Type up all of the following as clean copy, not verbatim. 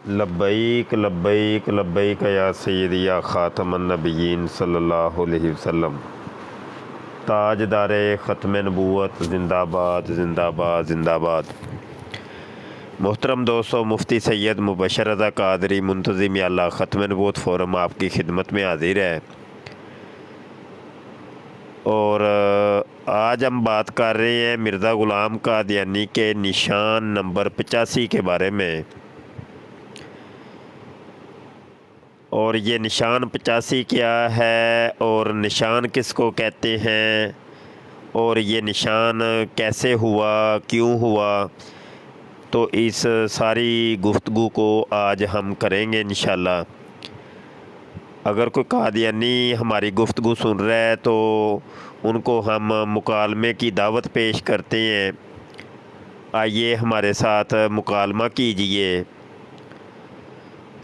لبیک لبیک لبیک یا سیدی یا خاتم النبیین صلی اللہ علیہ وسلم۔ تاجدار ختم نبوت زندہ باد زندہ باد زندہ باد۔ محترم دوستو، مفتی سید مبشر رضا قادری منتظم اعلیٰ ختم نبوت فورم آپ کی خدمت میں حاضر ہے، اور آج ہم بات کر رہے ہیں مرزا غلام قادیانی کے نشان نمبر 85 کے بارے میں۔ اور یہ نشان 85 کیا ہے اور نشان کس کو کہتے ہیں، اور یہ نشان کیسے ہوا، کیوں ہوا، تو اس ساری گفتگو کو آج ہم کریں گے انشاءاللہ۔ اگر کوئی قادیانی ہماری گفتگو سن رہا ہے تو ان کو ہم مکالمے کی دعوت پیش کرتے ہیں، آئیے ہمارے ساتھ مکالمہ کیجئے۔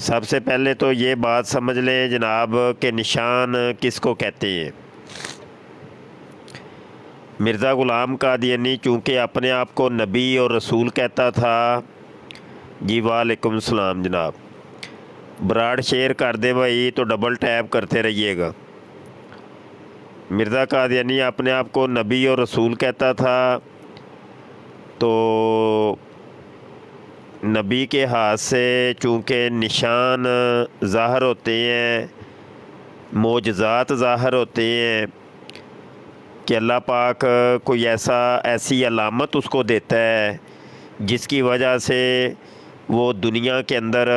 سب سے پہلے تو یہ بات سمجھ لیں جناب کہ نشان کس کو کہتے ہیں۔ مرزا غلام قادیانی چونکہ اپنے آپ کو نبی اور رسول کہتا تھا۔ جی وعلیکم السلام جناب، براڈ شیئر کر دیں بھائی تو ڈبل ٹیپ کرتے رہیے گا۔ مرزا قادیانی اپنے آپ کو نبی اور رسول کہتا تھا، تو نبی کے ہاتھ سے چونکہ نشان ظاہر ہوتے ہیں، معجزات ظاہر ہوتے ہیں کہ اللہ پاک کوئی ایسی علامت اس کو دیتا ہے جس کی وجہ سے وہ دنیا کے اندر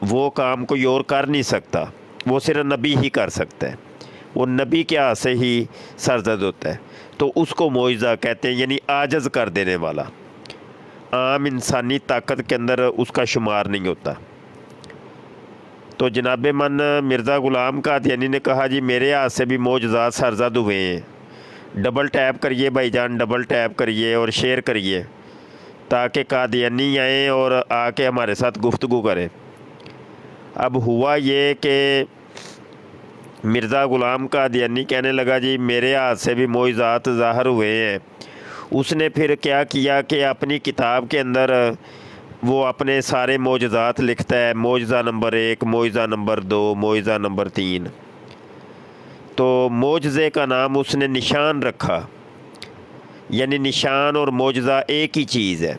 وہ کام کوئی اور کر نہیں سکتا، وہ صرف نبی ہی کر سکتا ہے، وہ نبی کے ہاتھ سے ہی سرزد ہوتا ہے، تو اس کو معجزہ کہتے ہیں، یعنی عاجز کر دینے والا، عام انسانی طاقت کے اندر اس کا شمار نہیں ہوتا۔ تو جناب من مرزا غلام قادیانی نے کہا جی میرے ہاتھ سے بھی معجزات سرزد ہوئے ہیں، ڈبل ٹیپ کریے بھائی جان، ڈبل ٹیپ کریے اور شیئر کریے تاکہ قادیانی آئیں اور آ کے ہمارے ساتھ گفتگو کریں۔ اب ہوا یہ کہ مرزا غلام قادیانی کہنے لگا جی میرے ہاتھ سے بھی معجزات ظاہر ہوئے ہیں۔ اس نے پھر کیا کیا کہ اپنی کتاب کے اندر وہ اپنے سارے معجزات لکھتا ہے، معجزہ نمبر 1، معجزہ نمبر 2، معجزہ نمبر 3۔ تو معجزے کا نام اس نے نشان رکھا، یعنی نشان اور معجزہ ایک ہی چیز ہے،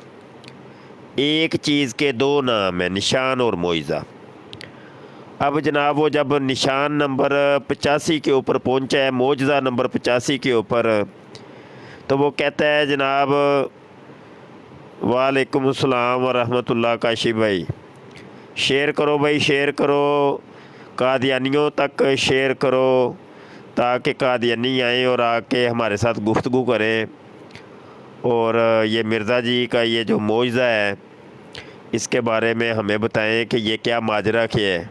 ایک چیز کے دو نام ہیں، نشان اور معجزہ۔ اب جناب وہ جب نشان نمبر 85 کے اوپر پہنچا ہے، معجزہ نمبر 85 کے اوپر، تو وہ کہتا ہے جناب وعلیکم السلام ورحمۃ اللہ کاشی بھائی، شیئر کرو بھائی، شیئر کرو، قادیانیوں تک شیئر کرو تاکہ قادیانی آئیں اور آ کے ہمارے ساتھ گفتگو کریں، اور یہ مرزا جی کا یہ جو معجزہ ہے اس کے بارے میں ہمیں بتائیں کہ یہ کیا ماجرا کیا ہے،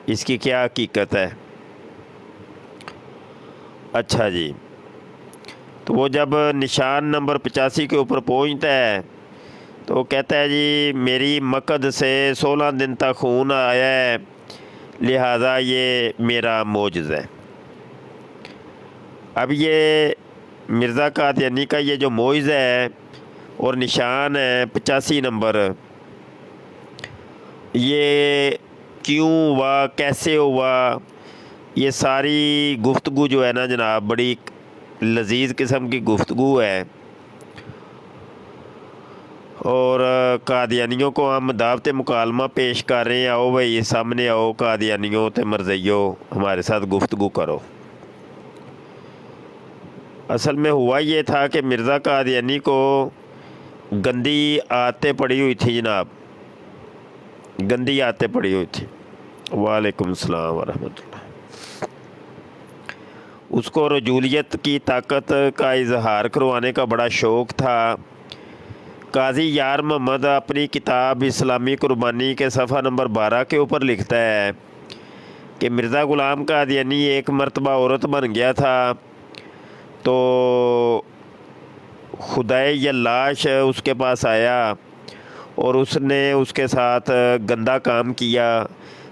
اس کی کیا حقیقت ہے۔ اچھا جی، تو وہ جب نشان نمبر 85 کے اوپر پہنچتا ہے تو وہ کہتا ہے جی میری مقد سے 16 دن تک خون آیا ہے، لہذا یہ میرا معجزہ ہے۔ اب یہ مرزا قادیانی کا یہ جو معجزہ ہے اور نشان ہے 85 نمبر، یہ کیوں ہوا، کیسے ہوا، یہ ساری گفتگو جو ہے نا جناب بڑی لذیذ قسم کی گفتگو ہے، اور قادیانیوں کو ہم دعوت مکالمہ پیش کر رہے ہیں، آؤ بھائی سامنے آؤ قادیانیوں تے مرزیوں، ہمارے ساتھ گفتگو کرو۔ اصل میں ہوا یہ تھا کہ مرزا قادیانی کو گندی عادتیں پڑی ہوئی تھی جناب، گندی عادتیں پڑی ہوئی تھی۔ وعلیکم السلام ورحمۃ اللہ۔ اس کو رجولیت کی طاقت کا اظہار کروانے کا بڑا شوق تھا۔ قاضی یار محمد اپنی کتاب اسلامی قربانی کے صفحہ نمبر 12 کے اوپر لکھتا ہے کہ مرزا غلام قادیانی ایک مرتبہ عورت بن گیا تھا، تو خدائے یلاش اس کے پاس آیا اور اس نے اس کے ساتھ گندا کام کیا،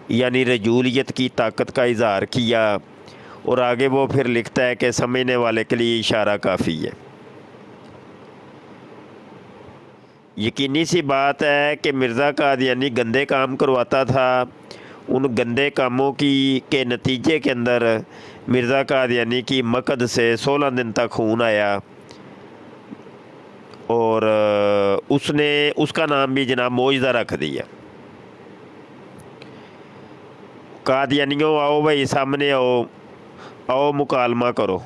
یعنی رجولیت کی طاقت کا اظہار کیا، اور آگے وہ پھر لکھتا ہے کہ سمجھنے والے کے لیے اشارہ کافی ہے۔ यकीनी सी बात है कि मिर्ज़ा कादियानी गंदे काम करवाता था। उन गंदे कामों की के नतीजे के अंदर मिर्ज़ा कादियानी की मकद से 16 दिन तक खून आया, और उसने उसका नाम भी जनाब मौजज़ा रख दिया। कादियानियों आओ भाई, सामने आओ, आओ मुकालमा करो।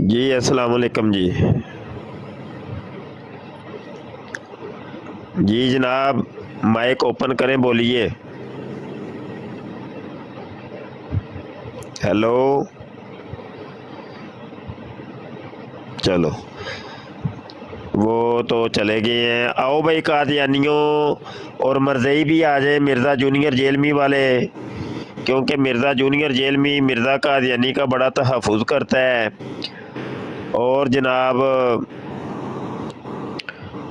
जी अस्सलाम वालेकुम जी। जी जनाब, माइक ओपन करें, बोलिए। हेलो, चलो वो तो चले गए हैं। आओ भाई कादियानियों, और मरज़ई भी आ जाए, मिर्ज़ा जूनियर जेलमी वाले, क्योंकि मिर्ज़ा जूनियर जेलमी मिर्ज़ा कादियानी का बड़ा तहफ़्फ़ुज़ करता है। और जनाब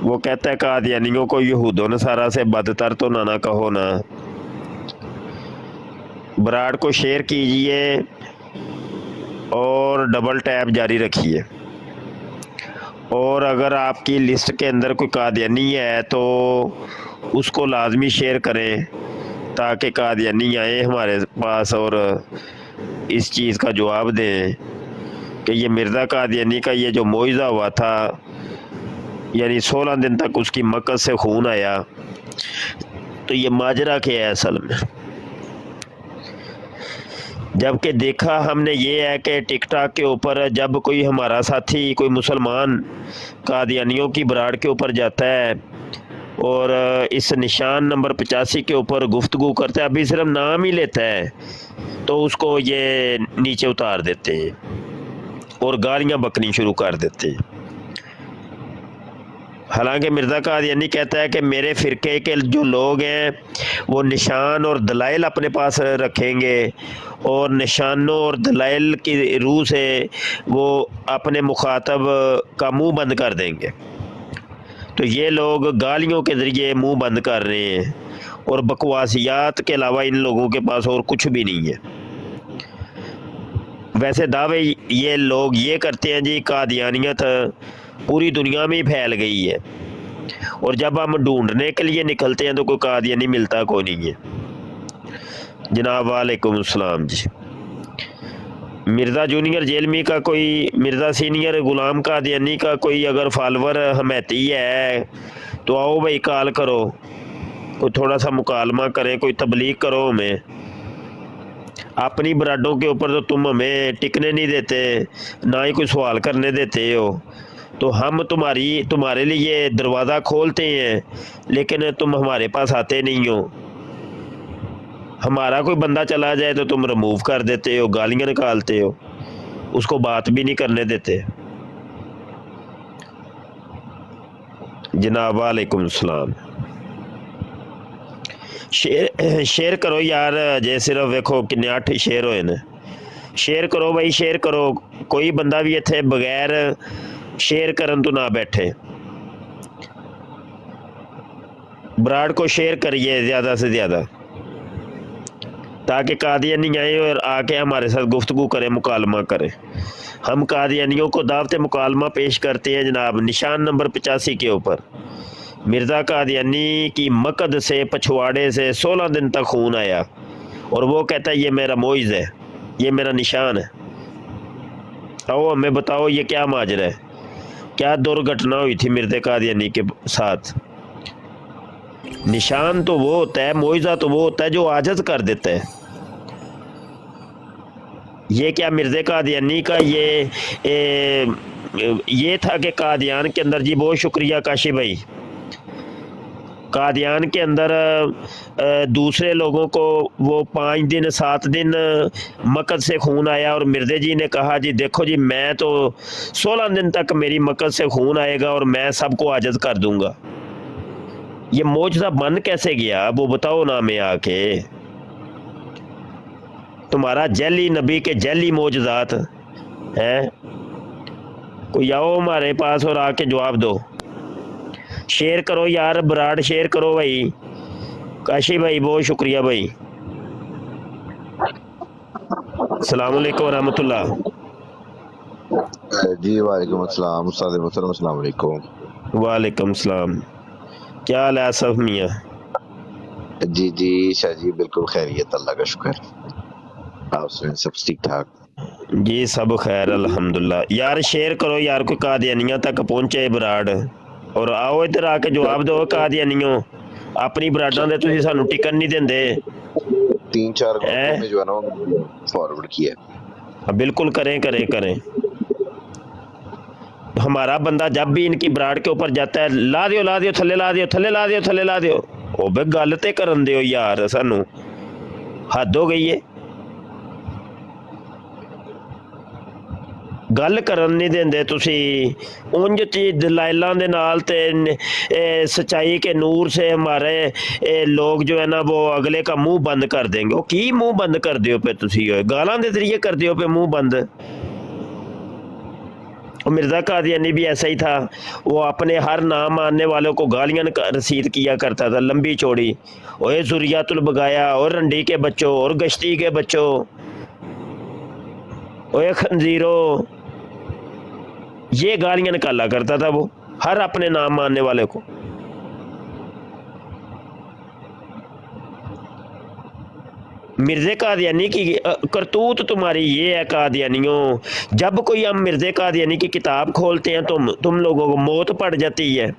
वो कहता है कादियानियों को यहूद नसारा से बदतर तो ना कहो ना। बराड़ को शेयर कीजिए और डबल टैप जारी रखिए। और अगर आपकी लिस्ट के अंदर कोई कादियानी है तो उसको लाजमी शेयर करें, ताकि कादियानी आए हमारे पास और इस चीज़ का जवाब दें कि ये मिर्ज़ा कादियानी का ये जो मौइज़ा हुआ था, यानी 16 दिन तक उसकी मकद से खून आया, तो ये माजरा क्या है असल में। जबकि देखा हमने ये है कि टिक टाक के ऊपर जब कोई हमारा साथी, कोई मुसलमान कादियानियों की बराड़ के ऊपर जाता है और इस निशान नंबर 85 के ऊपर गुफ्तगू करता है, अभी सिर्फ नाम ही लेता है, तो उसको ये नीचे उतार देते हैं और गालियाँ बकनी शुरू कर देते हैं। हालांकि मिर्ज़ा कादियानी कहता है कि मेरे फ़िरके के जो लोग हैं वो निशान और दलाइल अपने पास रखेंगे, और निशानों और दलाइल की रूह से वो अपने मुखातब का मुंह बंद कर देंगे। तो ये लोग गालियों के ज़रिए मुंह बंद कर रहे हैं, और बकवासियात के अलावा इन लोगों के पास और कुछ भी नहीं है। वैसे दावे ये लोग ये करते हैं जी कादियानियत पूरी दुनिया में ही फैल गई है, और जब हम ढूंढने के लिए निकलते हैं तो कोई कादियानी मिलता कोई नहीं है। जनाब वालेकुम अस्सलाम जी। मिर्ज़ा जूनियर जेलमी का कोई, मिर्ज़ा सीनियर गुलाम कादियानी का कोई अगर फॉलोवर हमेती है तो आओ भाई कॉल करो, कोई थोड़ा सा मुकालमा करें, कोई तबलीग करो हमें। अपनी बराडों के ऊपर तो तुम हमें टिकने नहीं देते, ना ही कोई सवाल करने देते हो, तो हम तुम्हारे लिए दरवाज़ा खोलते हैं, लेकिन तुम हमारे पास आते नहीं हो। हमारा कोई बंदा चला जाए तो तुम रिमूव कर देते हो, गालियाँ निकालते हो, उसको बात भी नहीं करने देते। जनाब वालेकुम सलाम। शेयर करो यार, जे सिर्फ वेखो किन्ने 8 शेयर होए ने। शेयर करो भाई, शेयर करो। कोई बंदा भी इत्थे बगैर शेयर करन तो ना बैठे। बराड़ को शेयर करिए ज़्यादा से ज़्यादा, ताकि कादियानी आए और आके हमारे साथ गुफ्तगू करें, मुकालमा करें। हम कादियानियों को दावत मुकालमा पेश करते हैं जनाब, निशान नंबर 85 के ऊपर। मिर्ज़ा कादियानी की मकद से, पछवाड़े से 16 दिन तक खून आया, और वो कहता है ये मेरा मोइज़ है, ये मेरा निशान है। आओ हमें बताओ ये क्या माजरा है, क्या दुर्घटना हुई थी मिर्ज़ा कादियानी के साथ। निशान तो वो होता है, मोइज़ा तो वो होता है जो आजज़ कर देता है। ये क्या मिर्ज़ा कादियानी का ये था कि कादियान के अंदर, जी बहुत शुक्रिया काशी भाई, कादियान के अंदर दूसरे लोगों को वो 5 दिन 7 दिन मकद से खून आया, और मिर्ज़े जी ने कहा जी देखो जी मैं तो 16 दिन तक मेरी मकद से खून आएगा और मैं सबको आजज़ कर दूंगा। ये मोजज़ा बन कैसे गया, वो बताओ ना हमें आके। तुम्हारा जैली नबी के जैली मोजज़ात हैं, कोई आओ हमारे पास और आके जवाब दो। शेयर करो यार, बराड़ शेयर करो भाई। काशी भाई बहुत शुक्रिया भाई। अस्सलाम वालेकुम रहमतुल्लाह। जी वालेकुम अस्सलाम उस्ताद मोहतरम, अस्सलाम वालेकुम। वालेकुम सलाम। क्या हाल है आसफ मियाँ? जी जी शाह जी, बिल्कुल खैरियत, अल्लाह का शुक्र। आप सुनाएं, सब ठीक ठाक? जी सब खैर अल्हम्दुलिल्लाह। यार शेयर करो यार, कोई कादियानिया तक पहुंचे बराड़, और आओ इधर आके जवाब दो कादियानियों। अपनी बराडां दे तुसीं सानू टिकन नहीं देंदे 3-4 ग्रुपों में हैं। जो है ना फॉरवर्ड किया। हाँ, बिल्कुल करें करें करें। हमारा बंदा जब भी इनकी बराड़ के ऊपर जाता है, ला दियो थल्ले, ला दियो थल्ले, ला दियो थल्ले, ला दियो। ओ बे गल ते करन दियो यार, सानू हद हो गई है। गल करन नहीं देंदे तुसी। उंज चीज दलाइलां दे नाल ते सच्चाई के नूर से हमारे लोग जो है ना वो अगले का मुंह बंद कर देंगे। वो की मुंह बंद कर दियो पे तुसी? गालां दे जरिए कर दियो पे मुंह बंद। मिर्ज़ा कादियानी भी ऐसा ही था, वो अपने हर नाम मानने वालों को गालियां रसीद किया करता था लंबी चौड़ी। ओए जुर्रियातुल बगाया, और रंडी के बच्चों, और गश्ती के बच्चों, ओए खंजीरों, ये गालियां निकाला करता था वो हर अपने नाम मानने वाले को। मिर्ज़े कादियानी की करतूत तुम्हारी ये है कादियानियों। जब कोई हम मिर्ज़े कादियानी की किताब खोलते हैं तुम लोगों को मौत पड़ जाती है।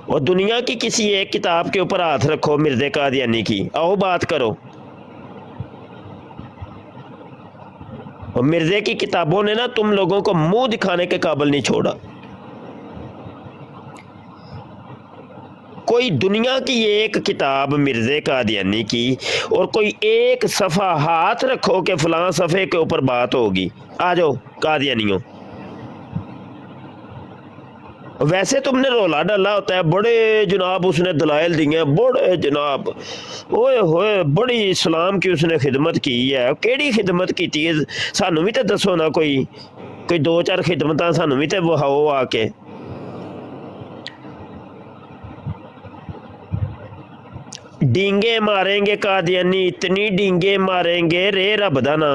और दुनिया की किसी एक किताब के ऊपर हाथ रखो मिर्ज़े कादियानी की, आओ बात करो। और मिर्ज़े की किताबों ने ना तुम लोगों को मुंह दिखाने के काबिल नहीं छोड़ा। कोई दुनिया की एक किताब मिर्ज़े कादियानी की और कोई एक सफ़ा हाथ रखो कि फलां सफ़े के ऊपर बात होगी। आ जाओ कादियानियों। वैसे तुमने रोला डाला होता है, बड़े जनाब उसने दलाइल दिए हैं, बड़े जनाब, ओए होए बड़ी इस्लाम की उसने खिदमत की है। केड़ी खिदमत की है? सानू भी तो दसो ना, कोई 2-4 खिदमतां सानू भी तो वहाओ आके। डींगे मारेंगे कादियानी, इतनी डींगे मारेंगे रे रब दा ना।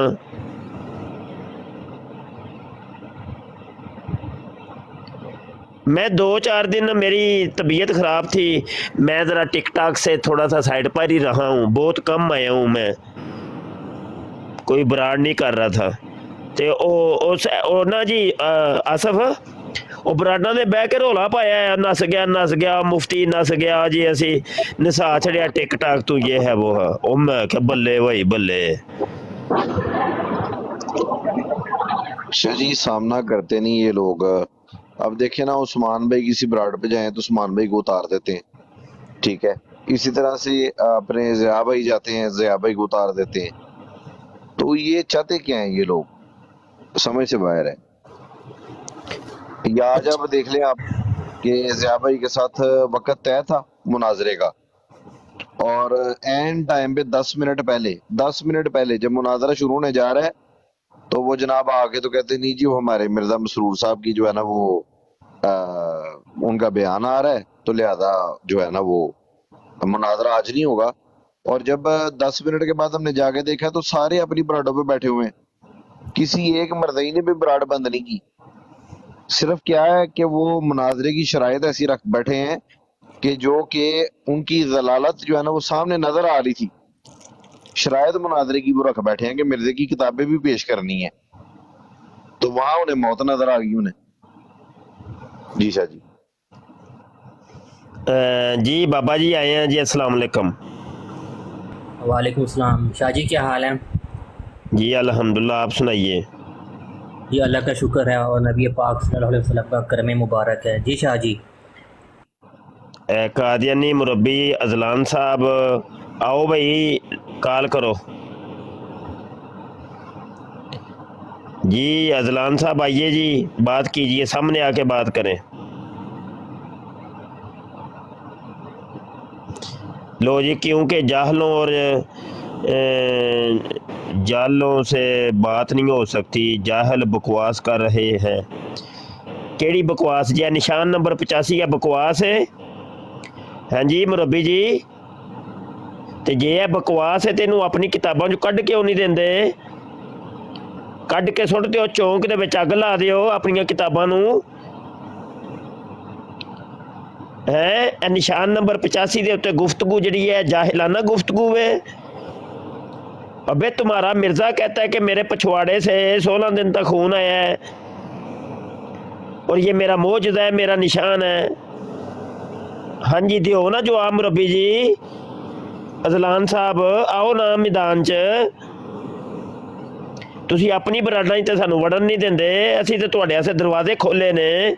मैं 2-4 दिन मेरी तबीयत ख़राब थी, मैं ज़रा टिकटॉक से थोड़ा सा साइड पर ही रहा हूँ, बहुत कम आया हूँ मैं, कोई बराड़ नहीं कर रहा था। तो ओ ना जी आसफ, ਉਹ ਬਰਾਡਾਂ ਦੇ ਬਹਿ ਕੇ ਰੌਲਾ ਪਾਇਆ, ਨਸ ਗਿਆ ਮੁਫਤੀ, ਨਸ ਗਿਆ ਜੀ, ਅਸੀਂ ਨਸਾ ਛੜਿਆ ਟਿਕਟਾਕ ਤੂੰ, ਇਹ ਹੈ वो है। ਉਹ ਮੈਂ ਕਿਹਾ ਬੱਲੇ भाई ਬੱਲੇ। शाह जी सामना करते नहीं ये लोग। अब देखे ना, उस्मान भाई किसी बराड़ पे जाए तो उस्मान भाई को उतार देते हैं, ठीक है। इसी तरह से अपने ज़िया भाई जाते हैं, ज़िया भाई को उतार देते हैं। तो ये चाहते क्या हैं ये लोग, समझ से बाहर है। या जब देख लें आप कि ज़िया भाई के साथ वक्त तय था मुनाजरे का, और एंड टाइम पे 10 मिनट पहले जब मुनाजरा शुरू होने जा रहा है तो वो जनाब आके तो कहते नहीं जी, वो हमारे मिर्जा मसरूर साहब की जो है ना वो उनका बयान आ रहा है, तो लिहाजा जो है ना वो मुनाजरा आज नहीं होगा। और जब 10 मिनट के बाद हमने जाके देखा तो सारे अपनी बराडों पे बैठे हुए हैं, किसी एक मर्दई ने भी बराड बंद नहीं की। सिर्फ क्या है कि वो मुनाजरे की शराइत ऐसी रख बैठे हैं कि जो कि उनकी जलालत जो है ना वो सामने नजर आ रही थी। शराइत मुनाजरे की वो रख बैठे हैं कि मिर्जे की किताबें भी पेश करनी है, तो वहां उन्हें मौत नजर आ गई उन्हें। जी शाह जी। जी बाबा जी आए हैं जी, अस्सलाम वालेकुम। वालेकुम सलाम। शाह जी क्या हाल है? जी अल्हम्दुलिल्लाह, आप सुनाइए। जी अल्लाह का शुक्र है और नबी पाक सल्लल्लाहु अलैहि वसल्लम का करम मुबारक है। जी शाह जी। कादियानी मुरब्बी अजलान साहब, आओ भाई, कॉल करो जी। अजलान साहब आइए जी, बात कीजिए, सामने आके बात करें। लो जी, क्योंकि जाहलों और जालों से बात नहीं हो सकती, जाहल बकवास कर रहे हैं। ਕਿਹੜੀ ਬਕਵਾਸ ਜੀ? ਨਿਸ਼ਾਨ ਨੰਬਰ 85 ਹੈ ਬਕਵਾਸ ਹੈ? ਹਾਂਜੀ ਮੁਰੱਬੀ ਜੀ, ਤੇ ਜੇ ਇਹ ਬਕਵਾਸ ਹੈ ਤੇ ਇਹਨੂੰ ਆਪਣੀ ਕਿਤਾਬਾਂ 'ਚੋਂ ਕੱਢ ਕਿਉਂ ਨਹੀਂ ਦਿੰਦੇ? ਕੱਢ ਕੇ ਸੁੱਟ ਦਿਓ, ਚੌਂਕ ਦੇ ਵਿੱਚ ਅੱਗ ਲਾ ਦਿਓ ਆਪਣੀਆਂ ਕਿਤਾਬਾਂ ਨੂੰ। ਹੈ ਇਹ ਨਿਸ਼ਾਨ ਨੰਬਰ 85 ਦੇ ਉੱਤੇ ਗੁਫ਼ਤਗੂ ਜਿਹੜੀ ਹੈ जाहिलाना गुफ्तगू है। अबे तुम्हारा मिर्जा कहता है कि मेरे पछवाड़े से 16 दिन तक खून आया है और ये मेरा मोजज़ा है, मेरा निशान है। हाँ जी दिओ ना जवाब मुरब्बी जी। अजलान साहब आओ ना मैदान च। ਤੁਸੀਂ ਆਪਣੀ ਬਰਾਡਾਂ 'ਚ ਤੇ ਸਾਨੂੰ ਵੜਨ ਨਹੀਂ ਦਿੰਦੇ, ਅਸੀਂ ਤੇ ਤੁਹਾਡੇ ਵਾਸਤੇ ਦਰਵਾਜ਼ੇ ਖੋਲ੍ਹੇ ਨੇ,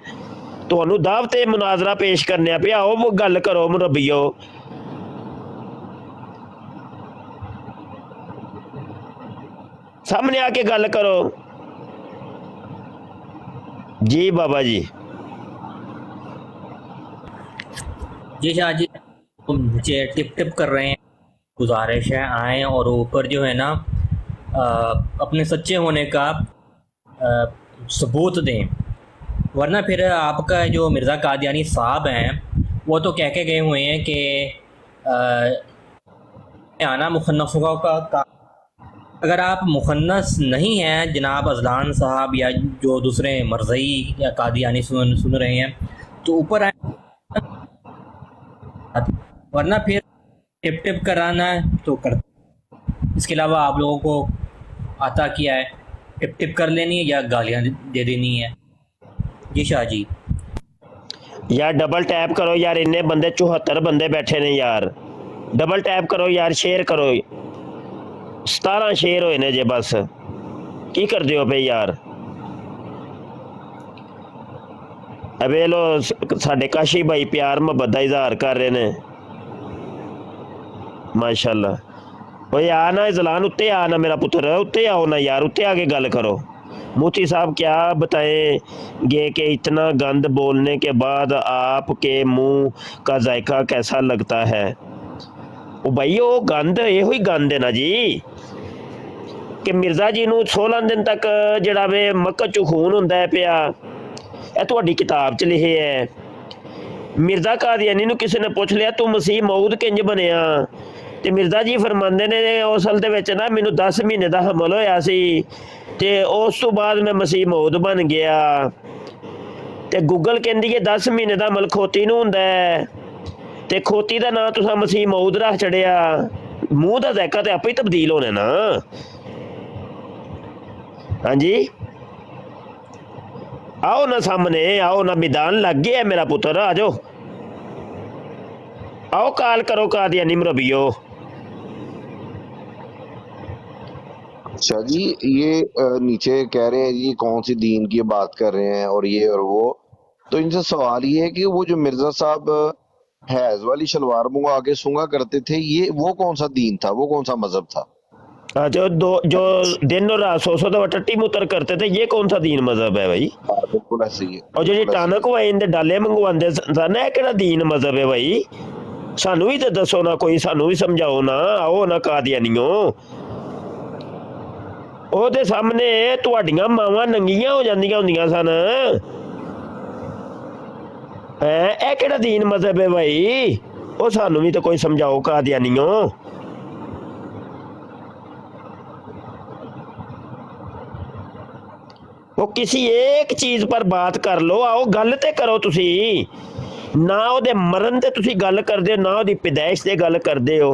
ਤੁਹਾਨੂੰ ਦਾਵਤ ਤੇ ਮੁਨਾਜ਼ਰਾ ਪੇਸ਼ ਕਰਨੇ ਪਿਆ। ਆਓ ਗੱਲ ਕਰੋ ਮੁਰੱਬੀਓ। ਸਾਹਮਣੇ ਆ ਕੇ ਗੱਲ ਕਰੋ ਜੀ ਬਾਬਾ ਜੀ। जी शाह जी, नीचे टिप टिप कर रहे हैं, गुजारिश है आएँ और ऊपर जो है ना अपने सच्चे होने का सबूत दें, वरना फिर आपका जो मिर्ज़ा कादियानी साहब हैं वो तो कह के गए हुए हैं कि आना मुखन्नसों का अगर आप मुखन्नस नहीं हैं जनाब अजलान साहब या जो दूसरे मरज़ई या कादियानी सुन रहे हैं तो ऊपर आए, वरना फिर टिप टिप कराना है तो कर। इसके अलावा आप लोगों को आता क्या है? टिप टिप कर लेनी है या गालियाँ दे देनी है? जी शाह जी। यार डबल टैप करो यार, इन्ने बंदे 74 बंदे बैठे ने यार, डबल टैप करो यार, शेयर करो। 17 शेयर होए ने जे, बस की करदे हो पे यार। अबे लो साडे काशी भाई प्यार मुहब्बत का इजहार कर रहे ने, माशाअल्लाह। ओए आ ना इजलान, उत्ते आ ना मेरा पुत्र, उत्ते आओ ना यार, उत्ते आके गल करो। मुफ्ती साहब क्या बताएंगे कि इतना गंद बोलने के बाद आपके मुंह का जायका कैसा लगता है? ओ भाई वो गंद यो ही गंद है ना जी कि मिर्जा जी नूं 16 दिन तक जिहड़ा वे मक्का चों खून हुंदा है पिया। ਇਹ ਤੁਹਾਡੀ ਕਿਤਾਬ 'ਚ ਲਿਖਿਆ ਹੈ। ਮਿਰਜ਼ਾ ਕਾਦੀਆਨੀ ਨੂੰ ਕਿਸੇ ਨੇ ਪੁੱਛ ਲਿਆ ਤੂੰ ਮਸੀਹ ਮਊਦ ਕਿੰਜ ਬਣਿਆ, ਤੇ ਮਿਰਜ਼ਾ ਜੀ ਫਰਮਾਉਂਦੇ ਨੇ ਅਸਲ ਦੇ ਵਿੱਚ ਨਾ ਮੈਨੂੰ 10 ਮਹੀਨੇ ਦਾ ਹਮਲ ਹੋਇਆ ਸੀ ਤੇ ਉਸ ਤੋਂ ਬਾਅਦ ਮੈਂ ਮਸੀਹ ਮਊਦ ਬਣ ਗਿਆ। ਤੇ ਗੂਗਲ ਕਹਿੰਦੀ ਹੈ 10 ਮਹੀਨੇ ਦਾ ਹਮਲ ਖੋਤੀ ਨੂੰ ਹੁੰਦਾ ਹੈ ਤੇ ਖੋਤੀ ਦਾ ਨਾਂ ਤੁਸੀਂ ਮਸੀਹ ਮਊਦ ਰੱਖ ਛੜਿਆ। ਮੂੰਹ ਦਾ ਜ਼ਾਇਕਾ ਤੇ ਆਪੇ ਹੀ ਤਬਦੀਲ ਹੋਣਾ ਨਾ। ਹਾਂਜੀ आओ ना सामने, आओ ना, मैदान लग गया है मेरा पुत्र, आ जाओ, आओ कॉल करो कादियानी मुरब्बियो। अच्छा जी, ये नीचे कह रहे हैं जी कौन सी दीन की बात कर रहे हैं और ये और वो, तो इनसे सवाल ये है कि वो जो मिर्जा साहब हैज वाली शलवार मंगवा के सूंघा करते थे, ये वो कौन सा दीन था, वो कौन सा मजहब था? जो दिन और रात 100 दफा टट्टी मुतर करते थे, ये कौन सा दीन मजहब है भाई? बिल्कुल ऐसे ही है। और जो टानक वाइन दे डाले मंगवाते सन, ਇਹ ਕਿਹੜਾ दीन मजहब है भाई? ਸਾਨੂੰ ਵੀ ਤੇ ਦੱਸੋ ਨਾ, ਕੋਈ ਸਾਨੂੰ ਵੀ ਸਮਝਾਓ ਨਾ। ਆਓ ਨਾ ਕਾਦੀਆਨੀਓ, ਉਹਦੇ ਸਾਹਮਣੇ ਤੁਹਾਡੀਆਂ ਮਾਵਾਂ ਨੰਗੀਆਂ ਹੋ ਜਾਂਦੀਆਂ ਹੁੰਦੀਆਂ ਸਨ। ਇਹ ਕਿਹੜਾ दीन मजहब है भाई? ਉਹ ਸਾਨੂੰ ਵੀ ਤੇ ਕੋਈ ਸਮਝਾਓ ਕਾਦੀਆਨੀਓ। वो किसी एक चीज़ पर बात कर लो, आओ गल ते करो। तुसी ना ਉਹਦੇ ਮਰਨ ਤੇ ਤੁਸੀਂ ਗੱਲ ਕਰਦੇ ਹੋ, ਨਾ ਉਹਦੀ ਪੈਦਾਇਸ਼ ਤੇ ਗੱਲ ਕਰਦੇ ਹੋ,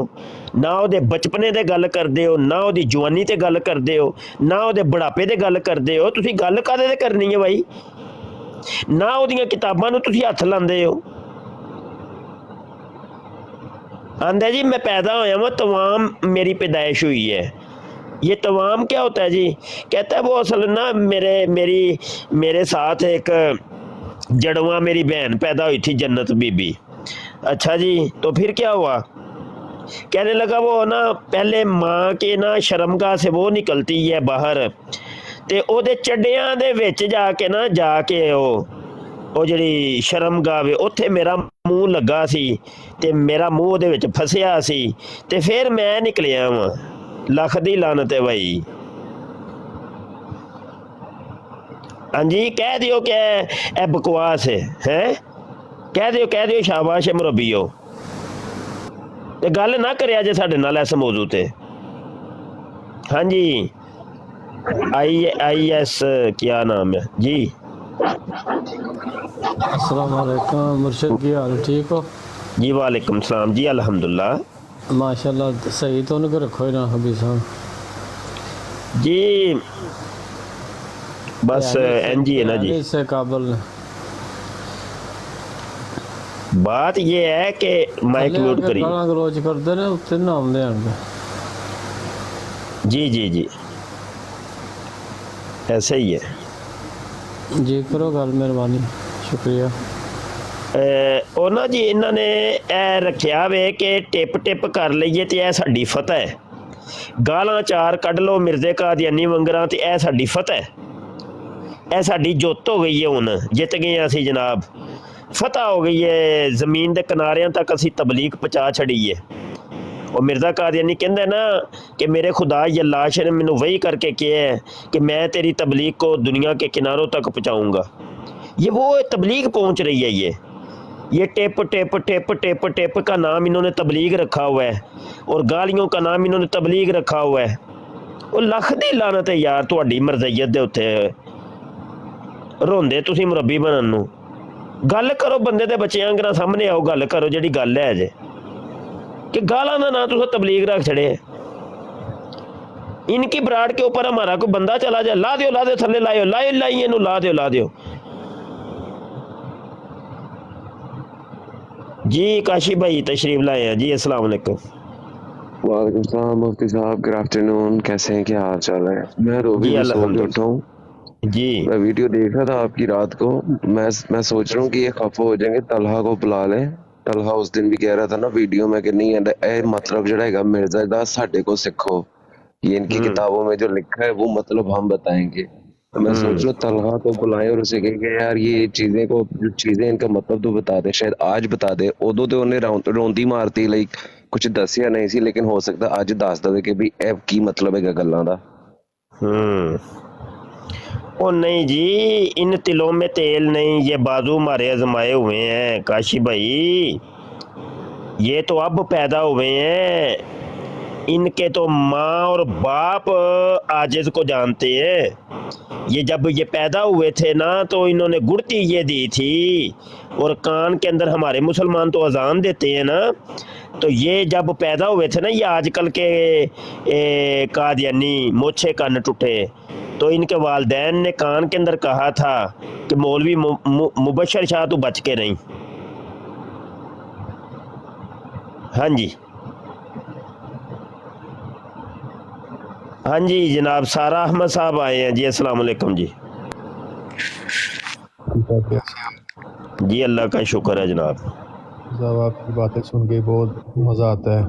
ਨਾ ਉਹਦੇ ਬਚਪਨੇ ਤੇ ਗੱਲ ਕਰਦੇ ਹੋ, ਨਾ ਉਹਦੀ ਜਵਾਨੀ ਤੇ ਗੱਲ ਕਰਦੇ ਹੋ, ਨਾ ਉਹਦੇ ਬੁਢਾਪੇ ਤੇ ਗੱਲ ਕਰਦੇ ਹੋ। ਤੁਸੀਂ ਗੱਲ ਕਾਹਦੇ ਤੇ ਕਰਨੀ ਹੈ ਬਾਈ? ਨਾ ਉਹਦੀਆਂ ਕਿਤਾਬਾਂ ਨੂੰ ਤੁਸੀਂ ਹੱਥ ਲਾਉਂਦੇ ਹੋ। ਆਂਦਾ ਜੀ मैं पैदा होया मैं तमाम मेरी पैदाइश हुई है। ये तमाम क्या होता है जी? कहता है वो असल ना मेरे साथ एक जड़वा मेरी बहन पैदा हुई थी, जन्नत बीबी। अच्छा जी, तो फिर क्या हुआ? कहने लगा वो ना पहले माँ के ना शर्मगाह से वो निकलती है बाहर, ते ओदे चड्डियां दे विच जाके ਉਹ ਜਿਹੜੀ ਸ਼ਰਮਗਾਹ ਵੇ ਉੱਥੇ ਮੇਰਾ ਮੂੰਹ ਲੱਗਾ ਸੀ ਤੇ ਮੇਰਾ ਮੂੰਹ ਉਹਦੇ ਵਿੱਚ ਫਸਿਆ ਸੀ ਤੇ ਫਿਰ ਮੈਂ ਨਿਕਲਿਆ ਵਾਂ। ਲੱਖ ਦੀ ਲਾਨਤ ਹੈ ਬਾਈ। हाँ जी, कह दियो कि ए बकवास है कह दियो शाबाश है मुरब्बीओ। ते गल ना करिया जे साडे नाल इस मौजू ते। हाँ जी, आई एस क्या नाम है जी। अस्सलाम वालेकुम मुर्शिद की हाल ठीक हो? जी वालेकुम सलाम जी, अल्हम्दुलिल्लाह माशाल्लाह सही तो उनको रखो ही ना हबी साहब। जी। बस एन जी है ना जी। इससे काबल बात ये है कि माइक म्यूट करिए। गाना गलोच करते ने उत्ते नाम दे आंगे। जी जी जी, ऐसे ही है जी करो गल मेहरबानी शुक्रिया। ਉਹ ਨਾ ਜੀ ਇਹਨਾਂ ਨੇ ਇਹ ਰੱਖਿਆ ਵੇ ਕਿ ਟਿਪ ਟਿਪ ਕਰ ਲਈਏ ਤੇ ਇਹ ਸਾਡੀ ਫਤਿਹ ਹੈ। ਗਾਲਾਂ ਚਾਰ ਕੱਢ ਲਓ ਮਿਰਜ਼ੇ ਕਾਦੀਆਨੀ ਵੰਗਰਾਂ ਤੇ ਇਹ ਸਾਡੀ ਫਤਿਹ ਹੈ। ਇਹ ਸਾਡੀ ਜੁੱਤ ਹੋ ਗਈ ਹੈ, ਹੁਣ ਜਿੱਤ ਗਏ ਹਾਂ ਅਸੀਂ ਜਨਾਬ, ਫਤਿਹ ਹੋ ਗਈ ਹੈ, ਜ਼ਮੀਨ ਦੇ ਕਿਨਾਰਿਆਂ ਤੱਕ ਅਸੀਂ ਤਬਲੀਗ ਪਹੁੰਚਾ ਛੜੀ ਹੈ। ਉਹ ਮਿਰਜ਼ਾ ਕਾਦੀਆਨੀ ਕਹਿੰਦਾ ਨਾ कि मेरे खुदा ये लाश ने मैंने वही करके किया है कि मैं तेरी तबलीग को दुनिया के किनारों तक पहुँचाऊँगा। ये वो तबलीग पहुँच रही है। ये tip tip tip tip tip का नाम इन्होंने तबलीग रखा हुआ है और गालियों का नाम इन्होंने तबलीग रखा हुआ है। वो लख दी लानत है यार तुहाडी मरज़इयत दे उत्ते रोंदे तुसीं मुरब्बी बनन नूं। गल करो बंदे दे बच्चेआं अंगरां सामने आओ, गल करो जिहड़ी गल है जे कि गालां दा नां तुसीं तबलीग रख छड़े। इनकी बराड़ के ऊपर हमारा कोई बंदा चला जाए, ला दियो थल्ले लाइयो लाइए इनू ला दियो। जी काशी भाई तशरीफ लाए हैं जी, अस्सलाम वालेकुम। वालेकुम सलाम मुफ्ती साहब, गुड आफ्टरनून, कैसे हैं, क्या हाल चाल है? मैं रोबी जी में सो के अल्हम्दुलिल्लाह उठा हूँ। जी। मैं वीडियो देख रहा था आपकी रात को। मैं सोच रहा हूँ कि ये खफा हो जाएंगे, तलहा को बुला लें। तलहा उस दिन भी कह रहा था ना वीडियो में कि नहीं ए मतलब जड़ा है मिर्जा दा साडे को सीखो, ये इनकी किताबों में जो लिखा है वो मतलब हम बताएंगे। तो मैं सोच रहा हूँ तलहा को बुलाएं और उसे कहें कि यार ये चीजें को जो चीजें इनका मतलब तो बता दे, शायद आज बता दे। उदों तो उन्हें रोंदी मारती लाइक कुछ दसिया नहीं सी, लेकिन हो सकता अज दस दे कि भी ए की मतलब है गल्लां दा। ओ नहीं जी, इन तिलों में तेल नहीं, ये बाजू हमारे आजमाए हुए हैं काशी भाई, ये तो अब पैदा हुए हैं। इनके तो माँ और बाप आजिज को जानते हैं। ये जब ये पैदा हुए थे ना तो इन्होंने गुड़ती ये दी थी और कान के अंदर हमारे मुसलमान तो अजान देते हैं ना, तो ये जब पैदा हुए थे ना, ये आजकल के कादियानी मोछे कान टूटे, तो इनके वालदैन ने कान के अंदर कहा था कि मौलवी मुबशर शाह तू बच के नहीं। हाँ जी हाँ जी जनाब, सारा अहमद साहब आए हैं जी, अस्सलाम वालेकुम जी। जी अल्लाह का शुक्र है जनाब। साहब आपकी बातें सुन के बहुत मज़ा आता है।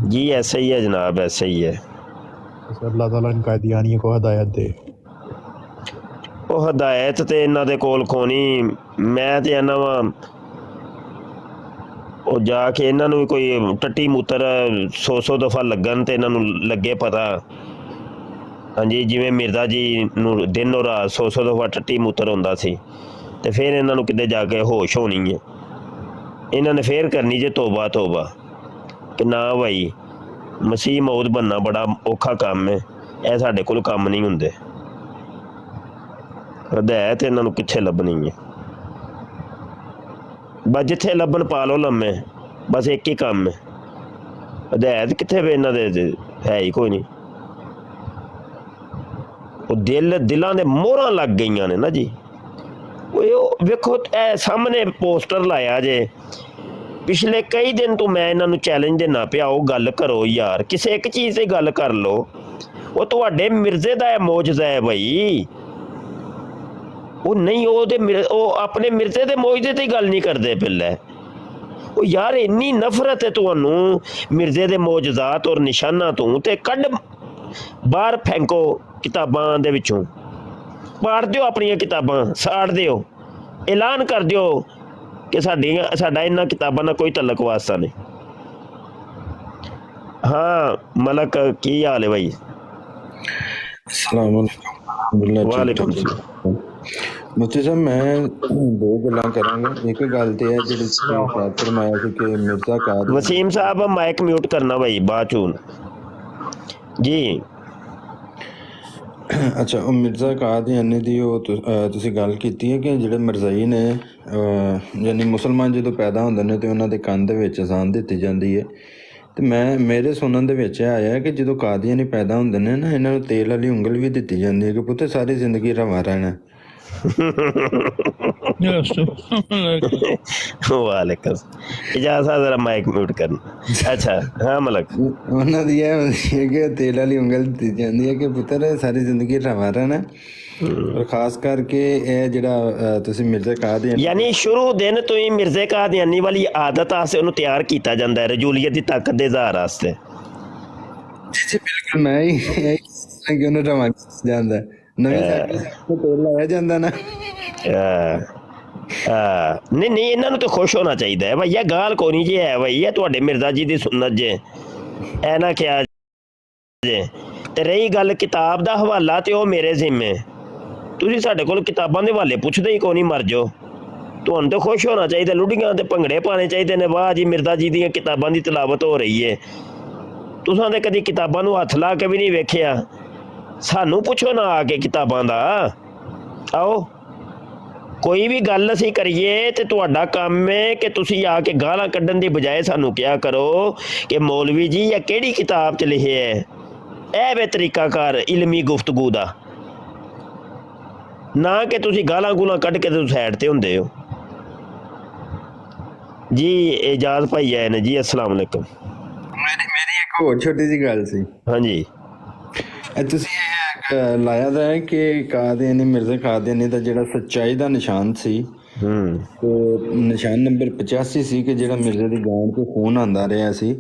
जी ऐसे ही है जनाब, ऐसे ही है। अल्लाह ताला इन कादियानियों को हदायत दे। ਉਹ ਹਦਾਇਤ ਤੇ ਇਹਨਾਂ ਦੇ ਕੋਲ ਕੋਣੀ, ਮੈਂ ਤੇ ਇਹਨਾਂ ਵਾ ਉਹ ਜਾ ਕੇ ਇਹਨਾਂ ਨੂੰ ਵੀ ਕੋਈ ਟੱਟੀ ਮੂਤਰ 100 ਦਫਾ ਲੱਗਣ ਤੇ ਇਹਨਾਂ ਨੂੰ ਲੱਗੇ ਪਤਾ। ਹਾਂਜੀ, ਜਿਵੇਂ ਮਿਰਜ਼ਾ ਜੀ ਨੂੰ ਦਿਨ ਔਰ ਰਾਤ 100 ਦਫਾ ਟੱਟੀ ਮੂਤਰ ਹੁੰਦਾ ਸੀ, ਤੇ ਫਿਰ ਇਹਨਾਂ ਨੂੰ ਕਿਤੇ ਜਾ ਕੇ ਹੋਸ਼ ਹੋਣੀ ਹੈ। ਇਹਨਾਂ ਨੇ ਫੇਰ ਕਰਨੀ ਜੇ ਤੋਬਾ ਕਿ ਨਾ ਭਾਈ ਮਸੀਹ ਮੌਤ ਬਣਨਾ ਬੜਾ ਔਖਾ ਕੰਮ ਹੈ, ਇਹ ਸਾਡੇ ਕੋਲ ਕੰਮ ਨਹੀਂ ਹੁੰਦੇ। ਹਦਾਇਤ ਇਹਨਾਂ ਨੂੰ ਕਿੱਥੇ ਲੱਭਣੀ ਹੈ? ਬਸ ਜਿੱਥੇ ਲੱਭਣ ਪਾ ਲਓ ਲੰਮੇ, ਬਸ ਇੱਕ ਹੀ ਕੰਮ ਹੈ। ਹਦਾਇਤ ਕਿੱਥੇ ਵੇ ਇਹਨਾਂ ਦੇ, ਹੈ ਹੀ ਕੋਈ ਨਹੀਂ। ਉਹ ਦਿਲਾਂ ਦੇ ਮੋਹਰਾਂ ਲੱਗ ਗਈਆਂ ਨੇ ਨਾ ਜੀ। ਉਹ ਵੇਖੋ ਇਹ ਸਾਹਮਣੇ ਪੋਸਟਰ ਲਾਇਆ ਜੇ, ਪਿਛਲੇ ਕਈ ਦਿਨ ਤੋਂ ਮੈਂ ਇਹਨਾਂ ਨੂੰ ਚੈਲੰਜ ਦੇਣਾ ਪਿਆ, ਉਹ ਗੱਲ ਕਰੋ ਯਾਰ, ਕਿਸੇ ਇੱਕ ਚੀਜ਼ ਤੇ ਗੱਲ ਕਰ ਲਓ। ਉਹ ਤੁਹਾਡੇ ਮਿਰਜ਼ੇ ਦਾ ਇਹ ਮੌਜਜ਼ਾ ਹੈ ਬਈ। ਉਹ ਨਹੀਂ, ਉਹ ਆਪਣੇ ਮਿਰਜ਼ੇ ਦੇ ਮੌਜਜ਼ੇ ਤੇ ਗੱਲ ਨਹੀਂ ਕਰਦੇ ਪਹਿਲੇ। ਉਹ ਯਾਰ ਇੰਨੀ ਨਫ਼ਰਤ ਹੈ ਤੁਹਾਨੂੰ ਮਿਰਜ਼ੇ ਦੇ ਮੌਜਜ਼ਾਤ ਔਰ ਨਿਸ਼ਾਨਾਂ ਤੋਂ, ਤੇ ਕੱਢ ਬਾਹਰ ਫੈਂਕੋ ਕਿਤਾਬਾਂ ਦੇ ਵਿੱਚੋਂ, ਪਾੜ ਦਿਓ ਆਪਣੀਆਂ ਕਿਤਾਬਾਂ, ਸਾੜ ਦਿਓ, ਐਲਾਨ ਕਰ ਦਿਓ ਕਿ ਸਾਡਾ ਇਹਨਾਂ ਕਿਤਾਬਾਂ ਨਾਲ ਕੋਈ ਤਲਕ ਵਾਸਤਾ ਨਹੀਂ। ਹਾਂ ਮਲਕ, ਕੀ ਹਾਲ ਹੈ ਭਾਈ? अस्सलाम वालेकुम। ਅਲਹਮਦੁਲਿਲਾ ਠੀਕ ਵਾਲੇਕੁਮ ਠਾਕ ਸਲਾਮ। ਮੁਫਤੀ ਸਾਹਿਬ ਮੈਂ ਦੋ ਗੱਲਾਂ ਕਰਾਂਗਾ। ਇੱਕ ਗੱਲ ਤੇ ਹੈ ਜਿਹੜੀ ਤੁਸੀਂ ਸ਼ਾਇਦ ਫਰਮਾਇਆ ਸੀ ਕਿ ਮਿਰਜ਼ਾ ਕਾਦਰੀ ਵਸੀਮ ਸਾਹਿਬ ਮਾइक म्यूट करना भाई बाद चून जी। ਅੱਛਾ ਉਹ ਮਿਰਜ਼ਾ ਕਾਦੀਆਨੀ ਦੀ ਉਹ ਤੁਸੀਂ ਗੱਲ ਕੀਤੀ ਹੈ ਕਿ ਜਿਹੜੇ ਮਿਰਜ਼ਾਈ ਨੇ ਯਾਨੀ ਮੁਸਲਮਾਨ ਜਦੋਂ ਪੈਦਾ ਹੁੰਦੇ ਨੇ ਤੇ ਉਹਨਾਂ ਦੇ ਕੰਨ ਦੇ ਵਿੱਚ ਅਜ਼ਾਨ ਦਿੱਤੀ ਜਾਂਦੀ ਹੈ। ਤੇ ਮੇਰੇ ਸੁਣਨ ਦੇ ਵਿੱਚ ਇਹ ਆਇਆ ਕਿ ਜਦੋਂ ਕਾਦੀਆਨੀ ਪੈਦਾ ਹੁੰਦੇ ਨੇ ਨਾ ਇਹਨਾਂ ਨੂੰ ਤੇਲ ਵਾਲੀ ਉਂਗਲ ਵੀ ਦਿੱਤੀ ਜਾਂਦੀ ਹੈ ਕਿ ਪੁੱਤ ਸਾਰੀ ਜ਼ਿੰਦਗੀ ਰਵਾ ਰਹਿਣਾ। वालेकुम इजाज़त ज़रा माइक म्यूट करना। अच्छा हाँ मलक ਉਹਨਾਂ ਦੀ ਇਹ ਹੁੰਦੀ ਹੈ ਕਿ ਤੇਲ ਵਾਲੀ ਉਂਗਲ ਦਿੱਤੀ ਜਾਂਦੀ ਹੈ ਕਿ ਪੁੱਤਰ ਸਾਰੀ ਜ਼ਿੰਦਗੀ ਰਵਾ ਰਹਿਣਾ। ਔਰ ਖਾਸ ਕਰਕੇ ਇਹ ਜਿਹੜਾ ਤੁਸੀਂ ਮਿਰਜ਼ਾ ਕਾਦੀਆਨੀ ਯਾਨੀ ਸ਼ੁਰੂ ਦਿਨ ਤੋਂ ਹੀ ਮਿਰਜ਼ੇ ਕਾਦੀਆਨੀ ਵਾਲੀ ਆਦਤ ਆਸਤੇ ਉਹਨੂੰ ਤਿਆਰ ਕੀਤਾ ਜਾਂਦਾ ਹੈ ਰਜੂਲੀਅਤ ਦੀ ਤਾਕਤ ਦੇ ਇਜ਼ਹਾਰ ਵਾਸਤੇ। ਜੀ ਬਿਲਕੁਲ ਮੈਂ ਹੀ ਕਿ ਉਹਨੂੰ ਰਵਾ ਜਾਂਦਾ ਨਵੀਂ ਸਾਈਕਲ ਤੇ ਤੇਲ ਲਾਇਆ ਜਾਂਦਾ ਨਾ। ਨਹੀਂ ਨਹੀਂ ਇਹਨਾਂ ਨੂੰ ਤਾਂ ਖੁਸ਼ ਹੋਣਾ ਚਾਹੀਦਾ ਹੈ ਭਈਆ ਗਾਲ ਕੋਈ ਨਹੀਂ ਜੀ ਹੈ ਭਈ ਇਹ ਤੁਹਾਡੇ ਮਿਰਜ਼ਾ ਜੀ ਦੀ ਸੁਨਨਤ ਜੇ ਐ ਨਾ ਕਿਹਾ ਜੇ। ਤੇ ਰਹੀ ਗੱਲ ਕਿਤਾਬ ਦਾ ਹਵਾਲਾ ਤੇ ਉਹ ਮੇਰੇ ਜ਼ਿੰਮੇ ਤੁਸੀਂ ਸਾਡੇ ਕੋਲ ਕਿਤਾਬਾਂ ਦੇ ਹਵਾਲੇ ਪੁੱਛਦੇ ਹੀ ਕੋਈ ਨਹੀਂ ਮਰ ਜਾਓ। ਤੁਹਾਨੂੰ ਤਾਂ ਖੁਸ਼ ਹੋਣਾ ਚਾਹੀਦਾ ਲੁੱਡੀਆਂ ਤੇ ਭੰਗੜੇ ਪਾਣੇ ਚਾਹੀਦੇ ਨੇ ਵਾਹ ਜੀ ਮਿਰਜ਼ਾ ਜੀ ਦੀਆਂ ਕਿਤਾਬਾਂ ਦੀ ਤਿਲਾਵਤ ਹੋ ਰਹੀ ਹੈ। ਤੁਸਾਂ ਤੇ ਕਦੀ ਕਿਤਾਬਾਂ ਨੂੰ ਹੱਥ ਲਾ ਕੇ ਵੀ ਨਹੀਂ ਵੇਖਿਆ। ਸਾਨੂੰ ਪੁੱਛੋ ਨਾ ਆ ਕੇ ਕਿਤਾਬਾਂ ਦਾ। ਆਓ ਕੋਈ ਵੀ ਗੱਲ ਅਸੀਂ ਕਰੀਏ ਤੇ ਤੁਹਾਡਾ ਕੰਮ ਹੈ ਕਿ ਤੁਸੀਂ ਆ ਕੇ ਗਾਲਾਂ ਕੱਢਣ ਦੀ ਬਜਾਏ ਸਾਨੂੰ ਕਿਹਾ ਕਰੋ ਕਿ ਮੌਲਵੀ ਜੀ ਇਹ ਕਿਹੜੀ ਕਿਤਾਬ 'ਚ ਲਿਖਿਆ ਹੈ। ਇਹ ਵੇ ਤਰੀਕਾਕਾਰ ਇਲਮੀ ਗੁਫ਼ਤਗੂ ਦਾ ਨਾ ਕਿ ਤੁਸੀਂ ਗਾਲਾਂ ਗੂਲਾਂ ਕੱਢ ਕੇ ਤੁਸੀਂ ਸਾਈਡ ਤੇ ਹੁੰਦੇ ਹੋ ਜੀ। ਇਜਾਜ਼ ਭਾਈ ਆਏ ਨੇ ਜੀ अस्सलाम वालेकुम। ਮੇਰੀ ਇੱਕ ਹੋਰ ਛੋਟੀ ਜਿਹੀ ਗੱਲ ਸੀ। ਹਾਂਜੀ ਤੁਸੀਂ ਲਾਇਆ ਦਾ ਹੈ ਕਿ ਕਾਦੀਆਨੀ ਮਿਰਜ਼ਾ ਕਾਦੀਆਨੀ ਦਾ ਜਿਹੜਾ ਸੱਚਾਈ ਦਾ ਨਿਸ਼ਾਨ ਸੀ ਤੇ ਨਿਸ਼ਾਨ ਨੰਬਰ 85 ਸੀ ਕਿ ਜਿਹੜਾ ਮਿਰਜ਼ੇ ਦੀ ਗਾਂਡ ਤੋਂ ਖੂਨ ਆਂਦਾ ਰਿਹਾ ਸੀ।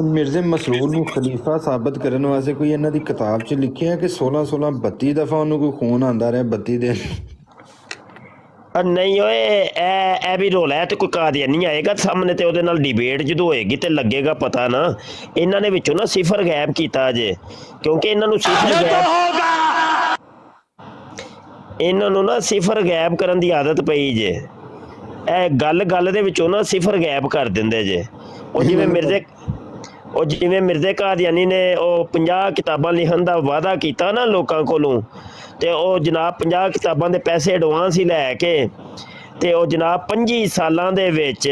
ਮਿਰਜ਼ੇ ਮਸਰੂਰ ਨੂੰ ਖਲੀਫਾ ਸਾਬਤ ਕਰਨ ਵਾਸਤੇ ਕੋਈ ਇਹਨਾਂ ਦੀ ਕਿਤਾਬ 'ਚ ਲਿਖਿਆ ਕਿ 16 32 ਦਫਾ ਉਹਨੂੰ ਕੋਈ ਖੂਨ ਆਂਦਾ ਰਿਹਾ 32 ਦਿਨ। ਨਹੀਂ ਓਏ ਇਹ ਵੀ ਰੋਲਾ ਹੈ ਤੇ ਕੋਈ ਕਾਦੀਆਨੀ ਆਏਗਾ ਸਾਹਮਣੇ ਤੇ ਉਹਦੇ ਨਾਲ ਡਿਬੇਟ ਜਦੋਂ ਹੋਏਗੀ ਤੇ ਲੱਗੇਗਾ ਪਤਾ ਨਾ। ਇਹਨਾਂ ਨੇ ਵਿੱਚੋਂ ਨਾ ਸਿਫਰ ਗੈਪ ਕੀਤਾ ਜੇ ਕਿਉਂਕਿ ਇਹਨਾਂ ਨੂੰ ਸਿਫਰ ਗੈਪ ਕਰਨ ਦੀ ਆਦਤ ਪਈ ਜੇ। ਇਹ ਗੱਲ ਦੇ ਵਿੱਚੋਂ ਨਾ ਸਿਫਰ ਗੈਪ ਕਰ ਦਿੰਦੇ ਜੇ। ਉਹ ਜਿਵੇਂ ਮਿਰਜ਼ੇ ਕਾਦੀਆਨੀ ਨੇ ਉਹ 50 ਕਿਤਾਬਾਂ ਲਿਖਣ ਦਾ ਵਾਅਦਾ ਕੀਤਾ ਨਾ ਲੋਕਾਂ ਕੋਲੋਂ ਤੇ ਉਹ ਜਨਾਬ 50 ਕਿਤਾਬਾਂ ਦੇ ਪੈਸੇ ਐਡਵਾਂਸ ਹੀ ਲੈ ਕੇ ਤੇ ਉਹ ਜਨਾਬ 25 ਸਾਲਾਂ ਦੇ ਵਿੱਚ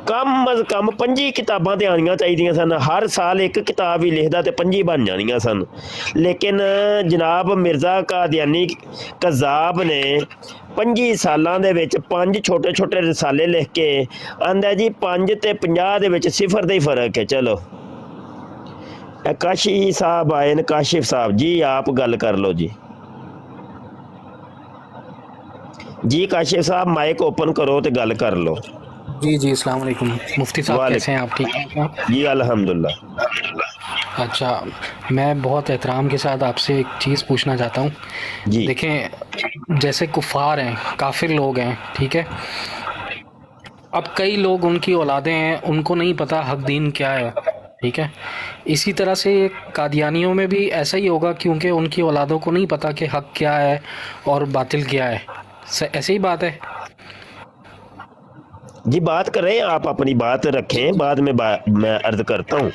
ਕਮ ਅਜ਼ ਕਮ 25 ਕਿਤਾਬਾਂ ਤੇ ਆਉਣੀਆਂ ਚਾਹੀਦੀਆਂ ਸਨ। ਹਰ ਸਾਲ ਇੱਕ ਕਿਤਾਬ ਹੀ ਲਿਖਦਾ ਤੇ 25 ਬਣ ਜਾਣੀਆਂ ਸਨ। ਲੇਕਿਨ ਜਨਾਬ ਮਿਰਜ਼ਾ ਕਾਦੀਆਨੀ ਕਜ਼ਾਬ ਨੇ 25 ਸਾਲਾਂ ਦੇ ਵਿੱਚ 5 ਛੋਟੇ ਛੋਟੇ ਰਸਾਲੇ ਲਿਖ ਕੇ ਆਂਦਾ ਜੀ 5 ਤੇ 50 ਦੇ ਵਿੱਚ ਸਿਫਰ ਦਾ ਹੀ ਫਰਕ ਹੈ। ਚਲੋ ਕਾਸ਼ੀ ਸਾਹਿਬ ਆਏ ਨੇ। ਕਾशिफ साहब जी आप गल कर लो जी। जी काशिफ साहब माइक ओपन करो तो गल कर लो। जी जी अस्सलाम वालेकुम मुफ्ती साहब कैसे हैं आप? ठीक हैं जी अल्हम्दुलिल्लाह। अच्छा मैं बहुत एहतराम के साथ आपसे एक चीज़ पूछना चाहता हूँ जी। देखें जैसे कुफ़ार हैं काफिर लोग हैं ठीक है। अब कई लोग उनकी औलादें हैं उनको नहीं पता हक दीन क्या है ठीक है। इसी तरह से कादियानियों में भी ऐसा ही होगा क्योंकि उनकी औलादों को नहीं पता कि हक क्या है और बातिल क्या है। ऐसे ही बात है जी। बात करें आप अपनी बात रखें बाद में मैं अर्ज करता हूँ।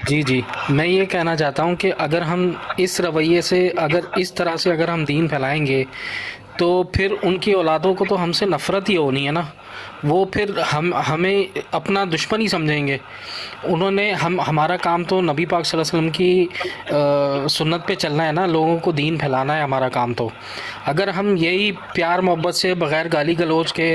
जी जी मैं ये कहना चाहता हूँ कि अगर हम इस रवैये से अगर इस तरह से अगर हम दीन फैलाएंगे तो फिर उनकी औलादों को तो हमसे नफ़रत ही होनी है ना। वो फिर हमें अपना दुश्मन ही समझेंगे। उन्होंने हमारा काम तो नबी पाक सल्लल्लाहु अलैहि वसल्लम की सुन्नत पे चलना है ना। लोगों को दीन फैलाना है हमारा काम। तो अगर हम यही प्यार मोहब्बत से बग़ैर गाली गलौज के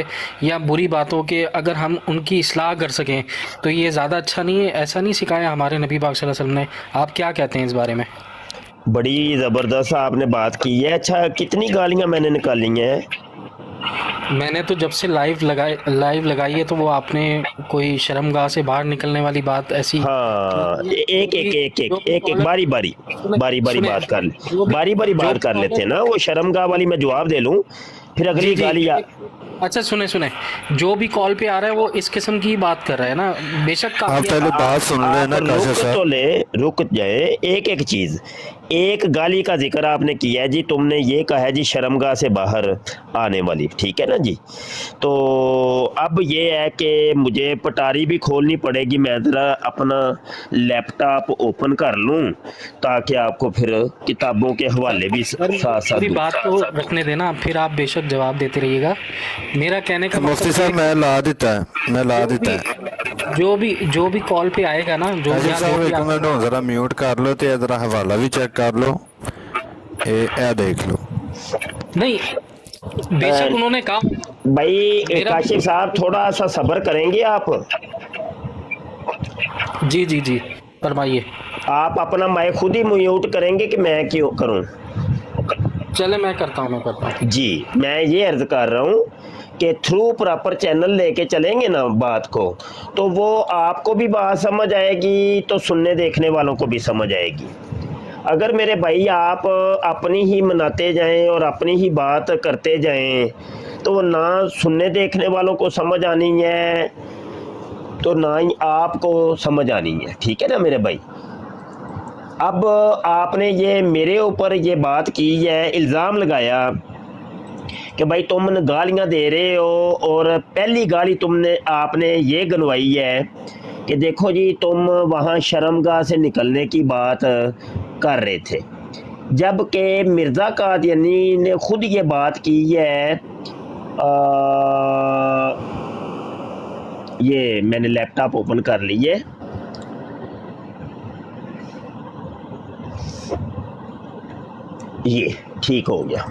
या बुरी बातों के अगर हम उनकी इस्लाह कर सकें तो ये ज़्यादा अच्छा नहीं है? ऐसा नहीं सिखाया हमारे नबी पाक सल्लल्लाहु अलैहि वसल्लम ने? आप क्या कहते हैं इस बारे में? बड़ी ज़बरदस्त आपने बात की है। अच्छा कितनी गालियाँ मैंने निकाली हैं? मैंने तो जब से लाइव लगाई है तो वो आपने कोई शर्मगाह से बाहर निकलने वाली बात ऐसी। हाँ एक बारी बात कर ले। बारी बात कर लेते हैं ना। वो शर्मगाह वाली मैं जवाब दे लूँ फिर अगली गाली अच्छा सुने सुने, जो भी कॉल पे आ रहा है वो इस किस्म की बात कर रहा है ना, बेशक आप काफी पहले बात सुन रहे हैं ना आप काशिफ रुक साहब। तो ले, रुक जाए। एक एक चीज, एक गाली का जिक्र आपने किया है जी, तुमने ये कहा है जी शर्मगाह से बाहर आने वाली, ठीक है ना जी। तो अब ये है कि मुझे पटारी भी खोलनी पड़ेगी, मैं ज़रा अपना लैपटॉप ओपन कर लूं ताकि आपको फिर किताबों के हवाले भी साथ साथ पूरी दूं। बात को रखने देना, फिर आप बेशक जवाब देते रहिएगा। मेरा कहने का मुफ्ती मकसद साहब ये मैं ला देता है, मैं ला देता है। है, जो भी कॉल पे आएगा ना, जो काशिफ यहाँ साहब जो भी एक मिनट हो, जरा म्यूट कर लो ते जरा हवाला भी चेक कर लो, ए देख लो। नहीं, बेशक उन्होंने कहा। भाई मेरा- काशिफ साहब थोड़ा सा सब्र करेंगे आप? जी जी जी फरमाइए। आप अपना माइक खुद ही म्यूट करेंगे कि मैं क्यों करूं? चले मैं करता हूँ। जी, मैं ये अर्ज कर रहा हूँ कि थ्रू प्रॉपर चैनल लेके चलेंगे ना बात को, तो वो आपको भी बात समझ आएगी, तो सुनने देखने वालों को भी समझ आएगी। अगर मेरे भाई आप अपनी ही मनाते जाएं और अपनी ही बात करते जाएं, तो वो ना सुनने देखने वालों को समझ आनी है, तो ना ही आपको समझ आनी है, ठीक है ना मेरे भाई। अब आपने ये मेरे ऊपर ये बात की है, इल्ज़ाम लगाया कि भाई तुम गालियां दे रहे हो, और पहली गाली आपने ये गनवाई है कि देखो जी तुम वहाँ शर्मगाह से निकलने की बात कर रहे थे, जबकि मिर्ज़ा कादियानी ने खुद ये बात की है। ये मैंने लैपटॉप ओपन कर लिए, ये ठीक हो गया।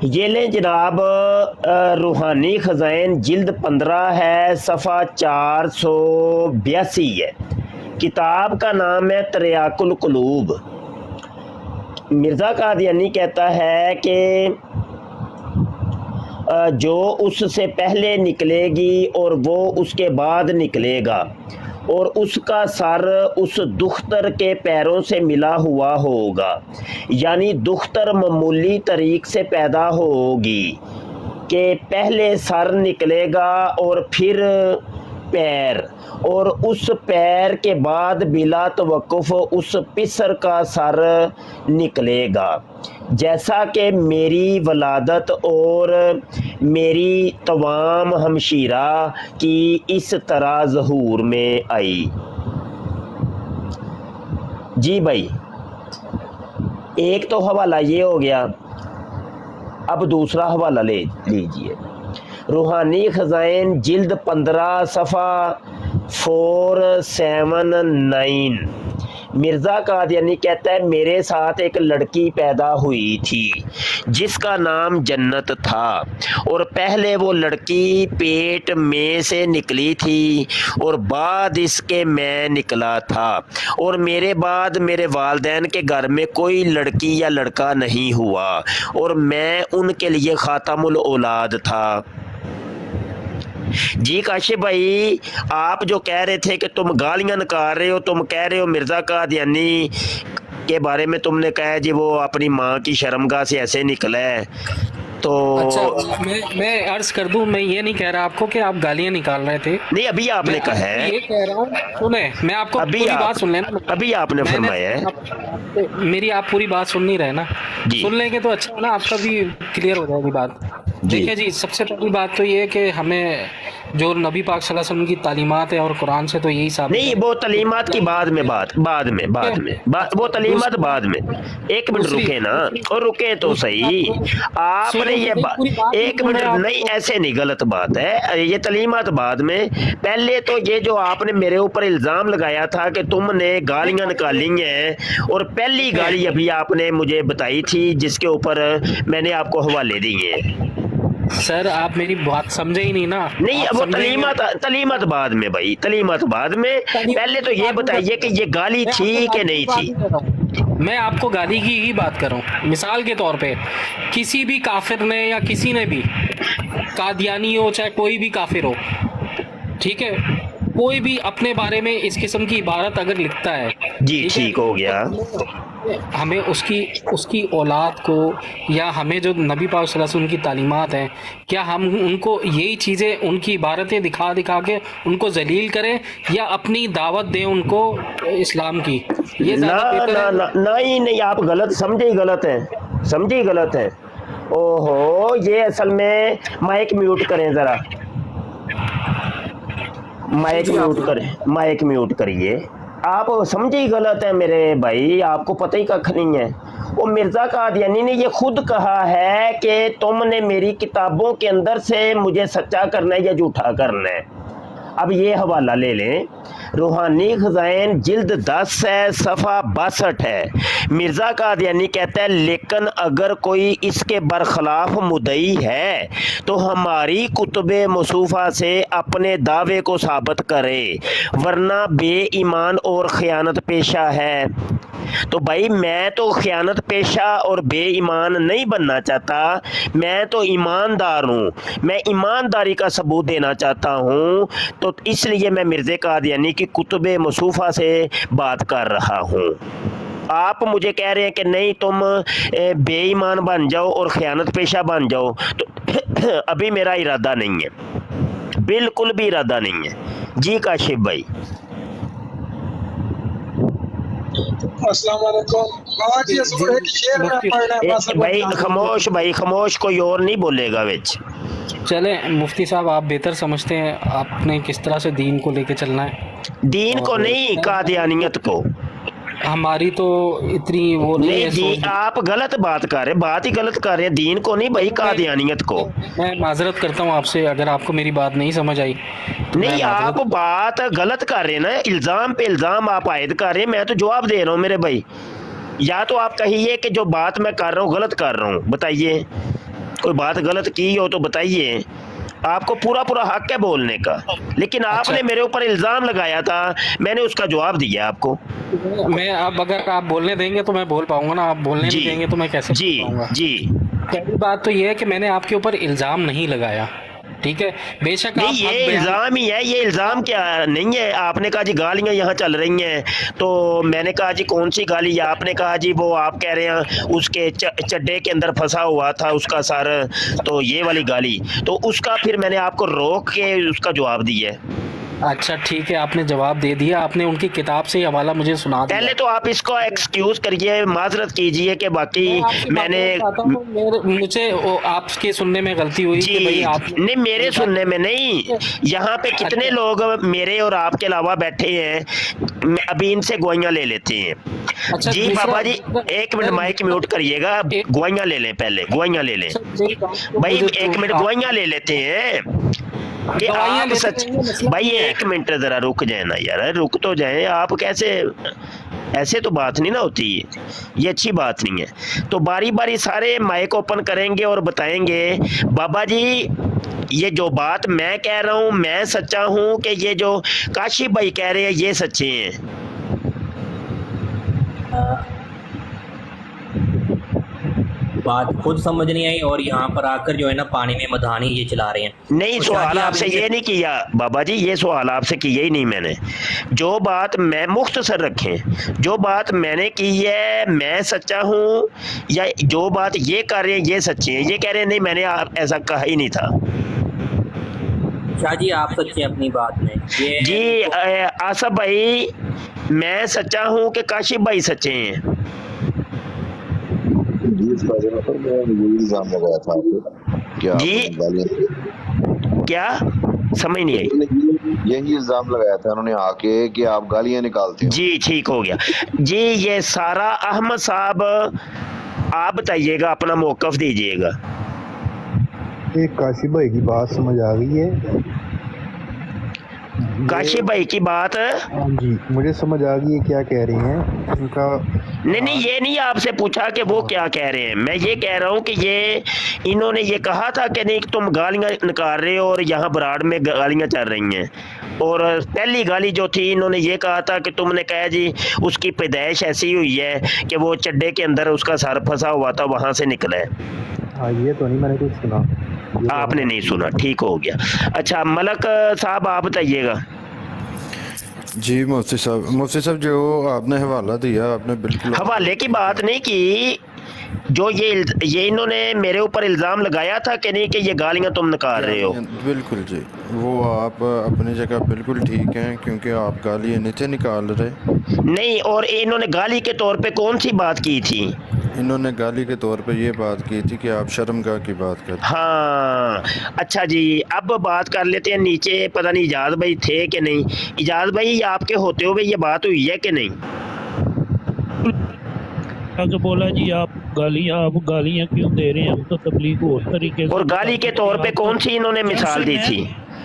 ये लें जनाब, रूहानी ख़ज़ाइन जिल्द 15 है, सफ़ा 482 है। किताब का नाम है तरियाकुल कुलूब। मिर्ज़ा कादियानी कहता है कि जो उससे पहले निकलेगी और वो उसके बाद निकलेगा, और उसका सर उस दुख्तर के पैरों से मिला हुआ होगा, यानी दुख्तर मामूली तरीक से पैदा होगी कि पहले सर निकलेगा और फिर पैर, और उस पैर के बाद बिला तवक्कुफ उस पिसर का सर निकलेगा, जैसा कि मेरी वलादत और मेरी तमाम हमशीरा की इस तरह ज़हूर में आई। जी भाई, एक तो हवाला ये हो गया, अब दूसरा हवाला ले लीजिए। रूहानी ख़ज़ाइन जिल्द 15 सफ़ा 479। मिर्ज़ा कादियानी कहता है मेरे साथ एक लड़की पैदा हुई थी जिसका नाम जन्नत था, और पहले वो लड़की पेट में से निकली थी और बाद इसके मैं निकला था, और मेरे बाद मेरे वालिदैन के घर में कोई लड़की या लड़का नहीं हुआ, और मैं उनके लिए खातमुल औलाद था। जी काशिफ भाई, आप जो कह रहे थे कि तुम गालियां निकाल रहे हो, तुम कह रहे हो मिर्ज़ा कादियानी के बारे में, तुमने कहा जी वो अपनी माँ की शर्मगाह से ऐसे निकला है, तो अच्छा मैं अर्ज कर दूं, मैं ये नहीं कह रहा आपको कि आप गालियां निकाल रहे थे। नहीं, अभी आपने मैं कहा है, ये कह रहा हूँ, सुने मैं आपको पूरी बात सुन लेना। अभी आपने फरमाया है। मेरी आप पूरी बात सुन नहीं रहे ना, जी। सुन लेंगे तो अच्छा ना, आपका भी क्लियर हो जाएगी बात। देखिए जी, सबसे पहली बात तो ये है कि हमें जो नबी पाक सल्लल्लाहु अलैहि वसल्लम की तालीमात है और कुरान से तो यही साबित नहीं, वो तलीमात की बाद में वो तलीमात बाद में। एक मिनट रुके ना, और रुके तो सही। आपने ये एक मिनट नहीं, ऐसे नहीं, गलत बात है ये। तलीमात बाद में, पहले तो ये जो आपने मेरे ऊपर इल्ज़ाम लगाया था कि तुमने गालियां निकाली हैं, और पहली गाली अभी आपने मुझे बताई थी जिसके ऊपर मैंने आपको हवाले दिए हैं। सर आप मेरी बात समझे ही नहीं ना। नहीं, अब वो तलीमत बाद में भाई, तलीमत बाद में। पहले तो ये बताइए कि ये गाली थी कि नहीं थी। मैं आपको गाली की ही बात कर रहा हूँ। मिसाल के तौर पे किसी भी काफिर ने या किसी ने भी, कादियानी हो चाहे कोई भी काफिर हो, ठीक है, कोई भी अपने बारे में इस किस्म की इबारत अगर लिखता है, जी ठीक हो गया। हमें उसकी औलाद को या हमें जो नबी पाक सल्लल्लाहु अलैहि वसल्लम की तालीमात हैं, क्या हम उनको यही चीज़ें, उनकी इबारतें दिखा दिखा के उनको जलील करें या अपनी दावत दें उनको इस्लाम की? ये ना ज़्यादा बेहतर ना है। ना ना ही नहीं, आप गलत समझे ही गलत है, समझे ही गलत है। ओहो, ये असल में माइक म्यूट करें ज़रा, माइक जी, आप म्यूट करें, माइक म्यूट करिए। आप समझे ही गलत है मेरे भाई, आपको पता ही कख नहीं है। वो मिर्ज़ा कादियानी ने ये खुद कहा है कि तुमने मेरी किताबों के अंदर से मुझे सच्चा करना है या झूठा करना है। अब ये हवाला ले लें, रूहानी खजाइन जिल्द 10 है, सफ़ा 62 है। मिर्ज़ा कादियानी कहता है लेकिन अगर कोई इसके बरखिलाफ मुद्दई है तो हमारी कुतुबे मसूफ़ा से अपने दावे को साबित करे, वरना बेईमान और ख़यानत पेशा है। तो भाई मैं तो ख़यानत पेशा और बेईमान नहीं बनना चाहता, मैं तो ईमानदार हूँ, मैं ईमानदारी का सबूत देना चाहता हूँ। तो इसलिए मैं मिर्ज़ा कादियानी की कुतुबे मसूफ़ा से बात कर रहा हूँ। आप मुझे कह रहे हैं कि नहीं तुम बेईमान बन जाओ और ख़यानत पेशा बन जाओ, तो अभी मेरा इरादा नहीं है, बिल्कुल भी इरादा नहीं है। जी काशिफ भाई। अस्सलाम वालेकुम बाबा जी, एक शेर में मुफ्ती पढ़ना है बस। भाई खामोश, भाई खामोश, कोई और नहीं बोलेगा विच। चले मुफ्ती साहब, आप बेहतर समझते हैं आपने किस तरह से दीन को लेके चलना है। दीन को नहीं, कादियानियत को। हमारी तो इतनी वो नहीं नहीं है जी, सोच। आप गलत बात कर रहे हैं, बात ही गलत कर रहे हैं। दीन को नहीं भाई, कादियानियत को। मैं माजरत करता हूँ आपसे अगर आपको मेरी बात नहीं समझ आई तो मैं नहीं, आप माजरत। बात गलत कर रहे हैं ना, इल्ज़ाम पे इल्ज़ाम आप आयद कर रहे हैं। मैं तो जवाब दे रहा हूँ मेरे भाई। या तो आप कहिए कि जो बात मैं कर रहा हूँ गलत कर रहा हूँ, बताइए। कोई बात गलत की हो तो बताइए, आपको पूरा पूरा हक है बोलने का। लेकिन आपने मेरे ऊपर इल्ज़ाम लगाया था, मैंने उसका जवाब दिया आपको। मैं अब अगर आप बोलने देंगे तो मैं बोल पाऊंगा ना, आप बोलने जी नहीं देंगे तो मैं कैसे जी बोल पाऊंगा। जी। पहली बात तो ये है कि मैंने आपके ऊपर इल्ज़ाम नहीं लगाया, ठीक है। बेशक नहीं, आप ये हक बयान- इल्ज़ाम ही है, ये इल्ज़ाम क्या नहीं है। आपने कहा जी गालियाँ यहाँ चल रही हैं, तो मैंने कहा जी कौन सी गाली। आपने कहा जी वो आप कह रहे हैं उसके चड्डे के अंदर फंसा हुआ था उसका सर, तो ये वाली गाली, तो उसका फिर मैंने आपको रोक के उसका जवाब दिया है। अच्छा ठीक है, आपने जवाब दे दिया, आपने उनकी किताब से ही हवाला मुझे सुना दिया। पहले तो आप इसको एक्सक्यूज करिए, माजरत कीजिए कि बाकी मैं आपसे मैंने माफी चाहता हूं, मुझे आपके सुनने में गलती हुई जी कि भाई आप नहीं, मेरे सुनने में नहीं, यहाँ पे कितने लोग मेरे और आपके अलावा बैठे हैं, अभी इनसे गवाहियाँ ले लेते हैं। अच्छा, जी दूसरा- बाबा जी, एक मिनट माइक म्यूट करिएगा, गवाहियाँ ले लें, पहले गवाहियाँ ले लें भाई, एक मिनट गवाहियाँ ले लेते हैं कि गवाहियाँ आप लेते सच। रहेंगे, मसला भाई नहीं है। एक मिनट जरा रुक जाए ना यार, रुक तो जाए। आप कैसे, ऐसे तो बात नहीं ना होती है, ये अच्छी बात नहीं है। तो बारी बारी सारे माइक ओपन करेंगे और बताएंगे बाबा जी ये जो बात मैं कह रहा हूँ मैं सच्चा हूँ कि ये जो काशिफ भाई कह रहे हैं ये सच्चे हैं। बात खुद समझ नहीं आई और यहाँ पर आकर जो है ना पानी में मधानी ये चला रहे हैं। नहीं, तो सवाल शादी आपसे आपने- ये नहीं किया बाबा जी, ये सवाल आपसे किया ही नहीं मैंने। जो बात मैं मुख्तसर रखें, जो बात मैंने की है मैं सच्चा हूँ, या जो बात ये कर रहे हैं ये सच्चे हैं, ये कह रहे हैं नहीं मैंने ऐसा कहा ही नहीं था। शाह जी आप सच्चे हैं अपनी बात में। ये जी आसफ भाई, मैं सच्चा हूँ कि काशिफ भाई सच्चे हैं? जी इस बारे में पर मैं यही इल्जाम लगाया था आपको कि जी? आपने गालियां, क्या समझ नहीं आई? उन्होंने यही इल्जाम लगाया था उन्होंने आके कि आप गालियां निकालते हो। जी ठीक हो गया जी। ये सारा अहमद साहब आप बताइएगा, अपना मौकफ दीजिएगा। एक काशिफ भाई की बात समझ आ गई है। काशिफ भाई की बात, हाँ जी, मुझे समझ आ गई है क्या कह रही हैं उनका। नहीं ये नहीं आपसे पूछा कि वो क्या कह रहे हैं, मैं ये कह रहा हूँ कि ये इन्होंने ये कहा था कि नहीं तुम गालियाँ निकाल रहे हो और यहाँ बराड़ में गालियाँ चल रही हैं। और पहली गाली जो थी इन्होंने ये कहा था कि तुमने कहा जी उसकी पैदाइश ऐसी हुई है कि वो चड्डे के अंदर उसका सर फंसा हुआ था, वहाँ से निकला है। हाँ, ये तो नहीं मैंने कुछ सुना। ये तो आपने नहीं सुना, ठीक हो गया। अच्छा मलक साहब आप बताइएगा। जी मुफ्ती साहब जो आपने हवाला दिया आपने बिल्कुल हवाले की बात नहीं की, जो ये इन्होंने मेरे ऊपर इल्ज़ाम लगाया था कि नहीं कि ये गालियां तुम निकाल रहे हो। बिल्कुल जी, वो आप अपनी जगह बिल्कुल ठीक हैं क्योंकि आप गालियाँ नहीं थे निकाल रहे। नहीं, और इन्होंने गाली के तौर पे कौन सी बात की थी? इन्होंने गाली के तौर पे ये बात की थी कि आप शर्मगाह की बात करते। हाँ, अच्छा जी, अब बात कर लेते हैं नीचे। पता नहीं इजाज भाई थे कि नहीं। इजाज भाई, ये आपके होते हुए ये बात हुई है कि नहीं? आगे बोला जी आप गालियां क्यों दे रहे हैं, हम तो तबलीग और तरीके से। और गाली के तौर पे कौन सी इन्होंने मिसाल दी थी?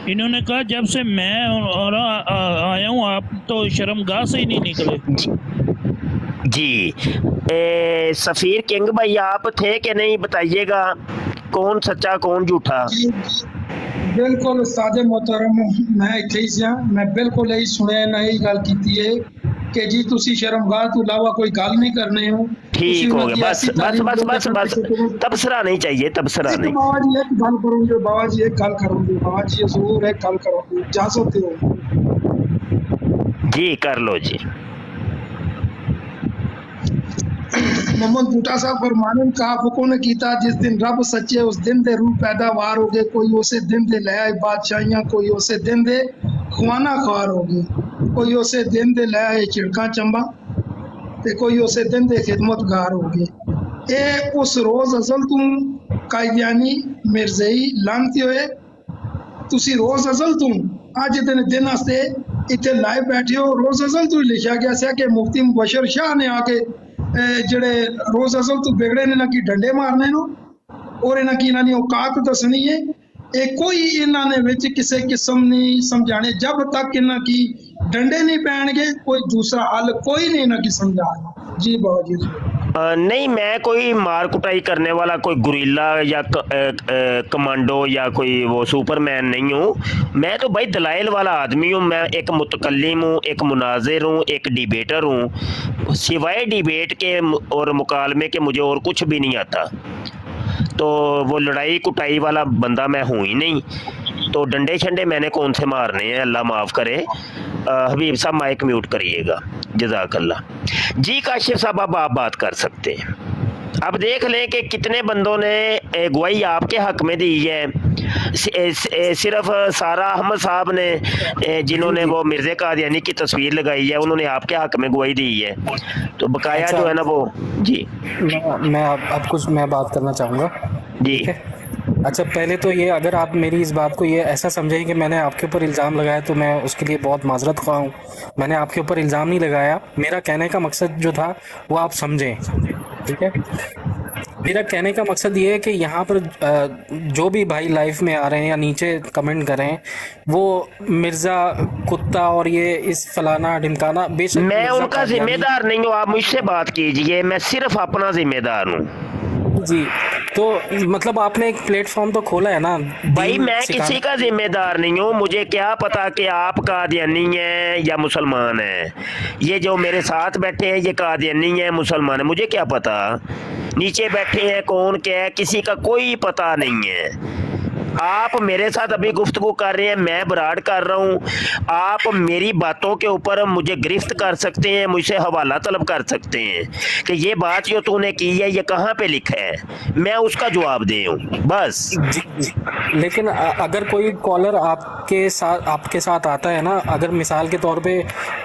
इन्होंने कहा जब से मैं और आया हूँ आप तो शर्मगाह से ही नहीं निकले। जी, सफीर किंग भाई आप थे कि नहीं, बताइएगा कौन सच्चा कौन झूठा? बिल्कुल उस्ताद मोहतरम, मैं इत्थे ही सा, मैं बिल्कुल यही सुनिया ना यही गल कीती है कि जी तुसी शर्मगाह तो इलावा कोई गल नहीं करने हो। ठीक हो गया, बस तबसरा नहीं चाहिए, तबसरा नहीं। बाबा जी एक गल करूंगे, बाबा जी एक गल करूंगे, बाबा जी जरूर एक गल करूंगे, इजाजत हो जी? कर लो जी। मोहम्मद बूटा साहब फरमाने का हुक्म ने कीता, जिस दिन रब सच्चे उस दिन दे रूह पैदावार हो गए, कोई उसे दिन दे ले आए बादशाहियां, कोई उसे दिन दे खुआना खार हो गए, कोई उसे दिन दे ले आए चिड़का चंबा ते कोई उसे दिन दे खिदमतगार हो गए। ए उस रोज अजल तुम कायदियानी मिर्जई लानती होए, तुसी रोज अजल तुम अज दिन वास्ते इतने लाए बैठे हो। रोज अजल तो लिखा गया सा कि मुफ्ती मुबशर शाह ने आके ਜਿਹੜੇ ਰੋਜ਼ ਅਸਲ ਤੋਂ ਵਿਗੜੇ ਨੇ ਨਾ ਕਿ ਡੰਡੇ ਮਾਰਨੇ ਨੂੰ ਔਰ ਇਹਨਾਂ ਕੀ ਇਹਨਾਂ ਦੀ ਔਕਾਤ ਦੱਸਣੀ ਹੈ। ਇਹ ਕੋਈ ਇਹਨਾਂ ਨੇ ਵਿੱਚ ਕਿਸੇ ਕਿਸਮ ਨਹੀਂ ਸਮਝਾਣੇ, ਜਬ ਤੱਕ ਇਹਨਾਂ ਕੀ ਡੰਡੇ ਨਹੀਂ ਪੈਣਗੇ ਕੋਈ ਦੂਸਰਾ ਹੱਲ ਕੋਈ ਨਹੀਂ ਇਹਨਾਂ ਕੀ ਸਮਝਾਣਾ। ਜੀ ਬਾਬਾ ਜੀ। नहीं, मैं कोई मार कुटाई करने वाला कोई गुरीला या कमांडो या कोई वो सुपरमैन नहीं हूँ। मैं तो भाई दलाइल वाला आदमी हूँ। मैं एक मुतकल्लिम हूँ, एक मुनाजिर हूँ, एक डिबेटर हूँ। सिवाय डिबेट के और मुकालमे के मुझे और कुछ भी नहीं आता। तो वो लड़ाई कुटाई वाला बंदा मैं हूँ ही नहीं। तो डंडे शंडे मैंने कौन से मारने हैं, अल्लाह माफ़ करे। हबीब साहब माइक म्यूट करिएगा, जज़ाकल्लाह। जी काशिफ साहब, अब आप बात कर सकते हैं। अब देख लें कि कितने बंदों ने गवाही आपके हक में दी है। सिर्फ सारा अहमद साहब ने, जिन्होंने वो मिर्ज़ा कादियानी की तस्वीर लगाई है, उन्होंने आपके हक में गवाही दी है। तो बकाया जो है ना वो जी, मैं अब कुछ मैं बात करना चाहूँगा जी। अच्छा, पहले तो ये, अगर आप मेरी इस बात को ये ऐसा समझें कि मैंने आपके ऊपर इल्ज़ाम लगाया तो मैं उसके लिए बहुत माजरत ख्वाह हूँ। मैंने आपके ऊपर इल्ज़ाम नहीं लगाया। मेरा कहने का मकसद जो था वो आप समझें, ठीक है? मेरा कहने का मकसद ये है कि यहाँ पर जो भी भाई लाइव में आ रहे हैं या नीचे कमेंट कर रहे हैं, वो मिर्ज़ा कुत्ता और ये इस फलाना ढिमकाना, बेशक मैं उनका जिम्मेदार नहीं हूँ। आप मुझसे बात कीजिए, मैं सिर्फ अपना जिम्मेदार हूँ जी। तो मतलब आपने एक प्लेटफॉर्म तो खोला है ना भाई। मैं किसी का जिम्मेदार नहीं हूँ। मुझे क्या पता कि आप कादियानी हैं या मुसलमान हैं। ये जो मेरे साथ बैठे हैं ये कादियानी हैं मुसलमान हैं, मुझे क्या पता। नीचे बैठे हैं कौन क्या है, किसी का कोई पता नहीं है। आप मेरे साथ अभी गुफ्तगू कर रहे हैं, मैं बराड़ कर रहा हूँ। आप मेरी बातों के ऊपर मुझे गिरफ्त कर सकते हैं, मुझसे हवाला तलब कर सकते हैं कि ये बात जो तूने की है ये कहाँ पे लिखा है, मैं उसका जवाब दूँ बस। जी। लेकिन अगर कोई कॉलर आपके साथ आता है ना, अगर मिसाल के तौर पे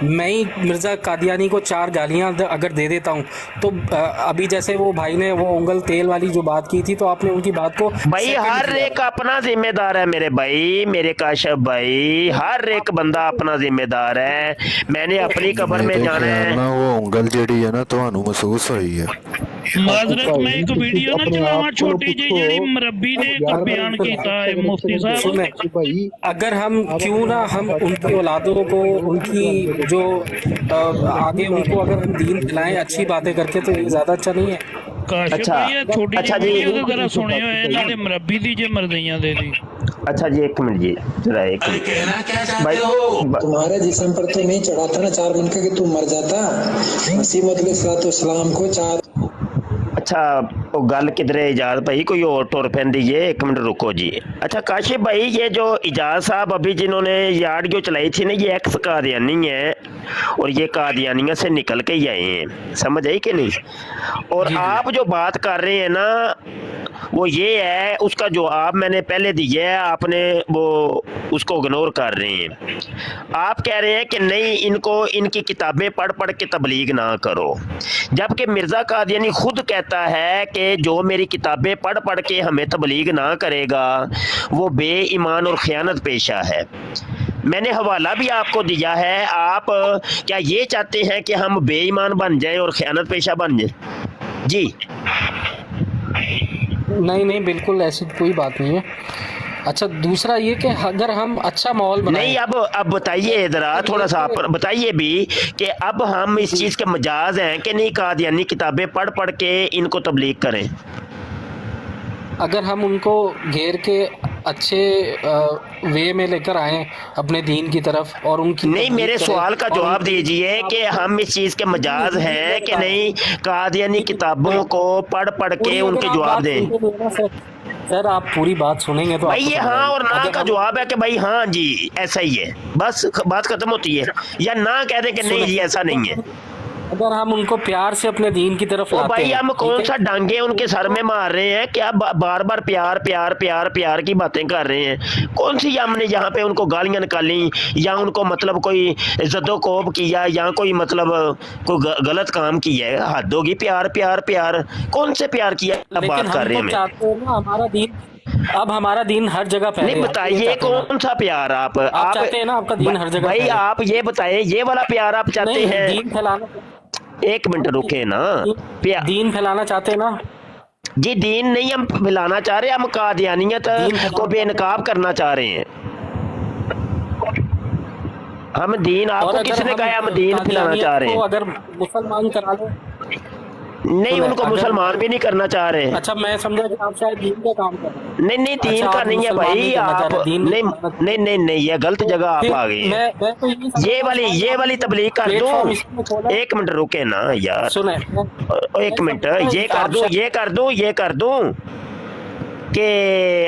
मैं ही मिर्ज़ा कादियानी को 4 गालियाँ अगर दे देता हूँ, तो अभी जैसे वो भाई ने वो उंगल तेल वाली जो बात की थी, तो आपने उनकी बात को भाई हर एक अपना जिम्मेदार है मेरे भाई, मेरे काशिफ भाई, हर एक बंदा अपना जिम्मेदार है। मैंने अपनी कब्र में जाना है ना। वो उंगल जेड़ी है ना ਤੁਹਾਨੂੰ ਮਹਿਸੂਸ ਹੋਈ ਹੈ। माजरत मैं एक वीडियो ना चलावा छोटी जी जेडी मरब्बी ने एक बयान कीता है मुफ्ती साहब। अगर हम क्यों ना हम उनकी औलादों को, उनकी जो आगे उनको अगर हम दीन दिलाएं अच्छी बातें करके, तो ये ज्यादा अच्छा नहीं है? अच्छा, छोटी अच्छा जी जी। वीडियो जरा सुने हो इन्होंने मरब्बी दी जे मर्दियां दे दी। अच्छा जी, एक मिनट जी, जरा एक मिनट भाई। तुम्हारे जिस्म पर तो नहीं चढ़ा था ना 4 बनकर कि तू मर जाता। मसीह मौद अलैहिस्सलाम को 4। अच्छा वो गल किधरे इजाज भाई कोई और टुर पैंदी है, 1 मिनट रुको जी। अच्छा काशिफ भाई, ये जो इजाज साहब अभी जिन्होंने ये ऑडियो चलाई थी ना, ये एक्स कादियानी है और ये कादियानिया से निकल के ही आए हैं, समझ आई कि नहीं? और आप जो बात कर रहे हैं ना वो ये है, उसका जवाब मैंने पहले दिया है, आपने वो उसको इग्नोर कर रहे हैं। आप कह रहे हैं कि नहीं, इनको इनकी किताबें पढ़ पढ़ के तबलीग ना करो, जबकि मिर्ज़ा कादियानी खुद कहता है कि जो मेरी किताबें पढ़ पढ़ के हमें तबलीग ना करेगा वो बेईमान और ख़यानत पेशा है। मैंने हवाला भी आपको दिया है। आप क्या ये चाहते हैं कि हम बेईमान बन जाएं और ख़यानत पेशा बन जाएं? जी नहीं, बिल्कुल ऐसी कोई बात नहीं है। अच्छा, दूसरा ये कि अगर हम अच्छा माहौल बनाएं, नहीं, अब बताइए ज़रा थोड़ा सा आप बताइए भी कि अब हम इस चीज़ के मजाज हैं कि नहीं कादियानी किताबें पढ़ पढ़ के इनको तबलीग करें? अगर हम उनको घेर के अच्छे वे में लेकर आए अपने दीन की तरफ और उनकी नहीं, मेरे सवाल का जवाब दीजिए कि हम इस चीज़ के मजाज हैं कि नहीं कादियानी किताबों को पढ़ पढ़ के उनके जवाब दें? सर आप पूरी बात सुनेंगे तो भाई ये हाँ और ना का जवाब है कि भाई हाँ जी ऐसा ही है, बस बात खत्म होती है, या ना कह दे कि नहीं जी ऐसा नहीं है। अगर हम उनको प्यार से अपने दीन की तरफ लाते भाई हैं, हम कौन सा डांगे उनके सर में मार रहे हैं? क्या बार बार प्यार प्यार प्यार प्यार की बातें कर रहे हैं? कौन सी हमने यहाँ पे उनको गालियां निकाली या उनको मतलब कोई जद्दोकोब किया या कोई मतलब कोई गलत काम किया है? हद होगी, प्यार प्यार प्यार कौन से प्यार किया बात कर रहे हैं? चाहते हैं ना हमारा दीन, अब हमारा दीन हर जगह पहले। नहीं बताइए कौन सा प्यार आप चाहते हैं ना आपका दीन हर जगह भाई आप ये बताइए, ये वाला प्यार आप चाहते हैं? दीन फैलाना, 1 मिनट रुके ना, दीन फैलाना चाहते हैं ना जी? दीन नहीं हम फैलाना चाह रहे, हम कादियानियत को बेनकाब करना चाह रहे हैं। हम दीन, आपको किसने कहा हम दीन फैलाना चाह रहे हैं? अगर मुसलमान करा लो, नहीं उनको मुसलमान भी नहीं करना चाह रहे। अच्छा मैं समझा कि आप शायद दीन का काम कर रहे हैं। नहीं दीन का नहीं है भाई, आप नहीं ये गलत जगह आप आ गए हैं। ये वाली तबलीग कर दूं? 1 मिनट रुके ना यार, सुने 1 मिनट, ये कर दूं कि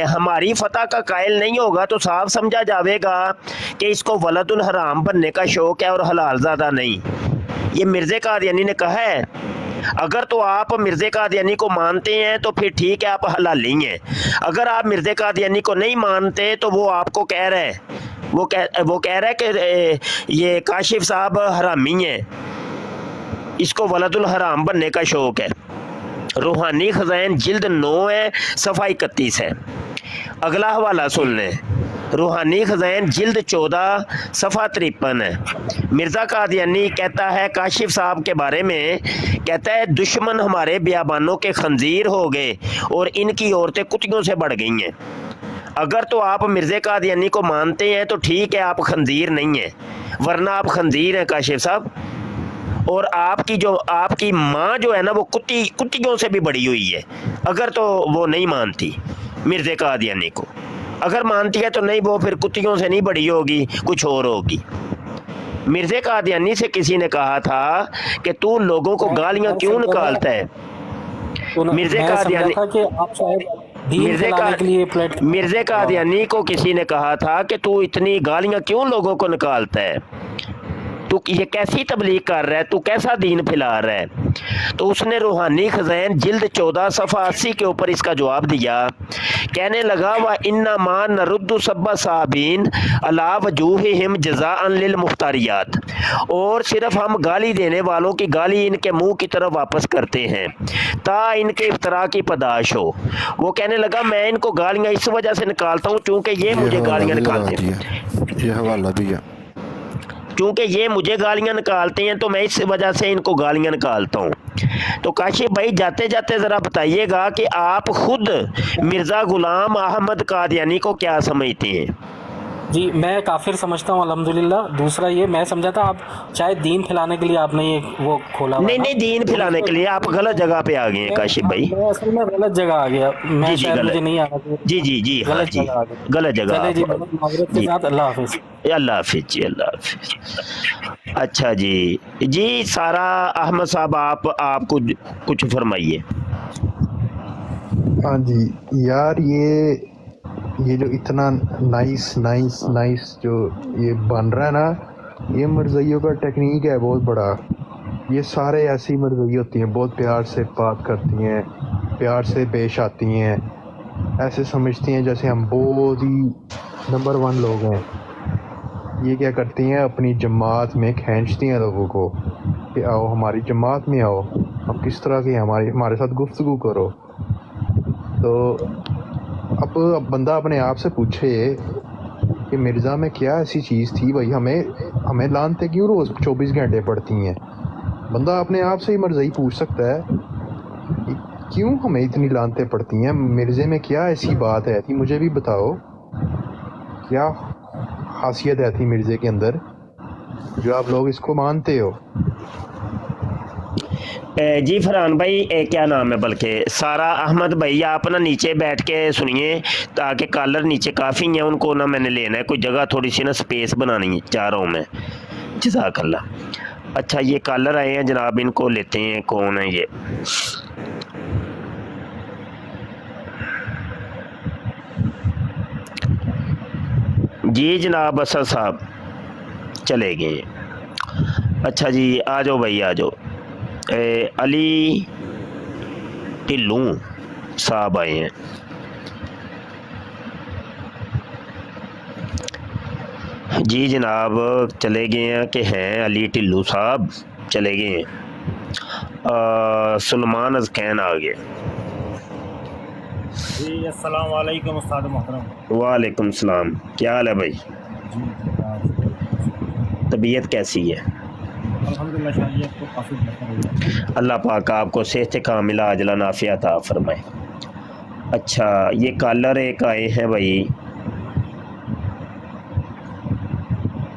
हमारी फतह का कायल नहीं होगा तो साफ समझा जाएगा कि इसको वलदुल हराम बनने का शौक है और हलाल ज़्यादा नहीं। ये मिर्ज़े कादियानी ने कहा है। अगर तो आप मिर्ज़े कादियानी को मानते हैं तो फिर ठीक है, आप हलाली हैं। अगर आप मिर्ज़े कादियानी को नहीं मानते तो वो आपको कह रहा है, वो कह रहा है कि ये काशिफ साहब हरामी हैं, इसको वलदुल हराम बनने का शौक है। रूहानी खज़ाइन जिल्द 9 है, सफ़ा 31 है। अगला हवाला सुन लें, रूहानी खज़ाइन जिल्द 14 सफ़ा 53 है। मिर्ज़ा कादियानी कहता है काशिफ साहब के बारे में, कहता है दुश्मन हमारे बियाबानों के खंजीर हो गए और इनकी औरतें कुत्तियों से बढ़ गई हैं। अगर तो आप मिर्ज़ा कादियानी को मानते हैं तो ठीक है, आप खंजीर नहीं हैं, वरना आप खंजीर हैं काशिफ साहब। और आपकी माँ जो है ना वो कुत्तियों से भी बड़ी हुई है। अगर तो वो नहीं मानती मिर्ज़ा कादियानी को, अगर मानती है तो नहीं, वो फिर कुत्तियों से नहीं बड़ी होगी, कुछ और होगी। मिर्ज़ा कादियानी से किसी ने कहा था कि तू लोगों को गालियां क्यों निकालता है? मिर्ज़ा कादियानी को किसी ने कहा था कि तू इतनी गालियां क्यों लोगों को निकालता है, तू ये कैसी तबलीग कर रहा है, तू कैसा दीन फैला रहा है? तो उसने रूहानी खज़ाइन जिल्द 14 सफ़ा 80 के ऊपर इसका जवाब दिया। कहने लगा व इन्ना मा नरुद्दु सब्बा साबिन अला वजूहिहिम जज़ाअन लिल मुफ्तारियात, और सिर्फ हम गाली देने वालों की गाली इनके मुंह की तरफ वापस करते हैं ता इनके इफ्तरा की पदाश हो। वो कहने लगा मैं इनको गालियाँ इस वजह से निकालता हूँ क्योंकि ये मुझे गालियाँ निकालते हैं, ये हवाला भी है, क्योंकि ये मुझे गालियां निकालते हैं तो मैं इस वजह से इनको गालियां निकालता हूँ। तो काशिफ भाई जाते जाते ज़रा बताइएगा कि आप खुद मिर्ज़ा गुलाम अहमद कादियानी को क्या समझते हैं? जी मैं काफिर समझता हूँ अल्हम्दुलिल्लाह। दूसरा ये मैं समझा था आप चाहे दीन फैलाने के लिए आपने ये वो खोला, नहीं दीन फैलाने के लिए आप गलत जगह पे आ गए हैं काशिफ भाई। मैं असल में गलत जगह आ गया, मैं शायद मुझे नहीं आ रहा। जी गलत जगह आ गया, गलत जगह। जी माज़रत के साथ अल्लाह हाफिज़। अल्लाह हाफिज़ जी, अल्लाह हाफिज़। अच्छा जी सारा अहमद साहब आप कुछ फरमाइए। हाँ जी यार, ये जो इतना नाइस जो ये बन रहा है ना, ये मर्ज़इयों का टेक्निक है बहुत बड़ा। ये सारे ऐसी मर्ज़ई होती हैं, बहुत प्यार से बात करती हैं, प्यार से पेश आती हैं, ऐसे समझती हैं जैसे हम बहुत ही नंबर 1 लोग हैं। ये क्या करती हैं, अपनी जमात में खींचती हैं लोगों को कि आओ हमारी जमात में आओ, अब किस तरह की हमारे साथ गुफ्तगू करो। तो अब बंदा अपने आप से पूछे कि मिर्ज़ा में क्या ऐसी चीज़ थी भाई, हमें लानते क्यों रोज़ 24 घंटे पड़ती हैं। बंदा अपने आप से ही मर्ज़ई पूछ सकता है कि क्यों हमें इतनी लानते पड़ती हैं, मिर्ज़े में क्या ऐसी बात है थी, मुझे भी बताओ क्या खासियत है थी मिर्ज़े के अंदर जो आप लोग इसको मानते हो। जी फरहान भाई, क्या नाम है, बल्कि सारा अहमद भाई, आप ना नीचे बैठ के सुनिए, ताकि कॉलर नीचे काफ़ी हैं, उनको ना मैंने लेना है, कोई जगह थोड़ी सी ना स्पेस बनानी चाह रहा हूँ मैं। जज़ाकल्लाह। अच्छा, ये कॉलर आए हैं जनाब, इनको लेते हैं। कौन है ये? जी जनाब असद साहब चले गए। अच्छा जी, आ जाओ भाई, आ जाओ। अली टिल्लू साहब आए हैं। जी जनाब चले गए हैं कि हैं अली टिल्लू साहब चले गए हैं। सलमान अज़कैन आ गए। जी अस्सलाम वालेकुम उस्ताद मोहतरम। वालेकुम सलाम, क्या हाल है भाई? तबीयत कैसी है? अल्हम्दुलिल्लाह शायद तो काफ़ी बेहतर है। अल्लाह पाक आपको सेहत कामिला अजला नाफिया अता फरमाए। अच्छा, ये कॉलर एक आए हैं भाई,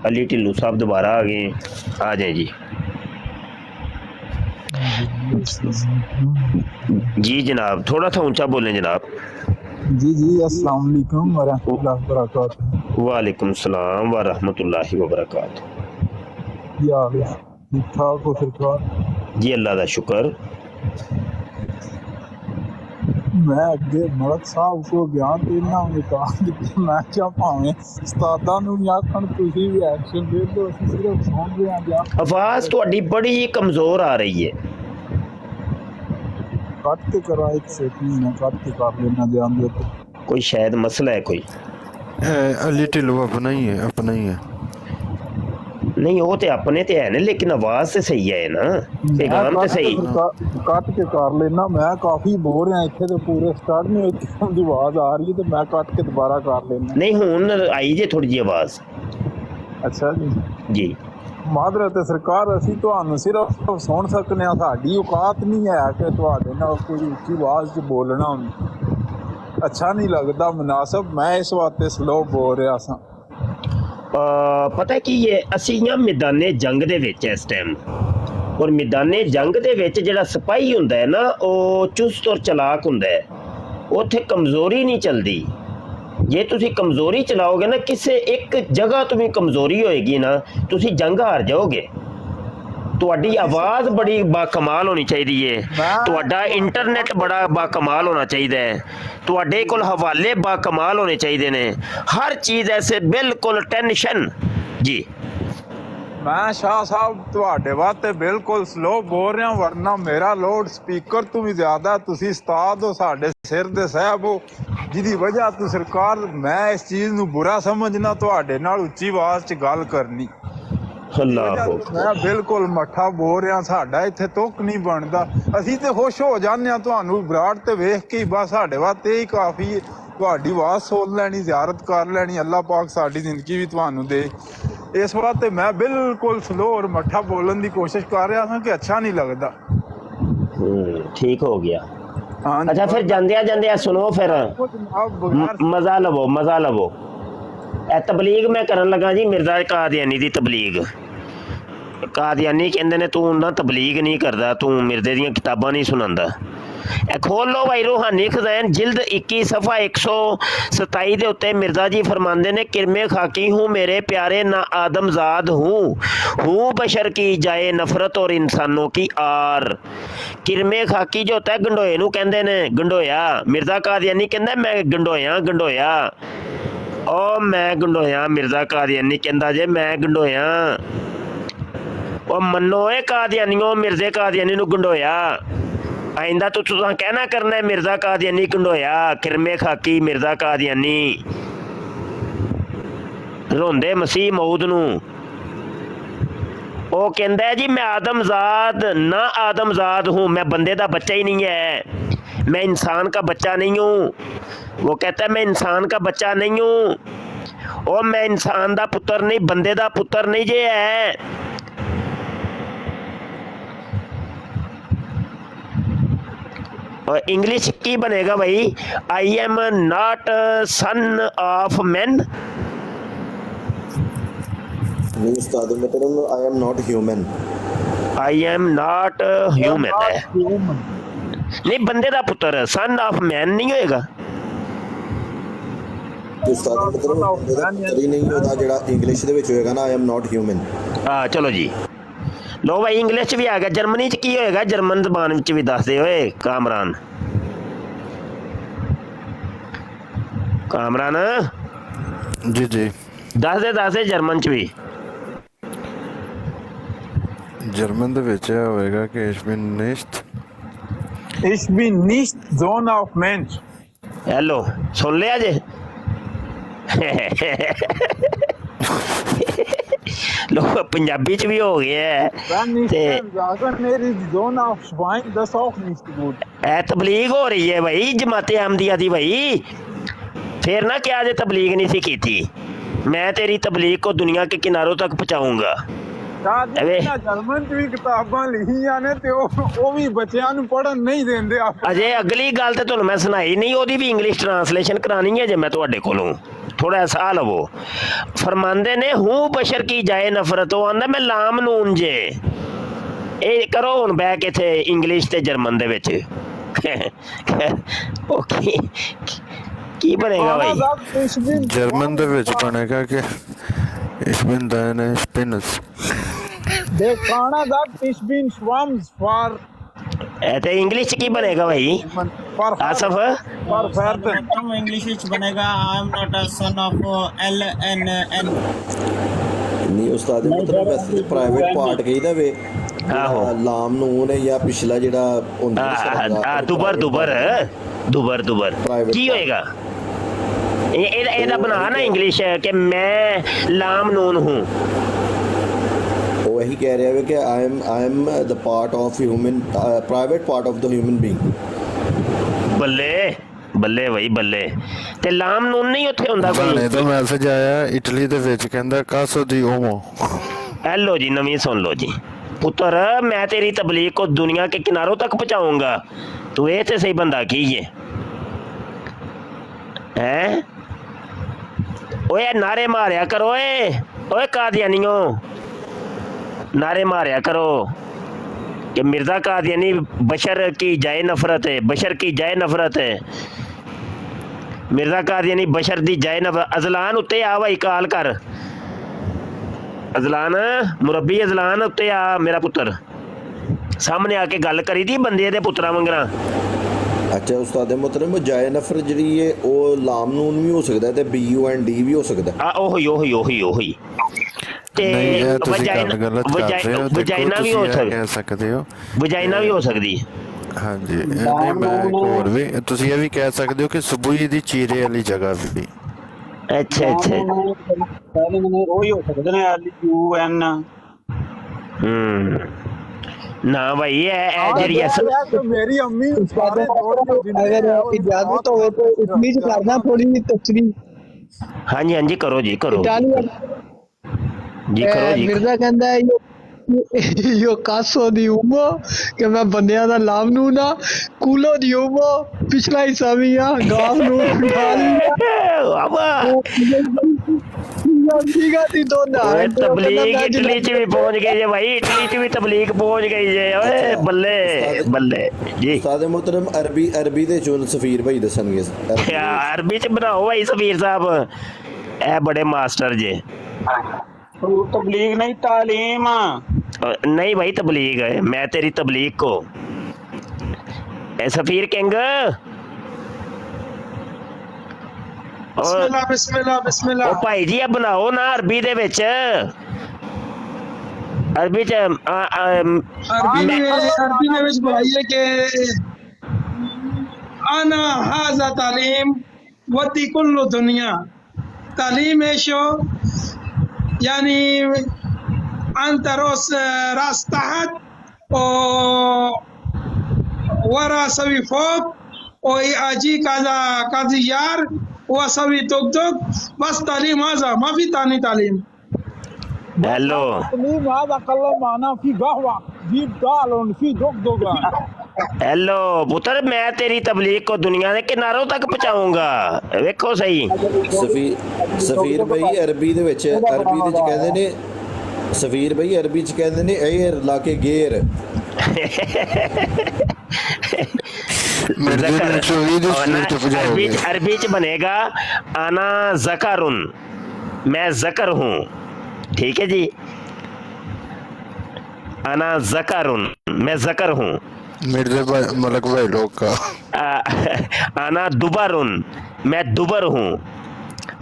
अली टिल्लू साहब दोबारा आ गए। आ जाए जी। जी जनाब, थोड़ा सा ऊंचा बोलें जनाब। जी अस्सलाम वालेकुम व रहमतुल्लाहि व बरकातहू। वालेकुम सलाम व रहमतुल्लाहि व बरकातहू। क्या हाल है? ठीक ठाक हो सरकार? जी अल्लाह का शुक्र। मैं अगे मलक साहब को ज्ञान देना कहा कि मैं क्या भावें उस्तादा नूं नहीं आखण तुसीं भी एक्शन दे दो, असीं सिर्फ सुन रहे हैं। ज्ञान आवाज़ तुहाडी बड़ी ही कमज़ोर आ रही है। कट के करा, एक सेकंड में कट के कर लेना, ध्यान दे तो। कोई शायद मसला है कोई। अली टिल्लू अपना ही है। नहीं, वो तो अपने ते है ना, लेकिन आवाज़ से सही है ना, पैगाम तो सही। कट के कर लेना, मैं काफी बोर है इत्थे, तो पूरे स्टार्ट में दी आवाज आ रही है, तो मैं कट के दोबारा कर लेना। नहीं, हुण आई जे थोड़ी जी आवाज़। अच्छा जी। मादरत सरकार, ਅਸੀਂ ਤੁਹਾਨੂੰ ਸਿਰਫ ਸੁਣ ਸਕਨੇ ਆ, ਸਾਡੀ ਔਕਾਤ ਨਹੀਂ ਹੈ ਕਿ ਤੁਹਾਡੇ ਨਾਲ ਕੋਈ ਉੱਚੀ ਆਵਾਜ਼ 'ਚ ਬੋਲਣਾ। अच्छा नहीं लगता मुनासिब, मैं इस वास्ते स्लो बोल रहा सा। पता है कि ये ਅਸੀਂ ਨਾ ਮੈਦਾਨੇ ਜੰਗ ਦੇ ਵਿੱਚ ਇਸ ਟਾਈਮ, ਔਰ ਮੈਦਾਨੇ ਜੰਗ ਦੇ ਵਿੱਚ ਜਿਹੜਾ ਸਿਪਾਹੀ ਹੁੰਦਾ ਹੈ ਨਾ, ਉਹ ਚੁਸਤ ਔਰ ਚਲਾਕ ਹੁੰਦਾ ਹੈ, ਉੱਥੇ ਕਮਜ਼ੋਰੀ ਨਹੀਂ ਚੱਲਦੀ। ਜੇ ਤੁਸੀਂ ਕਮਜ਼ੋਰੀ ਚਲਾਓਗੇ ਨਾ, ਕਿਸੇ ਇੱਕ ਜਗ੍ਹਾ ਤੋਂ ਵੀ ਕਮਜ਼ੋਰੀ ਹੋਏਗੀ ਨਾ, ਤੁਸੀਂ ਜੰਗ ਹਾਰ ਜਾਓਗੇ। ਤੁਹਾਡੀ ਆਵਾਜ਼ ਬੜੀ ਬਾਕਮਾਲ ਹੋਣੀ ਚਾਹੀਦੀ ਹੈ, ਤੁਹਾਡਾ ਇੰਟਰਨੈਟ ਬੜਾ ਬਾਕਮਾਲ ਹੋਣਾ ਚਾਹੀਦਾ ਹੈ, ਤੁਹਾਡੇ ਕੋਲ ਹਵਾਲੇ ਬਾਕਮਾਲ ਹੋਣੇ ਚਾਹੀਦੇ ਨੇ, ਹਰ ਚੀਜ਼ ਐਸੇ ਬਿਲਕੁਲ ਟੈਨਸ਼ਨ। ਜੀ मैं शाह साहब ਤੁਹਾਡੇ ਵਾਸਤੇ ਬਿਲਕੁਲ ਸਲੋ ਬੋਲ ਰਿਹਾ, ਵਰਨਾ ਮੇਰਾ ਲੋਡ ਸਪੀਕਰ ਤੋਂ ਵੀ ਜ਼ਿਆਦਾ। ਤੁਸੀਂ ਉਸਤਾਦ ਹੋ, ਸਾਡੇ ਸਿਰ ਦੇ ਸਾਹਿਬ ਹੋ, ਜਿਹਦੀ ਵਜ੍ਹਾ ਤੋਂ ਸਰਕਾਰ ਮੈਂ ਇਸ ਚੀਜ਼ ਨੂੰ ਬੁਰਾ ਸਮਝਣਾ ਤੁਹਾਡੇ ਨਾਲ ਉੱਚੀ ਆਵਾਜ਼ 'ਚ ਗੱਲ ਕਰਨੀ। ਮੈਂ ਬਿਲਕੁਲ ਮੱਠਾ ਬੋਲ ਰਿਹਾ, ਸਾਡਾ ਇੱਥੇ ਤੁੱਕ ਨਹੀਂ ਬਣਦਾ। ਅਸੀਂ ਤੇ ਖੁਸ਼ ਹੋ ਜਾਂਦੇ ਹਾਂ ਤੁਹਾਨੂੰ ਵਿਰਾਟ ਤੇ ਵੇਖ ਕੇ ਹੀ, ਬਸ ਸਾਡੇ ਵਾਸਤੇ ਹੀ ਕਾਫੀ ਹੈ। ਤੁਹਾਡੀ ਆਵਾਜ਼ ਸੁਣ ਲੈਣੀ, ਜ਼ਿਆਰਤ ਕਰ ਲੈਣੀ, ਅੱਲਾਹ ਪਾਕ ਸਾਡੀ ਜ਼ਿੰਦਗੀ ਵੀ ਤੁਹਾਨੂੰ ਦੇ। ਇਸ ਵਾਸਤੇ ਮੈਂ ਬਿਲਕੁਲ ਸਲੋ ਔਰ ਮੱਠਾ ਬੋਲਣ ਦੀ ਕੋਸ਼ਿਸ਼ ਕਰ ਰਿਹਾ ਹਾਂ ਕਿ ਅੱਛਾ ਨਹੀਂ ਲੱਗਦਾ। ठीक हो गया। अच्छा, फिर ਜਾਂਦਿਆਂ सुनो, फिर मजा लवो। तबलीग मैं करन लगा जी, मिर्जा कादियानी दी तबलीग। ਕਾਦੀਆਨੀ ਕਹਿੰਦੇ ਨੇ ਤੂੰ ਨਾ ਤਬਲੀਗ ਨਹੀਂ ਕਰਦਾ, ਤੂੰ ਮਿਰਜ਼ੇ ਦੀਆਂ ਕਿਤਾਬਾਂ ਨਹੀਂ ਸੁਣਾਉਂਦਾ। ਇਹ ਖੋਲ ਲਓ ਭਾਈ ਰੂਹਾਨੀ ਖਜ਼ਾਨ ਜਿਲਦ 21 ਸਫਾ 127 ਦੇ ਉੱਤੇ ਮਿਰਜ਼ਾ ਜੀ ਫਰਮਾਉਂਦੇ ਨੇ ਕਿਰਮੇ ਖਾਕੀ ਹੂँ मेरे प्यारे ना आदमजाद हूँ बशर की जाए नफरत और इंसानों की आर। किरमे खाकी जो होता है गंडोए नूं कहंदे ने, गंडोया। मिर्जा कादियानी कहंदा मैं गंडोया गंडोया, ओ मैं गंडोया। मिर्जा कादियानी कहंदा जे मैं गंडोया। ओ मन्नो ए कादियानियों मिर्जे कादियानी नूं गंडोया। आइंदा तो तुसां कहना करना है मिर्जा कादियानी गंडोया, किरमे खाकी मिर्जा कादियानी। रोंदे मसीह मऊद नूं। ਉਹ ਕਹਿੰਦਾ ਹੈ ਜੀ मैं आदमजाद ना आदमजाद हूँ, मैं बंदे का बच्चा ही नहीं है, मैं इंसान का बच्चा नहीं हूँ। वो कहता है मैं इंसान का बच्चा नहीं हूँ, और मैं इंसान का पुत्र नहीं, बंदे का पुत्र नहीं जे है। और इंग्लिश की बनेगा भाई, I am not son of man. नहीं उस्ताद मतलब I am not human. I am not human है नहीं, बंदे का पुत्र। सन ऑफ मैन नहीं होएगा। उस्ताद मतलब पुत्र ही नहीं होता जेड़ा इंग्लिश दे विच होएगा ना, आई एम नॉट ह्यूमन। हाँ चलो जी, लो भाई इंग्लिश भी आ गया। जर्मनी च की होएगा, जर्मन जबान विच भी दस दे ओए कामरान। कामरान जी जी दस दे जर्मन च भी। ਜਰਮਨ ਦੇ ਵਿੱਚ ਇਹ ਹੋਏਗਾ ਕਿ ich bin nicht Sohn auf Mensch। Hello सुन लिया जे लो पंजाबी च भी हो गया है ते मेरी Sohn auf Schwein, das auch nicht gut। तबलीग हो रही है भाई जमाते अहमदिया दी भाई। फिर ना क्या जे तबलीग नहीं सी की थी, मैं तेरी तबलीग को दुनिया के किनारों तक पहुंचाऊंगा। ਜਰਮਨ ਚ ਵੀ ਕਿਤਾਬਾਂ ਲਿਖੀਆਂ ਨੇ ਤੇ ਉਹ ਵੀ ਬੱਚਿਆਂ ਨੂੰ ਪੜ੍ਹਨ ਨਹੀਂ ਦਿੰਦੇ। ਅਜੇ ਅਗਲੀ ਗੱਲ ਤੇ ਤੁਹਾਨੂੰ ਮੈਂ ਸੁਣਾਈ ਨਹੀਂ, ਉਹਦੀ ਵੀ ਇੰਗਲਿਸ਼ ਟਰਾਂਸਲੇਸ਼ਨ ਕਰਾਣੀ ਹੈ ਜੇ ਮੈਂ ਤੁਹਾਡੇ ਕੋਲੋਂ। ਥੋੜਾ ਸਾਹ ਲਵੋ। ਫਰਮਾਉਂਦੇ ਨੇ ਹੂੰ ਬਸ਼ਰ ਕੀ ਜਾਏ ਨਫ਼ਰਤ, ਉਹ ਆਂਦਾ ਮੈਂ ਲਾਮ ਨੂਨ ਜੇ। ਇਹ ਕਰੋ ਹੁਣ ਬਹਿ ਕੇ ਇੱਥੇ ਇੰਗਲਿਸ਼ ਤੇ ਜਰਮਨ ਦੇ ਵਿੱਚ। ਉਹ ਕੀ ਬਣੇਗਾ ਭਾਈ? ਜਰਮਨ ਦੇ ਵਿੱਚ ਬਣੇਗਾ ਕਿ ich bin deine Spinnes। Der Kana sagt ich bin Schwams for। ਤੇ ਇੰਗਲਿਸ਼ ਕੀ ਬਣੇਗਾ ਭਾਈ? ਆਸਫ इंग्लिश विच बनेगा I am not a son of LNN। नहीं उस्ताद मतलब वैसे प्राइवेट पार्ट कहीदा वे आहो लाम नून है या पिछला जेड़ा ਹੁੰਦਾ ਦੁਬਰ ਦੁਬਰ ਦੁਬਰ ਦੁਬਰ ਕੀ ਹੋਏਗਾ? ਇਹਦਾ ਬਣਾ ਨਾ ਇੰਗਲਿਸ਼ ਕਿ ਮੈਂ ਲਾਮ ਨੂਨ ਹੂੰ। वही कह रहे हैं कि I am the part of human, private part of the human being. ਬੱਲੇ ਬੱਲੇ ਭਾਈ ਬੱਲੇ। ਤੇ ਲਾਮ ਨੂਨ ਨਹੀਂ ਉੱਥੇ ਹੁੰਦਾ ਕੋਈ? ਗਾਣੇ ਤੋਂ ਮੈਸੇਜ ਆਇਆ ਇਟਲੀ ਦੇ ਵਿੱਚ, ਕਹਿੰਦਾ ਕਾਸੋ ਦੀ ਓਮੋ। हेलो जी नवी सुन लो जी। पुत्र मैं तेरी तबलीग को दुनिया के किनारों तक पहुंचाऊंगा। तू ये तो सही बंदा की है हैं? ओए नारे मारिया करो, ओए कादियानियों नारे मारिया करो कि मिर्जा कादियानी बशर की जाए नफरत है, बशर की जाए नफरत है। मिर्जा कादियानी बशर दी जाए नफरत। अजलान उत्ते आ भाई काल कर। अजलान मुरब्बी अजलान उत्ते आ मेरा पुत्र। सामने आके गल करी थी बंदे दे पुत्रा मंगना। अच्छा उस्ताद मतलब जाए नफरत ਜਿਹੜੀ ਹੈ ਉਹ ਲਾਮ ਨੂਨ ਵੀ ਹੋ ਸਕਦਾ ਤੇ BUND ਵੀ ਹੋ ਸਕਦਾ। ਆ ਉਹੀ ਤੇ ਵਜਾਈਨਾ ਵੀ ਹੋ ਸਕਦੇ ਹੋ, ਵਜਾਈਨਾ ਵੀ ਹੋ ਸਕਦੀ। ਹਾਂਜੀ ਮੈਂ ਹੋਰ ਵੀ ਤੁਸੀਂ ਇਹ ਵੀ ਕਹਿ ਸਕਦੇ ਹੋ ਕਿ ਸੁਬੂਈ ਦੀ ਚੀਰੇ ਵਾਲੀ ਜਗ੍ਹਾ ਵੀ। ਅੱਛਾ ਪਹਿਲੇ ਮੈਨੂੰ ਉਹੀ ਹੋ ਸਕਦੇ ਨੇ UN। ना भाई ये जरिया मेरी अम्मी अगर इजाजत हो तो इतनी करना थोड़ी तफसीली। हाँ जी करो जी करो जी करो जी। मिर्जा कहता है यो कासो दी उमो कि मैं बंदियां दा लाम नू ना कूलो दी उमो पिछला हिस्सा भी आ गाव नू गाल ਸੀਗਾ ਤੀ ਦੋਨਾ ਓਏ ਤਬਲੀਗ ਇਟਲੀ ਚ ਵੀ ਪਹੁੰਚ ਗਈ ਜੇ ਭਾਈ, ਇਟਲੀ ਚ ਵੀ ਤਬਲੀਗ ਪਹੁੰਚ ਗਈ ਜੇ। ਓਏ ਬੱਲੇ ਬੱਲੇ ਜੀ। ਉਸਤਾਦ ਮੁਹਤਰਮ ਅਰਬੀ ਦੇ ਚੋਂ ਸਫੀਰ ਭਾਈ ਦੱਸਣਗੇ। ਅਰਬੀ ਚ ਬਣਾਓ ਭਾਈ ਸਫੀਰ ਸਾਹਿਬ, ਇਹ ਬੜੇ ਮਾਸਟਰ ਜੇ। तबलीग नहीं तालीम। नहीं भाई तबलीग है, मैं तेरी तबलीग को सफीर किंग बिस्मिल्लाह बिस्मिल्लाह बिस्मिल्लाह। ओ भाई जी अब बनाओ ना अरबी दे विच, अरबी च अरबी में बनाइए कि आना हाजा तालीम वती कुल्लु दुनिया। तालीम ऐशो यानी अंतरोस रास्ताहत ओ वरा सवी फोक ओ आजी काजा काजी यार वो सभी तुक तुक बस तालीम आजा माफी तानी तालीम। हेलो तालीम هذا كلام معنا في قهوة جيب دال في دوغا। हेलो पुत्र, मैं तेरी तबलीग को दुनिया के किनारों तक पहुंचाऊंगा। वेखो सही ਸਫੀਰ ਭਾਈ ਅਰਬੀ ਦੇ ਵਿੱਚ ਕਹਿੰਦੇ ਨੇ, ਸਫੀਰ ਭਾਈ ਅਰਬੀ ਚ ਕਹਿੰਦੇ ਨੇ ਏਰ ਲਾ ਕੇ ਗੇਰ। अरबी च बनेगा आना ज़करुन, मैं ज़कर हूँ। ठीक है जी, आना ज़करुन, मैं ज़कर हूँ। मिर्जा भाई मलक भाई लोग का आना दुबरुन, मैं दुबर हूँ।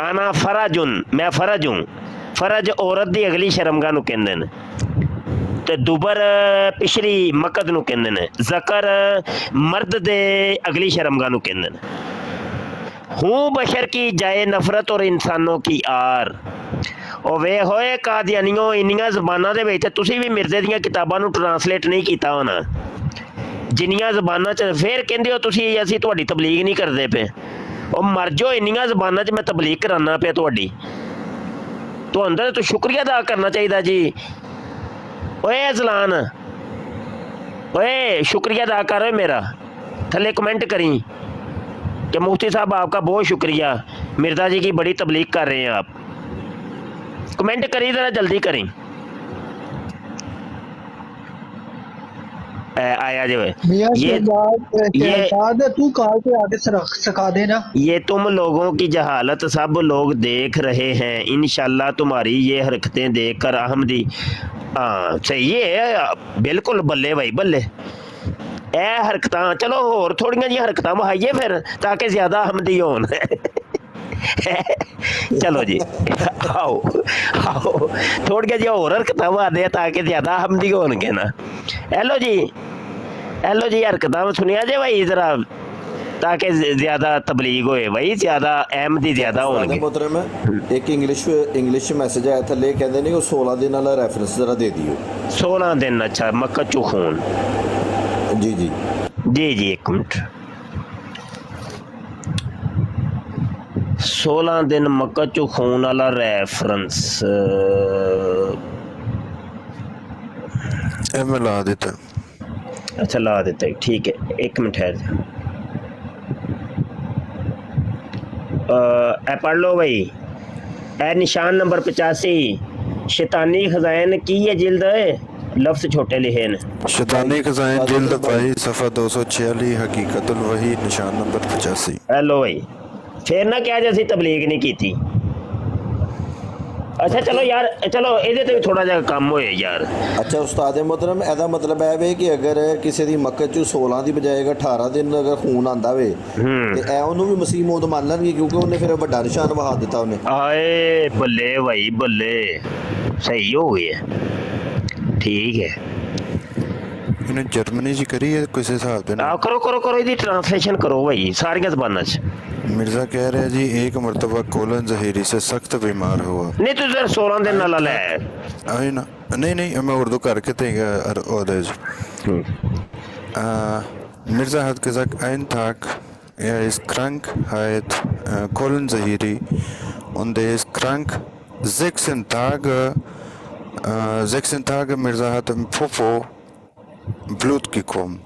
आना फराजुन, मैं फरज हूँ। फरज औरत दी अगली शर्मगाह नूं कहंदे ने, ते दुबर पिछली मकद नूं कहंदे ने। ज़कर मर्द दे अगली शर्मगाह नूं कहंदे ने। हूँ बशर की जाए नफरत और इंसानों की आर। ਉਹ ਵੇ ਹੋਏ ਕਾਦੀਆਨੀਓ, ਇੰਨੀਆਂ ਜ਼ਬਾਨਾਂ ਦੇ ਵਿੱਚ ਤੁਸੀਂ ਵੀ ਮਿਰਜ਼ੇ ਦੀਆਂ ਕਿਤਾਬਾਂ ਨੂੰ ਟਰਾਂਸਲੇਟ ਨਹੀਂ ਕੀਤਾ ਹੋਣਾ, ਜਿੰਨੀਆਂ ਜ਼ਬਾਨਾਂ 'ਚ। ਫਿਰ ਕਹਿੰਦੇ ਹੋ ਤੁਸੀਂ ਅਸੀਂ ਤੁਹਾਡੀ ਤਬਲੀਗ ਨਹੀਂ ਕਰਦੇ ਪਏ। ਉਹ ਮਰ ਜਾਓ, ਇੰਨੀਆਂ ਜ਼ਬਾਨਾਂ 'ਚ ਮੈਂ ਤਬਲੀਗ ਕਰਾਨਾ ਪਿਆ ਤੁਹਾਡੀ। ਤੁਹਾਨੂੰ ਤਾਂ ਸ਼ੁਕਰੀਆ ਅਦਾ ਕਰਨਾ ਚਾਹੀਦਾ ਜੀ। ਓਏ ਅਜ਼ਲਾਨ, ਓਏ शुक्रिया अदा कर मेरा, थले कमेंट करी कि मुफ्ती साहब आपका बहुत शुक्रिया, मिर्जा जी की बड़ी तबलीग कर रहे हैं आप। कमेंट करी ज़रा जल्दी करी। आया जो है तू कहा के आगे सिखा देना। ये तुम लोगों की जहालत सब लोग देख रहे हैं, इंशाल्लाह तुम्हारी ये हरकतें देख कर अहमदी। हाँ सही है, बिल्कुल बल्ले भाई बल्ले। ए हरकतां चलो होर थोड़ियां जी हरकतां वहाइए फिर, ताकि ज्यादा अहमदी होन। चलो जी आओ आओ, थोड़ियां जी होर हरकतां वहादे ताकि ज्यादा अहमदी होणगे ना। हेलो जी हरकतां सुनिया जे भाई जरा, ताकि ज्यादा तबलीग होए भाई, ज्यादा अहमदी ज्यादा होणगे। मोहतरम एक इंग्लिश मैसेज आया थले, कहंदे ने 16 दिन वाला रेफरेंस जरा दे दियो। 16 दिन, अच्छा मक्का चू खून। जी जी जी जी एक मिनट। 16 दिन मक्का चू खून वाला रेफरेंस मैं ला देता। अच्छा ला देता है, ठीक है एक मिनट है। पढ़ लो भाई। ए निशान नंबर 85, शैतानी खजाइन की ये जिल्द है, लफ्ज छोटे लिखे ने। शैतानी खजाइन जिल्द 22 सफ़ा 246, हकीकतुल वही, निशान नंबर 85। हेलो भाई, फिर ना क्या जैसी तबलीग नहीं की थी। अच्छा चलो यार, चलो ਇਹਦੇ ਤੇ ਵੀ ਥੋੜਾ ਜਿਹਾ ਕੰਮ ਹੋਏ ਯਾਰ। ਅੱਛਾ ਉਸਤਾਦ ਮੁਹਤਰਮ, ਇਹਦਾ ਮਤਲਬ ਹੈ ਵੇ ਕਿ ਅਗਰ ਕਿਸੇ ਦੀ ਮੱਕਤ ਚ 16 ਦੀ ਬਜਾਏ 18 ਦਿਨ ਅਗਰ ਖੂਨ ਆਂਦਾ ਵੇ ਤੇ ਇਹ ਉਹਨੂੰ ਵੀ ਮਸੀਹ ਮੌਤ ਮੰਨ ਲੈਣਗੇ, ਕਿਉਂਕਿ ਉਹਨੇ ਫਿਰ ਵੱਡਾ ਨਿਸ਼ਾਨ ਵਹਾ ਦਿੱਤਾ ਉਹਨੇ। ਆਏ ਬੱਲੇ ਭਾਈ ਬੱਲੇ, ਸਹੀ ਹੋ ਗਿਆ, ਠੀਕ ਹੈ। ਇਹਨੇ ਜਰਮਨੀ ਚ ਕਰੀ ਹੈ ਕਿਸੇ ਹਿਸਾਬ ਦੇ ਨਾਲ। ਕਰੋ ਕਰੋ ਕਰੋ, ਇਹਦੀ ਟ੍ਰਾਂਸਲੇਸ਼ਨ ਕਰੋ ਭਾਈ ਸਾਰੀਆਂ ਜ਼ਬਾਨਾਂ 'ਚ। मिर्जा कह रहे हैं जी एक मरतबा कोलन जहीरी से सख्त बीमार हुआ। नहीं तो सर 16 दिन नाला ले आई ना, नहीं मैं उर्दू करके देंगे। Mirza hat gesagt ein Tag ist krank, hat Kolen Zahiri und ist krank 16 Tage Mirza hat im Popo Blut gekommen.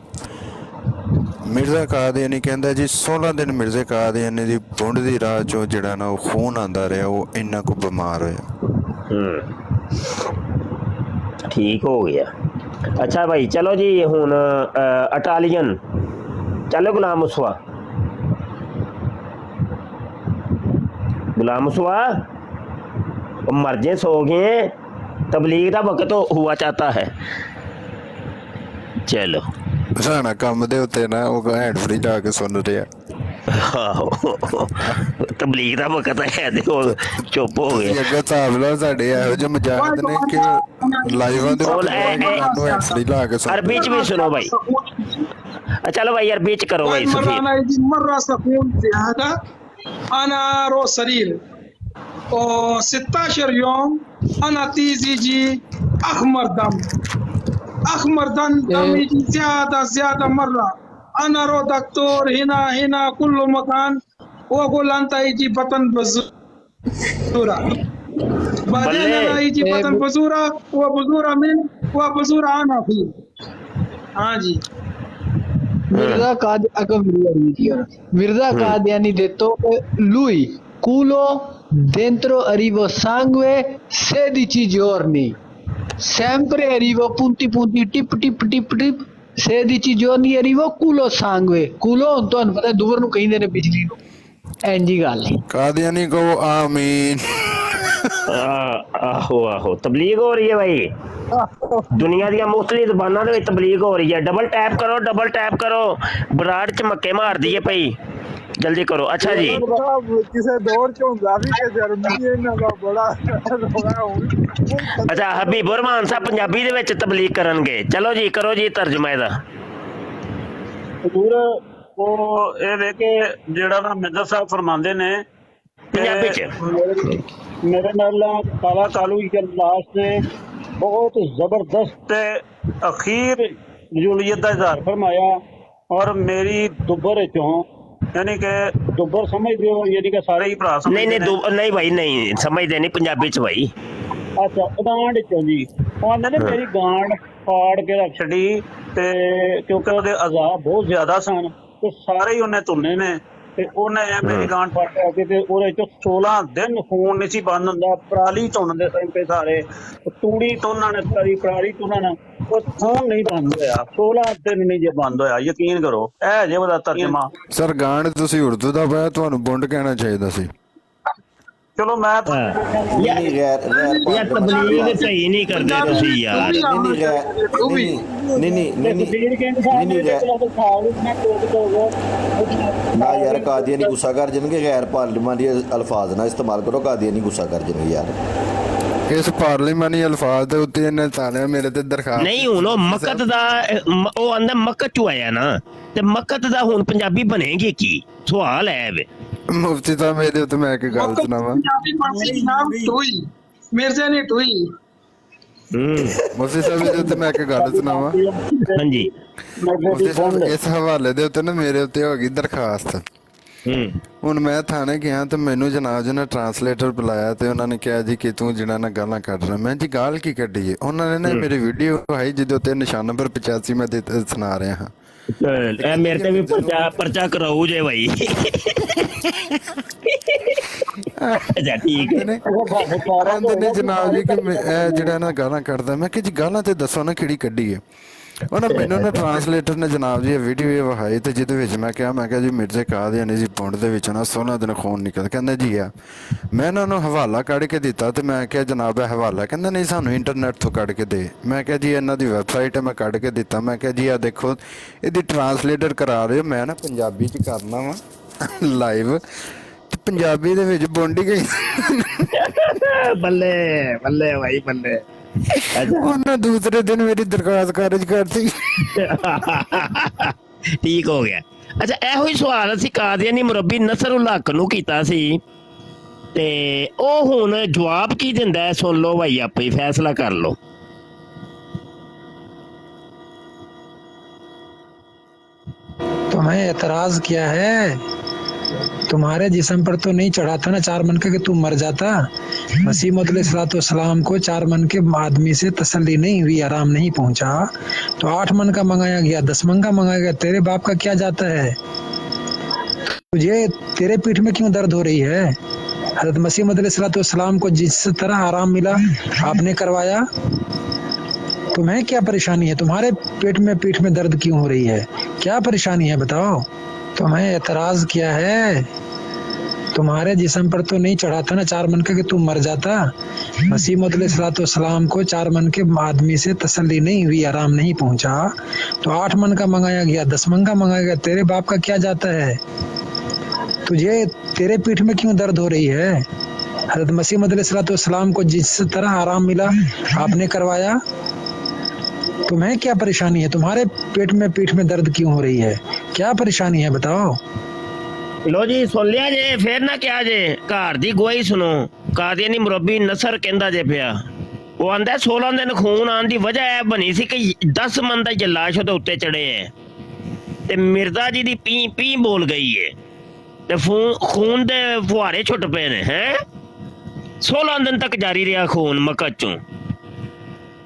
Mirza Qadiani ਕਹਿੰਦਾ ਜੀ 16 ਦਿਨ ਮਿਰਜ਼ਾ ਕਾਦੀਆਨੀ ਦੀ ਬੁੰਡ ਦੀ ਰਾਹ ਚੋਂ ਜਿਹੜਾ ਨਾ ਉਹ ਖੂਨ ਆਂਦਾ ਰਿਹਾ, ਉਹ ਇੰਨਾ ਕੁ ਬਿਮਾਰ ਹੋਇਆ। ਠੀਕ ਹੋ ਗਿਆ। ਅੱਛਾ ਭਾਈ ਚਲੋ ਜੀ ਹੁਣ ਇਟਾਲੀਅਨ ਚਲੋ ਗੁਲਾਮ ਮੁਸਵਾ। गुलाम मुसवा मर्जे सो गए, तबलीग का वक्त हुआ चाहता है। चलो ਰਾਣਾ ਕੰਮ ਦੇ ਉੱਤੇ ਨਾ ਉਹ ਹੈਂਡ ਫ੍ਰੀ ਲਾ ਕੇ ਸੁਣ ਰਿਹਾ। ਤਬਲੀਗ ਦਾ ਵਕਤ ਹੈ ਤੇ ਉਹ ਚੁੱਪ ਹੋ ਗਏ। ਅੱਗੇ ਹਿਸਾਬ ਲਓ ਸਾਡੇ ਇਹੋ ਜਿਹੇ ਮੁਜਾਹਿਦ ਨੇ ਕਿ ਲਾਈਵਾਂ ਦੇ ਉੱਤੇ ਹੈਂਡ ਫ੍ਰੀ ਲਾ ਕੇ ਸੁਣ। अरबी च भी सुनो भाई। चलो भाई अरबी च करो भाई सुफीन। أنا رو سرير و16 يوم أنا تيجي أحمر دم يجي زيادة مرة. أنا رو دكتور هنا كل مكان وأقول أنت يجي بطن بزورة بعدين أنا يجي بطن بزورة وبزورة من وبزورة أنا فيه. हाँ जी Mirza Qadiani detto lui culo dentro arrivo sangue 16 giorni, sempre arrivo punti tip 16 giorni arrivo culo sangue culo ਹੁਣ ਤੁਹਾਨੂੰ ਪਤਾ ਦੂਰ ਨੂੰ ਕਹਿੰਦੇ ਨੇ ਬਿਜਲੀ ਨੂੰ ਐਂਜੀ ਗੱਲ ਹੈ। ਕਾਦੀਆਨੀ ਕੋ ਆਮੀਨ। ਆਹੋ ਤਬਲੀਗ ਹੋ ਰਹੀ ਹੈ ਭਾਈ, ਦੁਨੀਆ ਦੀਆਂ ਮੁਖਤਲਿਫ ਜ਼ਬਾਨਾਂ ਦੇ ਵਿੱਚ ਤਬਲੀਗ ਹੋ ਰਹੀ ਹੈ। ਡਬਲ ਟੈਪ ਕਰੋ ਬਰਾੜ ਚ ਮੱਕੇ ਮਾਰ ਦਈਏ ਭਾਈ, ਜਲਦੀ ਕਰੋ। ਅੱਛਾ ਜੀ ਕਿਸੇ ਦੌਰ ਚ ਹੁੰਦਾ ਵੀ ਕਿ ਜਰਮਨੀ ਇਹਨਾਂ ਦਾ ਬੜਾ ਰੌਲਾ ਹੋਊ। ਅੱਛਾ ਹਬੀਬੁਰ ਰਹਿਮਾਨ ਸਾਹਿਬ ਪੰਜਾਬੀ ਦੇ ਵਿੱਚ ਤਬਲੀਗ ਕਰਨਗੇ। ਚਲੋ ਜੀ ਕਰੋ ਜੀ ਤਰਜਮਾ ਇਹਦਾ। ਹਜ਼ੂਰ ਉਹ ਇਹ ਵੇ ਕਿ ਜਿਹੜਾ ਨਾ ਮਿਰਜ਼ਾ ਸਾਹਿਬ ਫਰਮਾਉਂਦੇ ਨੇ ਪੰਜਾਬੀ ਚ ਮੇਰੇ ਨਾਲ ਕਾਲਾ ਕਾਲੂ ਇਜਲਾਸ ਨੇ ਬਹੁਤ ਜ਼ਬਰਦਸਤ ਤੇ ਅਖੀਰ ਜੂਲੀਅਤ ਦਾ ਇਜ਼ਹਾਰ ਫਰਮਾਇਆ ਔਰ ਮੇਰੀ ਦੁੱਬਰ ਚੋਂ ਯਾਨੀ ਕਿ ਦੁੱਬਰ ਸਮਝਦੇ ਹੋ ਯਾਨੀ ਕਿ ਸਾਰੇ ਹੀ ਭਰਾ ਸਮਝਦੇ ਨਹੀਂ ਭਾਈ ਨਹੀਂ ਸਮਝਦੇ ਨਹੀਂ ਪੰਜਾਬੀ ਚ ਭਾਈ। ਅੱਛਾ ਗਾਂਡ ਚੋਂ ਜੀ ਉਹ ਆਂਦੇ ਨੇ ਮੇਰੀ ਗਾਂਡ ਫਾੜ ਕੇ ਰੱਖ ਛੱਡੀ ਤੇ ਕਿਉਂਕਿ ਉਹਦੇ ਅਜ਼ਾਬ ਬਹੁਤ ਜ਼ਿਆਦਾ ਸਨ ਤੇ ਸਾਰੇ ਹੀ ਉਹਨੇ ਤੁੰਨੇ ਨੇ ਤੇ ਉਹਨੇ ਮੇਰੀ ਗਾਂਡ ਫੜ ਕੇ ਤੇ ਉਹਦੇ ਚ 16 ਦਿਨ ਖੂਨ ਨਹੀਂ ਸੀ ਬੰਦ ਹੁੰਦਾ। ਪਰਾਲੀ ਧੁੰਨ ਦੇ ਟਾਈਮ ਸਾਰੇ ਤੂੜੀ ਤੋਨਾਂ ਨੇ ਪਰਾਲੀ ਤੋਨਾਂ ਨੇ ਉਹ ਖੂਨ ਨਹੀਂ ਬੰਦ ਹੋਇਆ, 16 ਦਿਨ ਨਹੀਂ ਜੇ ਬੰਦ ਹੋਇਆ। ਯਕੀਨ ਕਰੋ ਇਹ ਜੇ ਉਹਦਾ ਤਰਜਮਾ। ਸਰ ਗਾਂਡ ਤੁਸੀਂ ਉਰਦੂ ਦਾ ਪਾਇਆ, ਤੁਹਾਨੂੰ ਬੁੰਡ ਕਹਿਣਾ ਚਾਹੀਦਾ ਸੀ। ਚਲੋ ਮੈਂ ਯਾਰ ਤਬਲੀਗ ਸਹੀ ਨਹੀਂ ਕਰਦੇ ਤੁਸੀਂ ਯਾਰ। ਨਾ ਯਾਰ ਕਾਦੀਆਨੀ ਗੁੱਸਾ ਕਰ ਜਾਣਗੇ, ਗੈਰ ਪਾਰਲੀਮਾਨੀ ਅਲਫਾਜ਼ ਨਾ ਇਸਤੇਮਾਲ ਕਰੋ, ਕਾਦੀਆਨੀ ਗੁੱਸਾ ਕਰ ਜਾਣਗੇ ਯਾਰ। ਇਸ ਪਾਰਲੀਮਾਨੀ ਅਲਫਾਜ਼ ਦੇ ਉੱਤੇ ਇਹਨੇ ਤਾਲਿਆ ਮੇਰੇ ਤੇ ਦਰਖਾਸਤ ਨਹੀਂ। ਹੁਣ ਉਹ ਮਕਤ ਦਾ ਉਹ ਆਂਦਾ ਮਕਤ ਚੋਂ ਆਇਆ ਨਾ ਤੇ ਮਕਤ ਦਾ ਹੁਣ ਪੰਜਾਬੀ ਬਣੇਗੀ ਕੀ ਸਵਾਲ ਹੈ ਵੇ। ਮੁਫਤੀ ਸਾਹਿਬ ਇਹਦੇ ਉੱਤੇ ਮੈਂ ਇੱਕ ਗੱਲ ਸੁਣਾਵਾਂ। ਮਿਰਜ਼ਾ ਨੇ ਟੋਈ ਮੁਫਤੀ ਸਾਹਿਬ ਇਹਦੇ ਉੱਤੇ ਮੈਂ ਇੱਕ ਗੱਲ ਸੁਣਾਵਾਂ। ਹਾਂਜੀ ਮੁਫਤੀ ਸਾਹਿਬ ਇਸ ਹਵਾਲੇ ਦੇ ਉੱਤੇ ਨਾ ਮੇਰੇ ਉੱਤੇ ਹੋ ਗਈ ਦਰਖਾਸਤ। ਹੁਣ ਮੈਂ ਥਾਣੇ ਗਿਆ ਤੇ ਮੈਨੂੰ ਜਨਾਬ ਜੀ ਨੇ ਟਰਾਂਸਲੇਟਰ ਬੁਲਾਇਆ ਤੇ ਉਹਨਾਂ ਨੇ ਕਿਹਾ ਜੀ ਕਿ ਤੂੰ ਜਿਹੜਾ ਨਾ ਗਾਲਾਂ ਕੱਢ ਰਿਹਾ। ਮੈਂ ਜੀ ਗਾਲ ਕੀ ਕੱਢੀ ਹੈ? ਉਹਨਾਂ ਨੇ ਨਾ ਮੇਰੀ ਵੀਡੀਓ ਆਈ ਜਿਹਦੇ ਉੱਤੇ ਨਿਸ਼ਾਨ ਨੰਬਰ 85 ਮੈਂ ਸੁਣਾ ਰਿਹਾ ਹਾਂ। ਇਹ ਮੇਰੇ ਤੇ ਵੀ ਪਰਚਾ ਕਰਾਉ ਜੇ ਭਾਈ। ਅੱਛਾ ਠੀਕ ਹੈ। ਕਹਿੰਦੇ ਨੇ ਜਨਾਬ ਜੀ ਕਿ ਇਹ ਜਿਹੜਾ ਨਾ ਗਾਲਾਂ ਕੱਢਦਾ। ਮੈਂ ਕਿ ਜੀ ਗਾਲਾਂ ਤੇ ਦੱਸੋ ਨਾ ਕਿਹੜੀ ਕੱਢੀ ਹੈ? ਉਹਨਾਂ ਮੈਨੂੰ ਨਾ ਟਰਾਂਸਲੇਟਰ ਨੇ ਜਨਾਬ ਜੀ ਇਹ ਵੀਡੀਓ ਇਹ ਵਿਖਾਈ ਤੇ ਜਿਹਦੇ ਵਿੱਚ ਮੈਂ ਕਿਹਾ ਜੀ ਮਿਰਜ਼ਾ ਕਾਦੀਆਨੀ ਜੀ ਪੁੰਡ ਦੇ ਵਿੱਚ ਨਾ 16 ਦਿਨ ਖੂਨ ਨਿਕਲ। ਕਹਿੰਦਾ ਜੀ ਆ ਮੈਂ ਇਹਨਾਂ ਨੂੰ ਹਵਾਲਾ ਕੱਢ ਕੇ ਦਿੱਤਾ ਤੇ ਮੈਂ ਕਿਹਾ ਜਨਾਬ ਇਹ ਹਵਾਲਾ। ਕਹਿੰਦਾ ਨਹੀਂ ਸਾਨੂੰ ਇੰਟਰਨੈਟ ਤੋਂ ਕੱਢ ਕੇ ਦੇ। ਮੈਂ ਕਿਹਾ ਜੀ ਇਹਨਾਂ ਦੀ ਵੈਬਸਾਈਟ ਹੈ, ਮੈਂ ਕੱਢ ਕੇ ਦਿੱਤਾ। ਮੈਂ ਕਿਹਾ ਜੀ ਆ ਦੇਖੋ ਇਹਦੀ ਟਰਾਂਸਲੇਟਰ ਕਰਾ ਰਹੇ ਹੋ। ਮੈਂ ਨਾ ਪੰਜਾਬੀ 'ਚ ਕਰਨਾ ਵਾ ਲਾਈਵ ਤੇ ਪੰਜਾਬੀ ਦੇ ਵਿੱਚ ਬੋਂਡੀ ਗਈ। ਬੱਲੇ ਬੱਲੇ ਭਾਈ ਬੱਲੇ। ਉਹਨਾਂ ਦੂਸਰੇ ਦਿਨ ਮੇਰੀ ਦਰਖਾਸਤ ਖਾਰਜ ਕਰਤੀ। ਠੀਕ ਹੋ ਗਿਆ। ਅੱਛਾ ਇਹੋ ਹੀ ਸਵਾਲ ਅਸੀਂ ਕਾਦੀਆਨੀ ਮੁਰੱਬੀ ਨਸਰੁਲ ਹਕ ਨੂੰ ਕੀਤਾ ਸੀ ਤੇ ਉਹ ਹੁਣ ਜਵਾਬ ਕੀ ਦਿੰਦਾ ਹੈ ਸੁਣ ਲਓ ਭਾਈ, ਆਪੇ ਹੀ ਫੈਸਲਾ ਕਰ ਲਓ। तुम्हें एतराज क्या है? तुम्हारे जिस्म पर तो नहीं चढ़ा था ना 4 मन का कि तू मर जाता। मसीह मौद सलाम को 4 मन के आदमी से तसल्ली नहीं हुई, आराम नहीं पहुंचा, तो 8 मन का मंगाया गया, 10 मन का मंगाया गया, तेरे बाप का क्या जाता है? तुझे तेरे पीठ में क्यों दर्द हो रही है? हजरत मसीह मौद सलाम को जिस तरह आराम मिला आपने करवाया, तुम्हें क्या परेशानी है? तुम्हारे पीठ में दर्द क्यों हो रही है? क्या परेशानी है बताओ? तुम्हें एतराज किया है, तुम्हारे जिस्म पर तो नहीं चढ़ा था ना 4 मन का कि तू मर जाता। मसीह मौद सलाम को 4 मन के आदमी से तसल्ली नहीं हुई, आराम नहीं पहुंचा, तो 8 मन का मंगाया गया, 10 मन का मंगाया गया, तेरे बाप का क्या जाता है? तुझे तेरे पीठ में क्यों दर्द हो रही है? हजरत मसीह मौद सलाम को जिस तरह आराम मिला आपने करवाया, तुम्हें क्या परेशानी है? तुम्हारे पीठ में दर्द क्यों हो रही है? क्या परेशानी है बताओ? लो जी सुन लिया जे, फिर ना क्या जे, घर दी गवाही सुनो। कादियानी मुरब्बी नसर कहंदा जे पिया, वो आंदा 16 दिन खून आन दी वजह है बनी सी कि 10 मन दा लाश ਉਹਦੇ ਉੱਤੇ ਚੜੇ ਹੈ ਤੇ ਮਿਰਜ਼ਾ ਜੀ ਦੀ ਪੀ ਪੀ ਬੋਲ ਗਈ ਹੈ ਤੇ ਖੂਨ ਦੇ ਫੁਹਾਰੇ ਛੁੱਟ ਪਏ ਨੇ ਹੈ। 16 दिन तक जारी रहा खून मक्का चों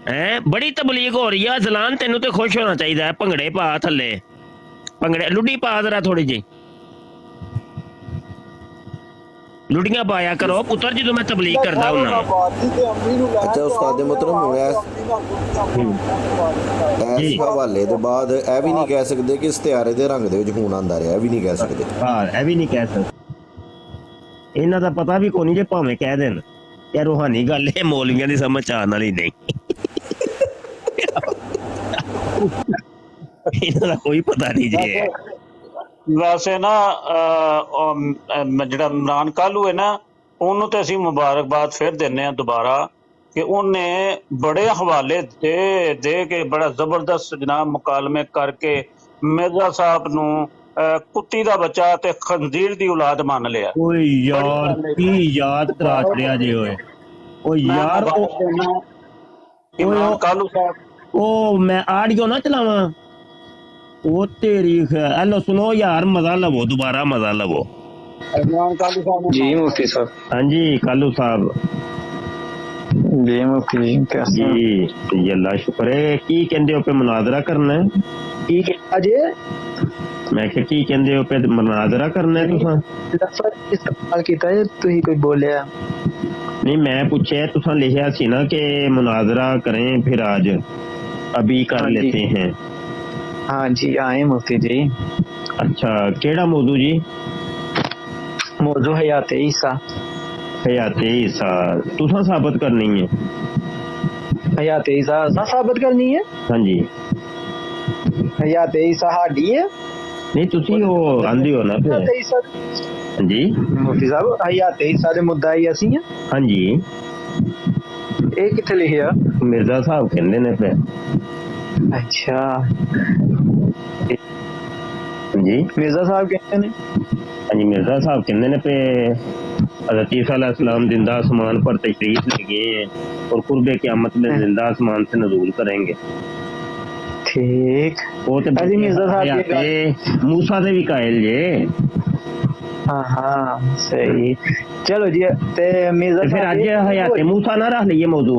है। बड़ी तबलीग हो रही है। जलान तेनू तो खुश होना चाहिए। भंगड़े पा थले, भंगड़े लुडी पा जरा थोड़ी जी, लुडियां पाया करो पुत्र जी, मैं तबलीग करता हूं। अच्छा उस्ताद मोहतरम हुण इस हवाले दे बाद ਇਹ ਵੀ नहीं कह सकते कि इश्तिहारे दे रंग दे विच खून आंदा रहा, भी नहीं कह सकते। हाँ ਇਹ भी नहीं कह सकते। ਇਹਨਾਂ ਦਾ ਪਤਾ ਵੀ ਕੋਈ ਨਹੀਂ ਜੇ ਭਾਵੇਂ ਕਹਿ ਦੇਣ ਕਿ ਰੂਹਾਨੀ ਗੱਲ ਇਹ ਮੌਲਵੀਆਂ ਦੀ ਸਮਝ ਆਉਣ ਵਾਲੀ ਨਹੀਂ। ਇਹਨਾਂ ਦਾ ਕੋਈ ਪਤਾ ਨਹੀਂ ਜੇ। ਵੈਸੇ ਨਾ ਜਿਹੜਾ ਇਮਰਾਨ ਕਾਲੂ ਹੈ ਨਾ, ਉਹਨੂੰ ਤੇ ਅਸੀਂ ਮੁਬਾਰਕਬਾਦ ਫਿਰ ਦਿੰਦੇ ਹਾਂ ਦੁਬਾਰਾ ਕਿ ਉਹਨੇ ਬੜੇ ਹਵਾਲੇ ਦੇ ਕੇ ਬੜਾ ਜ਼ਬਰਦਸਤ ਜਨਾਬ ਮੁਕਾਲਮੇ ਕਰਕੇ ਮਿਰਜ਼ਾ ਸਾਹਿਬ ਨੂੰ ਕੁੱਤੀ ਦਾ ਬੱਚਾ ਤੇ ਖੰਜ਼ੀਰ ਦੀ ਔਲਾਦ ਮੰਨ ਲਿਆ। ਓਏ ਯਾਰ ਕੀ ਯਾਦ ਕਰਾ ਛੜਿਆ ਜੇ ਓਏ। ਓ ਯਾਰ ਇਮਰਾਨ ਕਾਲੂ ਸਾਹਿਬ ਉਹ ਮੈਂ ਆਡੀਓ ਨਾ ਚਲਾਵਾਂ ਉਹ ਤੇਰੀ ਹੈਲੋ ਸੁਣੋ ਯਾਰ, ਮਜ਼ਾ ਲਵੋ, ਦੁਬਾਰਾ ਮਜ਼ਾ ਲਵੋ। ਇਮਰਾਨ ਕਾਲੂ ਸਾਹਿਬ जी मुफ्ती साहब। हाँ जी कालू साहब जी मुफ्ती जी कैसे जी जी अल्लाह शुक्र है। की कहंदे हो पे मुनाजरा करना है? की अजे मैं क्या की कहंदे हो पे मुनाजरा करना है तुसां? सवाल कीता है तुही कोई बोलिया नहीं, मैं पूछे तुसां लिखिया सी ना कि मुनाजरा करें फिर आज अभी कर लेते हैं। हाँ जी आए मुफ्ती जी। अच्छा केड़ा मौजू जी? मौजू हयात ईसा। हयात ईसा तुसां साबित करनी है? हयात ईसा साबित करनी है? हाँ जी। हयात ईसा हाडी है? नहीं तुसी वो आंदी हो ना फिर। हाँ जी मुफ्ती साहब हयात ईसा दे मुद्दाई असी हैं। हाँ जी ਇਹ ਕਿੱਥੇ ਲਿਖਿਆ? मिर्जा साहब कहंदे ने फिर। अच्छा जी मिर्जा साहब कहते ने। हाँ जी मिर्जा साहब कहंदे ने पे हज़रत ईसा अलैहिस्सलाम जिंदा आसमान पर तशरीफ ले गए हैं और कुर्बे क़यामत में जिंदा आसमान से नज़ूल करेंगे। ठीक वो तो मिर्जा साहब मूसा से भी कायल जे। हाँ हाँ सही चलो जी। ते मिर्जा फिर आज हयात मूसा ना रख लईए मौजू।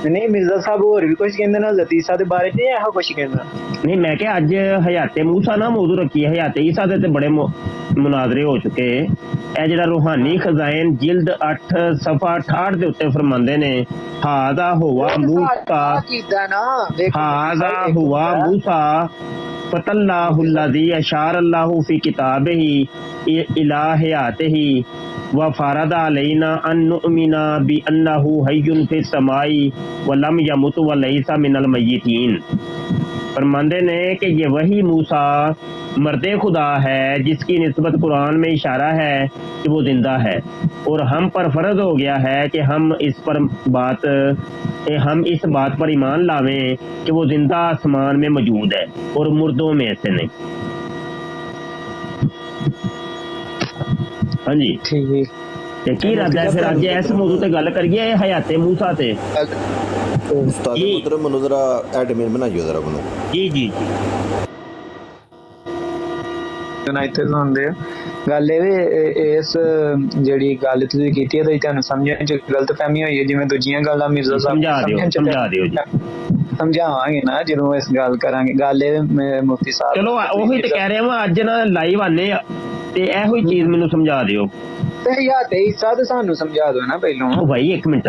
नहीं मिर्जा साहब और भी कुछ कहंदे ना लतीसा दे बारे च ऐहो कुछ कहंदा नहीं। मैं क्या अज हयात मूसा ना मौजू रखी है। हयात ईसा दे ते बड़े मुनाजरे हो चुके। ए जेड़ा रूहानी खजाइन जिल्द 8 सफा 68 दे उत्ते फरमांदे ने हादा हुआ मूसा हादा हुआ मूसा फतल्लाहुल्लज़ी अशारल्लाहु फी किताबिही इला हयातिही व फरद अलैना अन नुमिना बि अन्नहु हय्युन फिस समाई व लम यमुत व लैसा मिनल मय्यतीन। फरमांदे ने कि ये वही मूसा मर्दे खुदा है जिसकी निस्बत कुरान में इशारा है कि वो जिंदा है, और हम पर फर्ज हो गया है कि हम इस बात पर ईमान लावें कि वो जिंदा आसमान में मौजूद है और मुर्दों में से नहीं। हाँ जी ठीक ते की इरादा है फिर अज इस मौजू ते गल करिए हयाते मूसा ते। उस्ताद मोहतरम मनु जरा एडमिन बनाइयो जरा मनु। जी जी सुनाइते सुनदे ਗੱਲ ਇਹ ਵੀ ਇਸ ਜਿਹੜੀ ਗੱਲ ਤੁਸੀਂ ਕੀਤੀ ਹੈ ਤਾਂ ਤੁਹਾਨੂੰ ਸਮਝਣ ਚ ਗਲਤਫਹਿਮੀ ਹੋਈ ਹੈ, ਜਿਵੇਂ ਦੂਜੀਆਂ ਗੱਲਾਂ ਮਿਰਜ਼ਾ ਸਾਹਿਬ ਸਮਝਾ ਦਿਓ ਜੀ। ਸਮਝਾਵਾਂਗੇ ਨਾ ਜਦੋਂ ਇਸ ਗੱਲ ਕਰਾਂਗੇ। ਗੱਲ ਇਹ ਮੁਫਤੀ ਸਾਹਿਬ ਚਲੋ ਉਹੀ ਤੇ ਕਹਿ ਰਿਹਾ ਵਾਂ, ਅੱਜ ਨਾ ਲਾਈਵ ਆਨੇ ਆ ਤੇ ਇਹੋ ਹੀ ਚੀਜ਼ ਮੈਨੂੰ ਸਮਝਾ ਦਿਓ ਤੇ ਹਯਾਤੇ ਈਸਾ ਤੇ ਸਾਨੂੰ ਸਮਝਾ ਦਿਓ ਨਾ ਪਹਿਲੋਂ। ਉਹ ਭਾਈ ਇੱਕ ਮਿੰਟ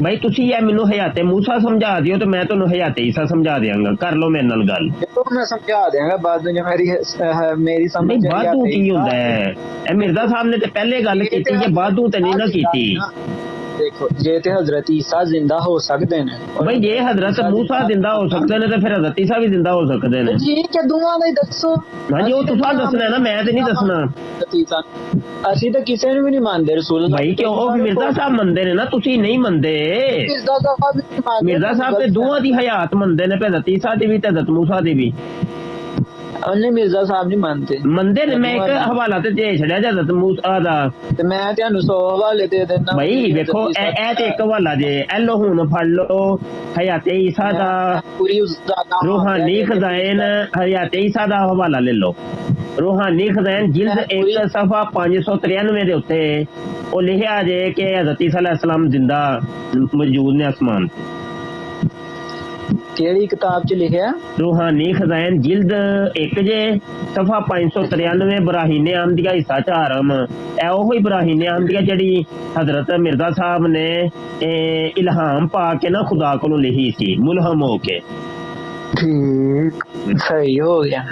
ਭਾਈ, ਤੁਸੀਂ ਇਹ ਮੈਨੂੰ ਹਯਾਤੇ ਮੂਸਾ ਸਮਝਾ ਦਿਓ ਤੇ ਮੈਂ ਤੁਹਾਨੂੰ ਹਯਾਤੇ ਈਸਾ ਸਮਝਾ ਦਿਆਂਗਾ। ਕਰ ਲਓ ਮੇਰੇ ਨਾਲ ਗੱਲ। ਦੇਖੋ ਮੈਂ ਸਮਝਾ ਦਿਆਂਗਾ ਬਾਅਦ ਵਿੱਚ ਮੇਰੀ ਸਮਝ ਨਹੀਂ ਬਾਦੂ ਕੀ ਹੁੰਦਾ ਹੈ? ਇਹ ਮਿਰਜ਼ਾ ਸਾਹਿਬ ਨੇ ਤੇ ਪਹਿਲੇ ਗੱਲ ਕੀਤੀ ਜੇ ਬਾਦੂ ਤੇ ਨਹੀਂ ਨਾ ਕੀਤੀ। ਦੇਖੋ ਜੇ ਤੇ ਹਜ਼ਰਤ ਈਸਾ ਜ਼ਿੰਦਾ ਹੋ ਸਕਦੇ ਨੇ ਭਾਈ, ਜੇ ਹਜ਼ਰਤ ਮੂਸਾ ਜ਼ਿੰਦਾ ਹੋ ਸਕਦੇ ਨੇ ਤੇ ਫਿਰ ਹਜ਼ਰਤ ਈਸਾ ਵੀ ਜ਼ਿੰਦਾ ਹੋ ਸਕਦੇ ਨੇ ਜੀ। ਕਿ ਦੋਵਾਂ ਦਾ ਹੀ ਦੱਸੋ। ਹਾਂਜੀ ਉਹ ਤੁਸੀਂ ਦੱਸਣਾ ਨਾ, ਮੈਂ ਤੇ ਨਹੀਂ ਦੱਸਣਾ। ਅਸੀਂ ਤਾਂ ਕਿਸੇ ਨੂੰ ਵੀ ਨਹੀਂ ਮੰਨਦੇ ਰਸੂਲ ਭਾਈ ਕਿਉਂ? ਉਹ ਮਿਰਜ਼ਾ ਸਾਹਿਬ ਮੰਨਦੇ ਨੇ ਨਾ, ਤੁਸੀਂ ਨਹੀਂ ਮੰਨਦੇ। ਮਿਰਜ਼ਾ ਸਾਹਿਬ ਤੇ ਦੋਵਾਂ ਦੀ ਹਯਾਤ ਮੰਨਦੇ ਨੇ, ਹਜ਼ਰਤ ਈਸਾ ਦੀ ਵੀ ਤੇ ਹਜ਼ਰਤ ਮੂਸਾ ਦੀ ਵੀ। ਉਹਨੇ ਮਿਰਜ਼ਾ ਸਾਹਿਬ ਨਹੀਂ ਮੰਨਦੇ ਨੇ। ਮੈਂ ਇੱਕ ਹਵਾਲਾ ਤੇ ਦੇ ਛੜਿਆ ਹਜ਼ਰਤ ਮੂਸਾ ਦਾ, ਤੇ ਮੈਂ ਤੁਹਾਨੂੰ 100 ਹਵਾਲੇ ਦੇ ਦਿੰਦਾ। ਭਾਈ ਵੇਖੋ ਇਹ ਤੇ ਇੱਕ ਹਵਾਲਾ ਜੇ ਐਲੋ ਹੁਣ ਫੜ ਲਓ ਹਯਾਤੇ ਈਸਾ ਦਾ ਰੂਹਾਨੀ ਖਜ਼ਾਇਨ, ਹਯਾਤੇ ਈਸਾ ਦਾ ਹਵਾਲਾ ਲੈ ਲਓ। ਰੂਹਾਨੀ ਖਜ਼ਾਇਨ ਜਿਲਦ 1 ਸਫਾ 593 ਦੇ ਉੱਤੇ ਉਹ ਲਿਖਿਆ ਜੇ ਕਿ ਹਜ਼ਰਤ ਈਸਾ ਅਲੈਹਿਸਲਾਮ ਜ਼ਿੰਦਾ ਮੌਜੂਦ ਨੇ ਅਸਮਾਨ। ਕਿਹੜੀ ਕਿਤਾਬ ਚ ਲਿਖਿਆ? ਰੂਹਾਨੀ ਖਜ਼ਾਇਨ ਜਿਲਦ 1 ਜੇ ਸਫਾ 593 ਬਰਾਹੀਨੇ ਆਮਦੀਆ ਹਿੱਸਾ 4 ਇਹ ਉਹੀ ਬਰਾਹੀਨੇ ਆਮਦੀਆ ਜਿਹੜੀ ਹਜ਼ਰਤ ਮਿਰਜ਼ਾ ਸਾਹਿਬ ਨੇ ਇਲਹਾਮ ਪਾ ਕੇ ਨਾ ਖੁਦਾ ਕੋਲੋਂ ਲਿਖੀ ਸੀ, ਮੁਲਹਮ ਹੋ ਕੇ। ਠੀਕ ਸਹੀ ਹੋ ਗਿਆ।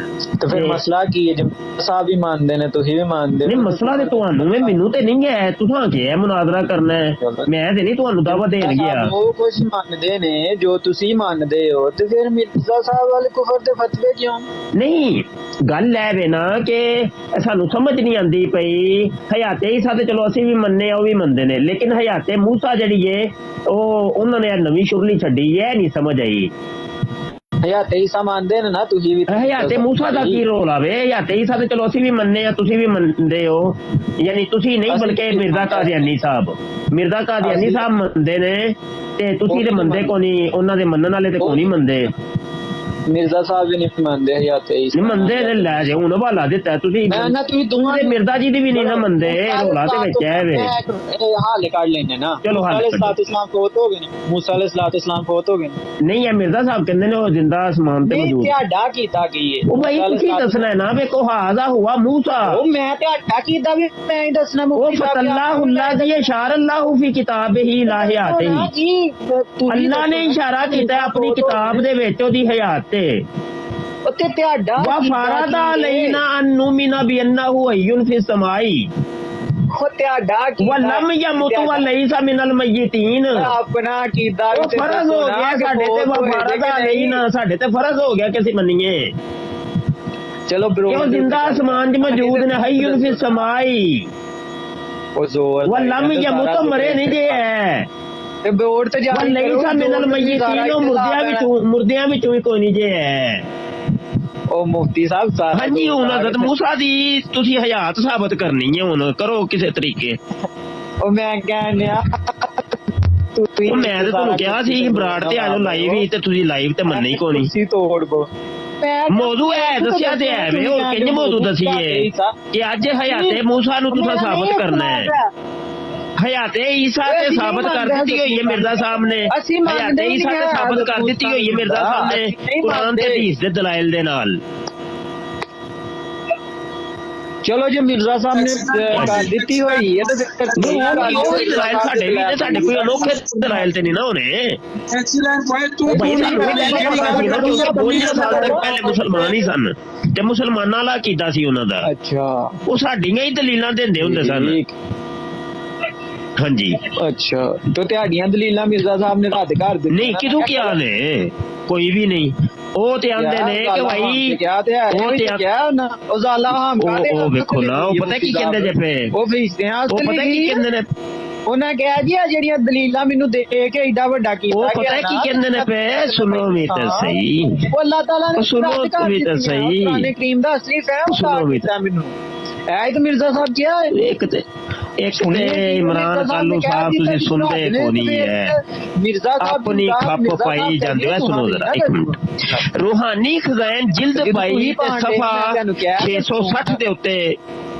ਤੇ ਫਿਰ ਮਸਲਾ ਕੀ ਹੈ? ਜਬ ਸਾਹਿਬ ਵੀ ਮੰਨਦੇ ਨੇ ਤੁਸੀਂ ਵੀ ਮੰਨਦੇ ਨਹੀਂ, ਮਸਲਾ ਤੇ ਤੁਹਾਨੂੰ ਹੈ, ਮੈਨੂੰ ਤੇ ਨਹੀਂ ਹੈ। ਤੁਸਾਂ ਕੀ ਹੈ ਮੁਨਾਜ਼ਰਾ ਕਰਨਾ ਹੈ? ਮੈਂ ਤੇ ਨਹੀਂ ਤੁਹਾਨੂੰ ਦਾਅਵਤ ਦੇਣ ਗਿਆ। ਉਹ ਕੁਝ ਮੰਨਦੇ ਨੇ ਜੋ ਤੁਸੀਂ ਮੰਨਦੇ ਹੋ, ਤੇ ਫਿਰ ਮਿਰਜ਼ਾ ਸਾਹਿਬ ਵਾਲੇ ਕੁਫਰ ਦੇ ਫਤਵੇ ਕਿਉਂ? ਨਹੀਂ, ਗੱਲ ਐ ਵੇ ਨਾ ਕਿ ਸਾਨੂੰ ਸਮਝ ਨਹੀਂ ਆਉਂਦੀ ਪਈ। ਹਯਾਤੇ ਈਸਾ ਤੇ ਚਲੋ ਅਸੀਂ ਵੀ ਮੰਨੇ ਆ, ਉਹ ਵੀ ਮੰਨਦੇ ਨੇ, ਲੇਕਿਨ ਹਯਾਤੇ ਮੂਸਾ ਜਿਹੜੀ ਏ ਉਹ ਉਹਨਾਂ ਨੇ ਨਵੀਂ ਸ਼ੁਰਲੀ ਛੱਡੀ ਹੈ, ਨਹੀਂ ਸਮਝ ਆਈ। ਹਯਾਤੇ ਈਸਾ ਮੰਨਦੇ ਨੇ ਨਾ ਤੁਸੀਂ ਵੀ। ਹਯਾਤੇ ਮੂਸਾ ਦਾ ਕੀ ਰੋਲ ਆਵੇ? ਹਯਾਤੇ ਈਸਾ ਤੇ ਚਲੋ ਅਸੀਂ ਵੀ ਮੰਨੇ ਆ, ਤੁਸੀਂ ਵੀ ਮੰਨਦੇ ਹੋ, ਯਾਨੀ ਤੁਸੀਂ ਨਹੀਂ ਬਲਕਿ ਮਿਰਜ਼ਾ ਕਾਦੀਆਨੀ ਸਾਹਿਬ ਮੰਨਦੇ ਨੇ ਤੇ ਤੁਸੀਂ ਤੇ ਮੰਨਦੇ ਕੋ ਨਹੀਂ, ਉਹਨਾਂ ਦੇ ਮੰਨਣ ਵਾਲੇ ਤੇ ਕੋ ਨਹੀਂ ਮੰਨਦੇ। ਮਿਰਜ਼ਾ ਸਾਹਿਬ ਵੀ ਨਹੀਂ ਮੰਨਦੇ ਹਯਾਤੇ ਈਸਾ। ਮੰਨਦੇ ਨੇ, ਲੈ ਜੇ ਹੁਣ ਹਵਾਲਾ ਦਿੱਤਾ ਤੁਸੀਂ। ਤੁਸੀਂ ਦੋਵਾਂ ਦੇ ਮਿਰਜ਼ਾ ਜੀ ਦੀ ਵੀ ਨਹੀਂ ਨਾ ਮੰਨਦੇ, ਰੋਲਾ ਤੇ ਵਿੱਚ ਹੈ ਵੇ। ਹਾਲ ਕੱਢ ਲੈਣੇ ਨਾ। ਚਲੋ ਹਾਲ ਇਸਲਾਮ ਫੌਤ ਹੋ ਗਏ ਨੇ, ਮੂਸਾ ਅਲੈਹਿਸਲਾਮ ਫੌਤ ਹੋ ਗਏ ਨੇ। ਨਹੀਂ ਇਹ ਮਿਰਜ਼ਾ ਸਾਹਿਬ ਕਹਿੰਦੇ ਨੇ ਉਹ ਜ਼ਿੰਦਾ ਅਸਮਾਨ ਤੇ ਮੌਜੂਦ। ਤੁਹਾਡਾ ਕੀਤਾ ਕੀ ਹੈ? ਉਹ ਭਾਈ ਤੁਸੀਂ ਦੱਸਣਾ ਹੈ ਨਾ, ਵੇਖੋ ਹਾਜ਼ਾ ਹੁਆ ਮੂਸਾ। ਉਹ ਮੈਂ ਤੁਹਾਡਾ ਕੀਤਾ ਵੀ ਮੈਂ ਹੀ ਦੱਸਣਾ। ਉਹ ਫਤੱਲਾਹੁ ਦੀ ਇਸ਼ਾਰਾ ਅੱਲਾਹੁ ਫੀ ਕਿਤਾਬਿਹੀ ਲਾ ਹਯਾਤੇ ਹੀ। ਅੱਲਾ ਨੇ ਇਸ਼ਾਰਾ ਕੀਤਾ ਆਪਣੀ ਕਿਤਾਬ ਦੇ ਵਿੱਚ ਉਹਦੀ ਹਯਾਤ ਤੇ। ਉੱਤੇ ਤੁਹਾਡਾ ਵਫਰਦ ਅਲੈਨਾ ਅਨ ਨੂਮਿਨਾ ਬਿਅੰਨਹੁ ਹਯੁਨ ਫੀ ਸਮਾਈ ਵਲਮ ਯਮੁਤ ਵਲੈਸਾ ਮਿਨਲ ਮਯਿਤੀਨ। ਆਪਣਾ ਕੀਤਾ ਉਹ ਫਰਜ਼ ਹੋ ਗਿਆ ਸਾਡੇ ਤੇ, ਵਫਰਦ ਅਲੈਨਾ ਸਾਡੇ ਤੇ ਫਰਜ਼ ਹੋ ਗਿਆ ਕਿ ਅਸੀਂ ਮੰਨੀਏ। ਚਲੋ ਕਿਉਂ ਜ਼ਿੰਦਾ ਅਸਮਾਨ 'ਚ ਮੌਜੂਦ ਨੇ, ਹਯੁਨ ਫੀ ਸਮਾਈ। ਉਹ ਜ਼ੋਰ ਵਲਮ ਯਮੁਤ ਮਰੇ ਨਹੀਂ ਜੇ ਹੈ ਤੇ ਬੋਰਡ ਤੇ ਜਾ ਵਲੈਸਾ ਮਿਨਲ ਮਯਿਤੀਨ, ਉਹ ਮੁਰਦਿਆਂ ਵਿੱਚੋਂ ਵੀ ਕੋਈ ਨਹੀਂ ਜੇ ਹੈ। ਉਹ ਮੁਫਤੀ ਸਾਹਿਬ ਸਾਰਾ ਹਾਂਜੀ ਹੁਣ ਹਜ਼ਰਤ ਮੂਸਾ ਦੀ ਤੁਸੀਂ ਹਯਾਤ ਸਾਬਤ ਕਰਨੀ ਹੈ, ਹੁਣ ਕਰੋ ਕਿਸੇ ਤਰੀਕੇ। ਉਹ ਮੈਂ ਕਹਿੰਨਿਆ ਮੈਂ ਤੇ ਤੁਹਾਨੂੰ ਕਿਹਾ ਸੀ ਬਰਾੜ ਤੇ ਆ ਜਾਓ ਲਾਈਵ ਹੀ, ਤੇ ਤੁਸੀਂ ਲਾਈਵ ਤੇ ਮੰਨੇ ਹੀ ਕੋਈ ਨਹੀਂ। ਤੁਸੀਂ ਤੋੜ ਬੋ ਮੌਜੂ ਹੈ ਦੱਸਿਆ ਤੇ ਹੈ ਵੇ, ਹੋਰ ਕਿੰਜ ਮੌਜੂ ਦਸੀਏ ਕਿ ਅੱਜ ਹਯਾਤੇ ਮੂਸਾ ਨੂੰ ਤੁਸੀਂ ਸਾਬਤ ਕਰਨਾ ਹੈ। ਹਯਾਤੇ ਈਸਾ ਤੇ ਸਾਬਤ ਕਰ ਦਿੱਤੀ ਹੋਈ ਹੈ ਮਿਰਜ਼ਾ ਸਾਹਿਬ ਨੇ, ਹਯਾਤੇ ਈਸਾ ਤੇ ਸਾਬਤ ਕਰ ਦਿੱਤੀ ਹੋਈ ਹੈ ਮਿਰਜ਼ਾ ਸਾਹਿਬ ਨੇ ਕੁਰਾਨ ਤੇ ਹਦੀਸ ਦੇ ਦਲਾਇਲ ਦੇ ਨਾਲ। ਚਲੋ ਜੇ ਮਿਰਜ਼ਾ ਸਾਹਿਬ ਨੇ ਕਰ ਦਿੱਤੀ ਹੋਈ ਹੈ ਤੇ ਫਿਰ ਦਲਾਇਲ ਸਾਡੇ ਵੀ ਤੇ ਸਾਡੇ ਕੋਈ ਅਨੋਖੇ ਦਲਾਇਲ ਤੇ ਨਹੀਂ ਨਾ ਹੋਣੇ। ਪਹਿਲੇ ਮੁਸਲਮਾਨ ਹੀ ਸਨ ਤੇ ਮੁਸਲਮਾਨਾਂ ਵਾਲਾ ਕੀਤਾ ਸੀ ਉਹਨਾਂ ਦਾ। ਅੱਛਾ, ਉਹ ਸਾਡੀਆਂ ਹੀ ਦਲੀਲਾਂ ਦਿੰਦੇ ਹੁੰਦੇ ਸਨ। ਹਾਂਜੀ ਅੱਛਾ, ਤੇ ਤੁਹਾਡੀਆਂ ਦਲੀਲਾਂ ਮਿਰਜ਼ਾ ਸਾਹਿਬ ਨੇ ਰੱਦ ਕਰ ਦਿੱਤੀਆਂ? ਨਹੀਂ, ਕਿਦੋਂ ਕਿਹਾ ਨੇ? ਕੋਈ ਵੀ ਨਹੀਂ। ਉਹ ਤੇ ਆਂਦੇ ਨੇ ਕਿ ਭਾਈ ਉਹ ਵੇਖੋ ਨਾ, ਉਹ ਪਤਾ ਕੀ ਕਹਿੰਦੇ ਜੇ ਪਏ, ਉਹ ਪਤਾ ਕੀ ਕਹਿੰਦੇ ਨੇ, ਉਹਨਾਂ ਕਿਹਾ ਜੀ ਆ ਜਿਹੜੀਆਂ ਦਲੀਲਾਂ ਮੈਨੂੰ ਦੇ ਕੇ ਏਡਾ ਵੱਡਾ ਕੀਤਾ ਉਹ ਪਤਾ ਕੀ ਕਹਿੰਦੇ ਨੇ ਪਏ, ਸੁਣੋ ਵੀ ਤਾਂ ਸਹੀ, ਉਹ ਅੱਲਾਹ ਤਾਲਾ ਨੇ ਸੁਣੋ ਵੀ ਤਾਂ ਸਹੀ, ਕੁਰਾਨ ਕਰੀਮ ਦਾ ਅਸਲੀ ਫਹਿਮ ਸੁਣੋ ਵੀ ਮੈਨੂੰ ਐ ਤਾਂ ਮਿਰਜ਼ਾ ਸਾਹਿਬ ਕਿਹਾ ਇੱਕ ਤੇ ਇਮਰਾਨ ਕਾਲੂ ਸਾਹਿਬ ਤੁਸੀਂ ਸੁਣਦੇ ਕੋ ਨਹੀਂ ਹੈ, ਮਿਰਜ਼ਾ ਸਾਹਿਬ ਆਪਣੀ ਖੱਪ ਪਾਈ ਜਾਂਦੇ ਹੋ। ਸੁਣੋ ਜ਼ਰਾ ਇੱਕ ਮਿੰਟ। ਰੂਹਾਨੀ ਖਜ਼ਾਇਨ ਜਿਲਦ 22 ਤੇ ਸਫਾ 660 ਦੇ ਉੱਤੇ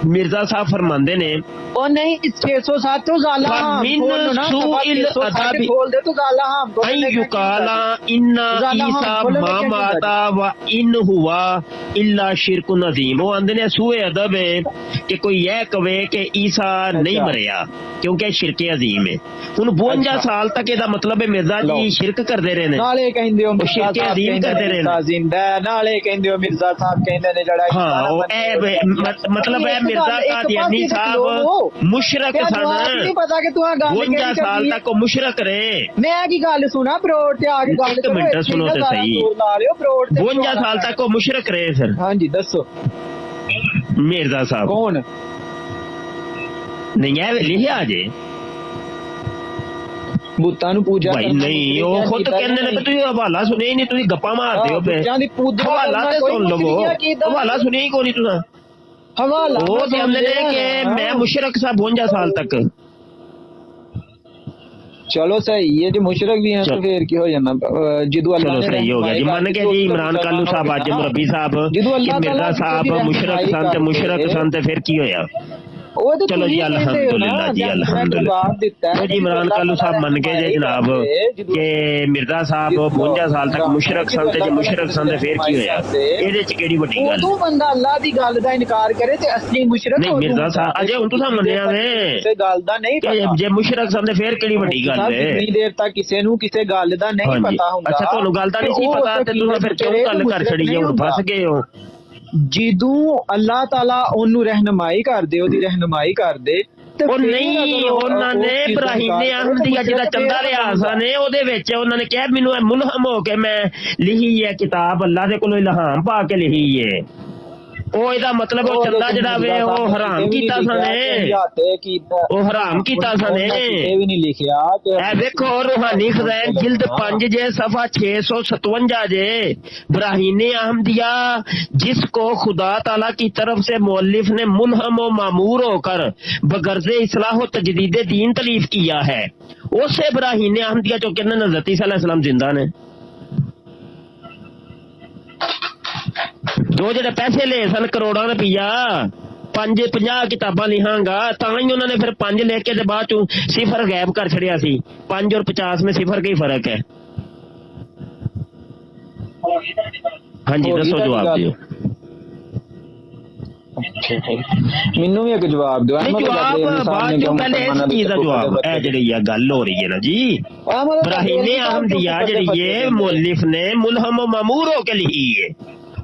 मिर्जा साहब फरमाते ने ओ नहीं 607 तो ज़ाला हाम फमिन खोल दो ना, सुइल 607 अदाबी खोल दे तो ज़ाला हाम खोल अन दे। युकाला इन्ना ज़ाला हाम ईसा खोलो, मा लेकिन माता व इन हुआ इल्ला शिरकुन अजीम। वो आंदे ने सूए अदब है कि कोई यह कवे कि ईसा नहीं मरिया क्योंकि शिरके अजीम है। हुन 52 साल तक ਇਹਦਾ ਮਤਲਬ ਹੈ ਮਿਰਜ਼ਾ ਜੀ ਸ਼ਿਰਕ ਕਰਦੇ ਰਹੇ ਨੇ, नाले कहंदे हो मिर्जा शिरके साहब अजीम कहंदे करते ने रहे मिर्जा जिंदा है, नाले कहंदे हो मिर्जा साहब कहंदे ने जड़ा हाँ वो मतलब है मिर्जा कादियानी साहब मुशरक सन, नहीं पता कि तू आ गल 52 साल तक वो मुशरक रहे। मैं की गल सुना बरोड़ ते आ के गल एक मिनट सुनो ते सही, ला लियो बरोड़ ते 52 साल तक वो मुशरक रहे सर। हां जी दसो मिर्जा साहब कौन नहीं है लिखिया जे ਬੁੱਤਾਂ ਨੂੰ ਪੂਜਾ ਭਾਈ ਨਹੀਂ ਉਹ ਖੁਦ ਕਹਿੰਦੇ ਨੇ ਕਿ ਤੁਸੀਂ ਹਵਾਲਾ ਸੁਣਿਆ ਹੀ ਨਹੀਂ, ਤੁਸੀਂ ਗੱਪਾਂ ਮਾਰਦੇ ਹੋ ਪਏ। ਹਵਾਲਾ ਤੇ ਸੁਣ ਲਵੋ, ਹਵਾਲਾ ਸੁਣਿਆ ਹੀ ਕੋਈ ਨਹੀਂ ਤੁਸੀਂ। ਹਵਾਲਾ ਉਹ ਕਹਿੰਦੇ ਨੇ ਕਿ ਮੈਂ ਮੁਸ਼ਰਕ ਸਾਂ 52 ਸਾਲ ਤੱਕ। चलो सही है जो मुशरक भी हैं तो फिर की हो जाना जिदू अल्लाह चलो सही हो गया जी, मान के जी इमरान कालू साहब अज मुरब्बी साहब कि मिर्जा साहब मुशरक सन ते मुशरक सन ते फिर की होया। चलो जी अल्हम्दुलिल्लाह जी अल्हम्दुलिल्लाह। तो जी इमरान कालू साहब मन के जे जनाब कि मिर्जा साहब 52 साल तक मुशरक सन ते जे मुशरक सन ते फिर की होया, ਇਹਦੇ ਚ ਕਿਹੜੀ ਵੱਡੀ ਗੱਲ? ਉਦੋਂ ਬੰਦਾ ਅੱਲਾਹ ਦੀ ਗੱਲ ਦਾ ਇਨਕਾਰ ਕਰੇ ਤੇ ਅਸਲੀ ਮੁਸ਼ਰਕ ਨਹੀਂ ਮਿਰਜ਼ਾ ਸਾਹਿਬ ਅਜੇ ਹੁਣ ਤੁਸੀਂ ਮੰਨਿਆ ਵੇ ਕਿਸੇ ਗੱਲ ਦਾ ਨਹੀਂ ਪਤਾ। ਜੇ ਮੁਸ਼ਰਕ ਸਨ ਤੇ ਫਿਰ ਕਿਹੜੀ ਵੱਡੀ ਗੱਲ ਹੈ? ਜਿੰਨੀ ਦੇਰ ਤੱਕ ਕਿਸੇ ਨੂੰ ਕਿਸੇ ਗੱਲ ਦਾ ਨਹੀਂ ਪਤਾ ਹੁੰਦਾ। ਅੱਛਾ ਤੁਹਾਨੂੰ ਗੱਲ ਦਾ ਨਹੀਂ ਸੀ ਪਤਾ ਤੇ ਤੁਸੀਂ ਫਿਰ ਕਿਉਂ ਗੱਲ ਕਰ ਛੜੀ ਹੁਣ ਫਸ ਗਏ ਹੋ? ਜਦੋਂ ਅੱਲਾਹ ਤਾਲਾ ਉਹਨੂੰ ਰਹਿਨਮਾਈ ਕਰਦੇ, ਉਹਦੀ ਰਹਿਨਮਾਈ ਕਰਦੇ ਉਹ ਨਹੀਂ ਉਹਨਾਂ ਨੇ ਇਬਰਾਹੀਮ ਅਹਿਮਦੀਆ ਜਿਹਦਾ ਚੰਦਾ ਰਿਆਸਾ ਨੇ ਉਹਦੇ ਵਿੱਚ ਉਹਨਾਂ ਨੇ ਕਿਹਾ ਮੈਨੂੰ ਮੁਲਹਮ ਹੋ ਕੇ ਮੈਂ ਲਿਖੀ ਹੈ ਕਿਤਾਬ, ਅੱਲਾਹ ਦੇ ਕੋਲੋਂ ਇਲਹਾਮ ਪਾ ਕੇ ਲਿਖੀ ਹੈ। ਉਹ ਇਹਦਾ ਮਤਲਬ ਉਹ ਚੰਦਾ ਜਿਹੜਾ ਵੇ ਉਹ ਹਰਾਮ ਕੀਤਾ ਸਨੇ, ਉਹ ਹਰਾਮ ਕੀਤਾ ਸਨੇ। ਇਹ ਵੀ ਨਹੀਂ ਲਿਖਿਆ ਕਿ ਇਹ ਵੇਖੋ रूहानी खज़ाइन जिल्द 5 जे सफ़ा 657 जे इब्राहीम अहमदिया जिसको खुदा ताला की तरफ से मुअल्लिफ ने मुल्हम व मामूर होकर बगर्ज़े इस्लाह व तजदीद दीन तलीफ किया है, उस इब्राहीम अहमदिया जो कहने हज़रत ईसा अलैहिस्सलाम जिंदा ने, जो ਜਿਹੜੇ ਪੈਸੇ ਲਏ ਸਨ ਕਰੋੜਾਂ ਰੁਪਈਆ 50 ਕਿਤਾਬਾਂ ਲਿਖਾਂਗਾ ਤਾਂ ਹੀ ਉਹਨਾਂ ਨੇ ਫਿਰ 5 ਲਿਖ ਕੇ ਤੇ ਬਾਅਦ ਚੋਂ ਸਿਫਰ ਗਾਇਬ ਕਰ ਛੜਿਆ ਸੀ। 5 और 50 में सिफर का ही फर्क है। हाँ जी दसो जवाब दियो। ਮੈਨੂੰ ਵੀ ਇੱਕ ਜਵਾਬ ਦਿਓ। ਜਵਾਬ ਬਾਅਦ ਚੋਂ ਪਹਿਲੇ ਇਸ ਚੀਜ਼ ਦਾ ਜਵਾਬ ਇਹ ਜਿਹੜੀ ਆ ਗੱਲ ਹੋ ਰਹੀ ਹੈ ਨਾ ਜੀ, ਇਬਰਾਹੀਮ ਅਹਿਮਦੀਆ ਜਿਹੜੀ ਹੈ ਮੁਅल्लिफ ਨੇ ਮੁਲਹਮ ਮਾਮੂਰ ਹੋ ਕੇ ਲਿਖੀ ਹੈ,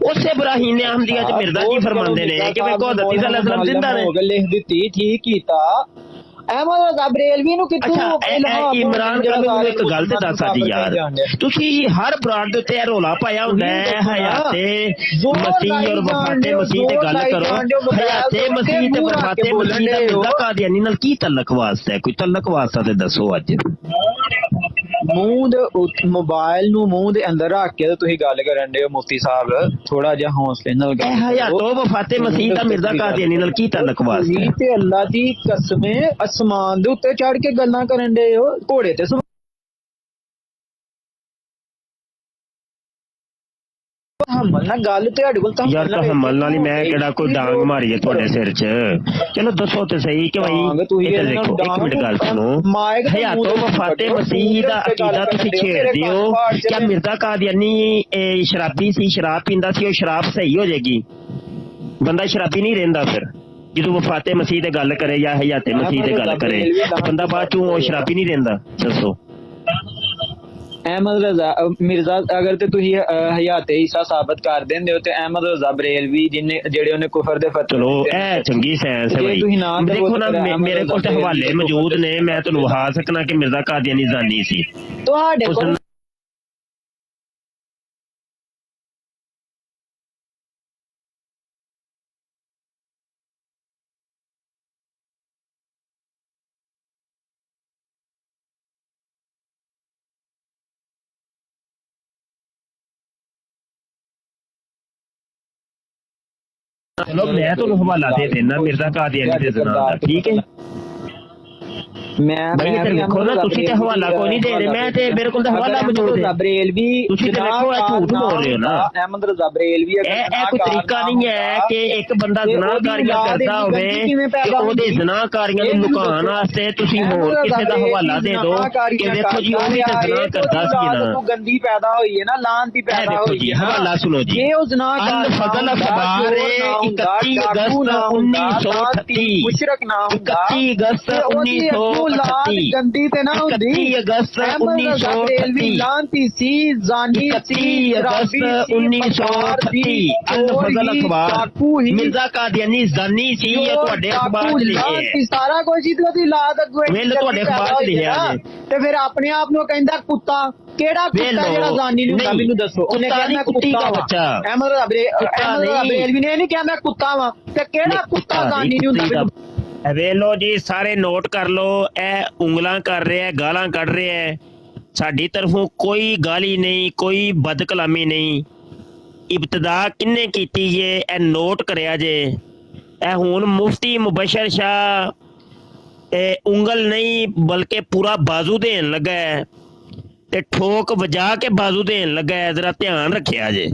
ਉਸੇ ਇਬਰਾਹੀਮ ਅਹਿਮਦੀਆ ਚ ਮਿਰਜ਼ਾ ਜੀ ਫਰਮਾਉਂਦੇ ਨੇ ਕਿ ਵੇਖੋ ਹਜ਼ਰਤ ਈਸਾ अलैहिस्सलाम ਜ਼ਿੰਦਾ ਨੇ। ਲਿਖ ਦਿੱਤੀ, ਠੀਕ ਕੀਤਾ। ਅਹਿਮਦ ਰਜ਼ਾ ਬਰੇਲਵੀ ਨੂੰ ਕਿੱਥੋਂ ਇਮਰਾਨ ਕਾਲੂ ਨੂੰ ਇੱਕ ਗੱਲ ਤੇ ਦੱਸ ਜੀ ਯਾਰ, ਤੁਸੀਂ ਹਰ ਬਰਾਂਡ ਦੇ ਉੱਤੇ ਇਹ ਰੋਲਾ ਪਾਇਆ ਹੁੰਦਾ ਹੈ ਹਯਾਤੇ ਮਸੀਹ ਔਰ ਵਫਾਤੇ ਮਸੀਹ ਤੇ ਗੱਲ ਕਰੋ। ਹਯਾਤੇ ਮਸੀਹ ਤੇ ਵਫਾਤੇ ਮਸੀਹ ਦਾ ਮਿਰਜ਼ਾ ਕਾਦੀਆਨੀ ਨਾਲ ਕੀ ਤਲਕ ਵਾਸਤਾ ਹੈ? ਕੋਈ ਤਲਕ ਵਾਸਤਾ ਤੇ ਦੱਸੋ। ਅੱਜ ਮੂੰਹ ਦੇ ਮੋਬਾਈਲ ਨੂੰ ਮੂੰਹ ਦੇ ਅੰਦਰ ਰੱਖ ਕੇ ਤੁਸੀਂ ਗੱਲ ਕਰਨ ਦੇ ਹੋ ਮੁਫਤੀ ਸਾਹਿਬ, ਥੋੜਾ ਜਿਹਾ ਹੌਸਲੇ ਨਾਲ ਗੱਲ ਕਰੋ। ਹਯਾਤੋ ਵਫਾਤੇ ਮਸੀਹ ਦਾ ਮਿਰਜ਼ਾ ਕਾਦੀਆਨੀ ਨਾਲ ਕੀ ਤਲਕ ਵਾਸਤਾ ਹੈ? ਤੇ ਅੱਲਾਹ ਦੀ ਕਸਮ ਅਸਮਾਨ ਦੇ ਉੱਤੇ ਚੜ ਕੇ ਗੱਲਾਂ ਕਰਨ ਦੇ ਹੋ, ਘੋੜੇ ਤੇ ਗੱਲ ਤੁਹਾਡੇ ਕੋਲ ਤਾਂ ਯਾਰ ਹਮਲ ਨਾਲ ਹੀ ਮੈਂ ਕਿਹੜਾ ਕੋਈ ਡਾਂਗ ਮਾਰੀ ਹੈ ਤੁਹਾਡੇ ਸਿਰ 'ਚ। ਚਲੋ ਦੱਸੋ ਤੇ ਸਹੀ ਕਿ ਭਾਈ ਦੇਖੋ ਇੱਕ ਮਿੰਟ ਗੱਲ ਸੁਣੋ। ਹਯਾਤੋ ਵਫਾਤੇ ਮਸੀਹ ਦਾ ਅਕੀਦਾ ਤੁਸੀਂ ਛੇੜਦੇ ਹੋ। ਕਿਆ ਮਿਰਜ਼ਾ ਕਾਦੀਆਨੀ ਸ਼ਰਾਬੀ ਸੀ, ਸ਼ਰਾਬ ਪੀਂਦਾ ਸੀ, ਉਹ ਸ਼ਰਾਬ ਸਹੀ ਹੋ ਜਾਏਗੀ? ਬੰਦਾ ਸ਼ਰਾਬੀ ਨਹੀਂ ਰਹਿੰਦਾ ਫਿਰ ਜਦੋਂ ਵਫਾਤੇ ਮਸੀਹ ਤੇ ਗੱਲ ਕਰੇ ਜਾਂ ਹਯਾਤੇ ਮਸੀਹ ਤੇ ਗੱਲ ਕਰੇ, ਬੰਦਾ ਬਾਅਦ ਚੋਂ ਉਹ ਸ਼ਰਾਬੀ ਨਹੀਂ ਰਹਿੰਦਾ? ਦੱਸੋ। अहमद रजा मिर्जा अगर ते तुही हयाते ईसा साबित कर देंदे हो ते अहमद रजा बरेलवी जिन्ने जेड़े उन्हें कुफर दे फतवे चलो ए चंगी साइंस है भाई। देखो ना मेरे कोल ते हवाले मौजूद ने, मैं तुहानू वहा सकना कि मिर्जा कादियानी जानी सी। तुहाडे कोल चलो मैं तो हवाला दे देना मिर्जा कादियानी दे देना, ठीक है। भाई इधर देखो ना, तुसी ते हवाला कोई नहीं दे रहे, मैं ते मेरे को हवाला मौजूद है। बरेलवी तुसी ते देखो झूठ बोल रहे हो ना। अहमद रजा बरेलवी कोई तरीका नहीं है कि एक बंदा ज़नाकारियां करदा होवे ते ओदे ज़नाकारियां नूं लुकाउण वास्ते तुसी होर किसे दा हवाला दे दो कि देखो जी ओ भी ते ज़ना करदा सी ना। गंदी पैदा होई है ना, लानती पैदा होई है। हवाला सुनो जी, ये उस ज़नाकार फजल अखबार 31 अगस्त 1938 मुशरक ना हुंदा, 31 अगस्त 1938 गंदी ते ना हुंदी, 31 अगस्त 1938 लानती सी, जानी सी, 31 अगस्त 1938 अल फजल अखबार मिर्जा कादियानी जानी सी। ये ਤੁਹਾਡੇ ਅਖਬਾਰ 'ਚ ਲਿਖਿਆ ਹੈ, ਸਾਰਾ ਕੁਝ ਹੀ ਤੁਸੀਂ ਲਾਦ ਅਗਵੇ ਤੁਹਾਡੇ ਅਖਬਾਰ 'ਚ ਲਿਖਿਆ ਹੈ। ਤੇ ਫਿਰ ਆਪਣੇ ਆਪ ਨੂੰ ਕਹਿੰਦਾ ਕੁੱਤਾ। ਕਿਹੜਾ ਕੁੱਤਾ ਜਿਹੜਾ ਜਾਨੀ ਨੂੰ ਹੁੰਦਾ ਮੈਨੂੰ ਦੱਸੋ। ਉਹਨੇ ਕਿਹਾ ਮੈਂ ਕੁੱਤਾ ਦਾ ਬੱਚਾ। ਅਹਿਮਦ ਬਰੇਲਵੀ ਨੇ ਨਹੀਂ ਕਿਹਾ ਮੈਂ ਕੁੱਤਾ ਵਾਂ, ਤੇ ਕਿਹੜਾ ਕੁੱਤਾ ਜਾਨੀ ਨੂੰ ਹੁੰਦਾ। ਵੇਲੋ ਜੀ ਸਾਰੇ ਨੋਟ ਕਰ ਲਓ, ਇਹ ਉਂਗਲਾਂ ਕਰ ਰਿਹਾ, ਗਾਲਾਂ ਕੱਢ ਰਿਹਾ। ਸਾਡੀ ਤਰਫੋਂ ਕੋਈ ਗਾਲੀ ਨਹੀਂ, ਕੋਈ ਬਦਕਲਾਮੀ ਨਹੀਂ। ਇਬਤਦਾ ਕਿੰਨੇ ਕੀਤੀ ਜੇ ਇਹ ਨੋਟ ਕਰਿਆ ਜੇ। ਇਹ ਹੁਣ ਮੁਫਤੀ ਮੁਬਸ਼ਰ ਸ਼ਾਹ ਇਹ ਉਂਗਲ ਨਹੀਂ ਬਲਕਿ ਪੂਰਾ ਬਾਜ਼ੂ ਦੇਣ ਲੱਗਾ ਹੈ ਤੇ ਠੋਕ ਵਜਾ ਕੇ ਬਾਜ਼ੂ ਦੇਣ ਲੱਗਾ ਹੈ। ਜ਼ਰਾ ਧਿਆਨ ਰੱਖਿਆ ਜੇ।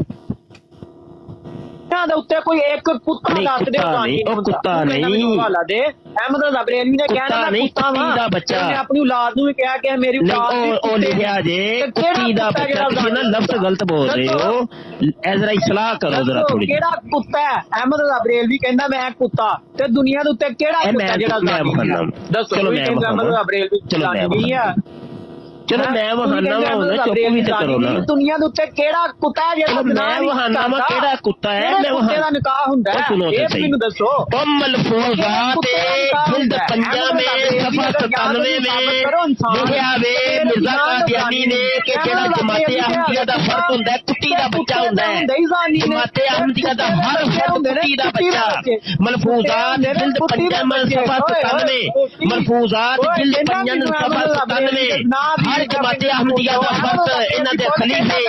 ਦੇ ਉੱਤੇ ਕੋਈ ਇੱਕ ਕੁੱਤਾ ਦੱਸ ਦਿਓ। ਉਹ ਕੁੱਤਾ ਨਹੀਂ ਹਵਾਲਾ ਦੇ। ਅਹਿਮਦ ਰਜ਼ਾ ਬਰੇਲਵੀ ਨੇ ਕਹਿਣਾ ਮੈਂ ਕੁੱਤਾ ਦਾ ਬੱਚਾ। ਉਹਨੇ ਆਪਣੀ ਔਲਾਦ ਨੂੰ ਵੀ ਕਿਹਾ ਕਿ ਮੇਰੀ ਔਲਾਦ ਉਹ ਲਿਖਿਆ ਜੇ ਕੁੱਤੀ ਦਾ ਬੱਚਾ। ਤੁਸੀਂ ਨਾ ਲਫ਼ਜ਼ ਗਲਤ ਬੋਲ ਰਹੇ ਹੋ, ਇਹ ਜ਼ਰਾ ਇਸਲਾਹ ਕਰੋ ਜ਼ਰਾ ਥੋੜੀ। ਕਿਹੜਾ ਕੁੱਤਾ ਹੈ? ਅਹਿਮਦ ਰਜ਼ਾ ਬਰੇਲਵੀ ਕਹਿੰਦਾ ਮੈਂ ਕੁੱਤਾ, ਤੇ ਦੁਨੀਆ ਦੇ ਉੱਤੇ ਕਿਹੜਾ ਕੁੱਤਾ ਜਿਹੜਾ ਦੱਸੋ। ਚਲੋ ਮੈਂ ਅਹਿਮਦ ਰਜ਼ਾ ਬਰੇਲਵੀ ਨਹੀਂ ਆ। ਚਲੋ ਮੈਂ ਵਹਾਨਾ ਵਾ ਹੁਣ ਚੁੱਪ ਵੀ ਤੇ ਕਰੋ ਨਾ। ਦੁਨੀਆ ਦੇ ਉੱਤੇ ਕਿਹੜਾ ਕੁੱਤਾ ਹੈ ਜਿਹੜਾ ਮੈਂ ਵਹਾਨਾ ਵਾ ਕਿਹੜਾ ਕੁੱਤਾ ਹੈ? ਮੈਂ ਕੁੱਤੇ ਦਾ ਨਿਕਾਹ ਹੁੰਦਾ ਹੈ, ਇਹ ਮੈਨੂੰ ਦੱਸੋ। ਮਲਫੂਜ਼ਾਤ ਜਿਲਦ 5 में सफा 97 में ਲਿਖਿਆ ਵੇ ਮਿਰਜ਼ਾ ਕਾਦੀਆਨੀ ਨੇ ਕਿ ਜਿਹੜਾ ਜਮਾਤੇ ਅਹਿਮਦੀਆ ਦਾ ਫਰਕ ਹੁੰਦਾ ਕੁੱਤੀ ਦਾ ਬੱਚਾ ਹੁੰਦਾ ਹੈ। ਜਮਾਤੇ ਅਹਿਮਦੀਆ ਦਾ ਹਰ ਫਰਕ ਕੁੱਤੀ ਦਾ ਬੱਚਾ। ਮਲਫੂਜ਼ਾਤ ਜਿਲਦ 5 में सफा 97 ਮਲਫੂਜ਼ਾਤ ਜਿਲਦ 5 में सफा 97 हर जमाते अहमदिया का फर्ज इन्हां दे खलीफे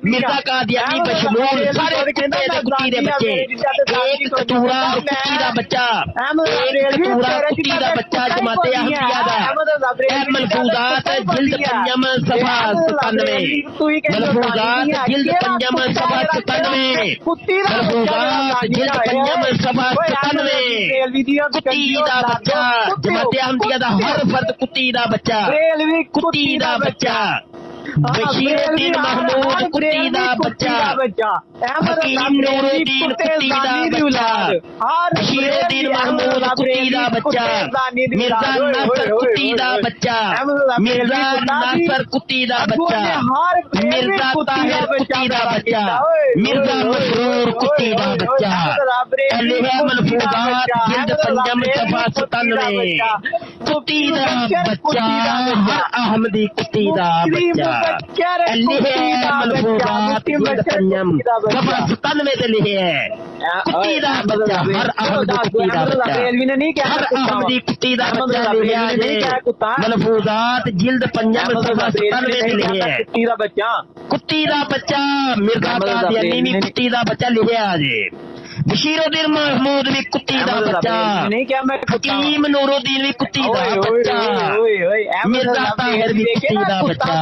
मिर्जा कादियानी बशमूल सारे कुत्ते दे कुत्ती दे बच्चे। एक कतूरा कुत्ती दा बच्चा, एक कतूरा कुत्ती दा बच्चा जमाते अहमदिया दा। ए मलफूजात जिल्द 5 सफा 97 मलफूजात जिल्द 5 सफा 97 मलफूजात जिल्द 5 सफा 97 कुत्ती दा बच्चा जमाते अहमदिया दा हर फर्द कुत्ती दा बच्चा, कुत्ती दा बच्चा। बशीरुद्दीन महमूद कुत्ती दा बच्चा, हकीम नूरुद्दीन कुत्ती दा बच्चा, बशीरुद्दीन महमूद कुत्ती दा बच्चा, मिर्जा नासर कुत्ती दा बच्चा, मिर्जा नासर कुत्ती दा बच्चा, मिर्जा ताहिर कुत्ती दा बच्चा, मिर्जा मसरूर कुत्ती दा बच्चा। पहले है मलफूजात जिल्द 5 सफा 97 कुत्ती दा बच्चा, अहमदी कुत्ती दा बच्चा। मलफूजात जिल्द 5 सफा 97 ते लिखे है कुत्ती दा बच्चा, हर अहमदी कुत्ती दा बच्चा, हर अहमदी कुत्ती दा बच्चा लिखा है। मलफूजात जिल्द 5 सफा 97 ते लिखे है कुत्ती दा बच्चा। मिर्जा कादियानी भी कुत्ती दा बच्चा लिखा है। बशीरुद्दीन महमूद भी कुत्ती दा बच्चा, हकीम नूरुद्दीन भी कुत्ती दा बच्चा, मिर्जा ताहिर भी कुत्ती दा बच्चा,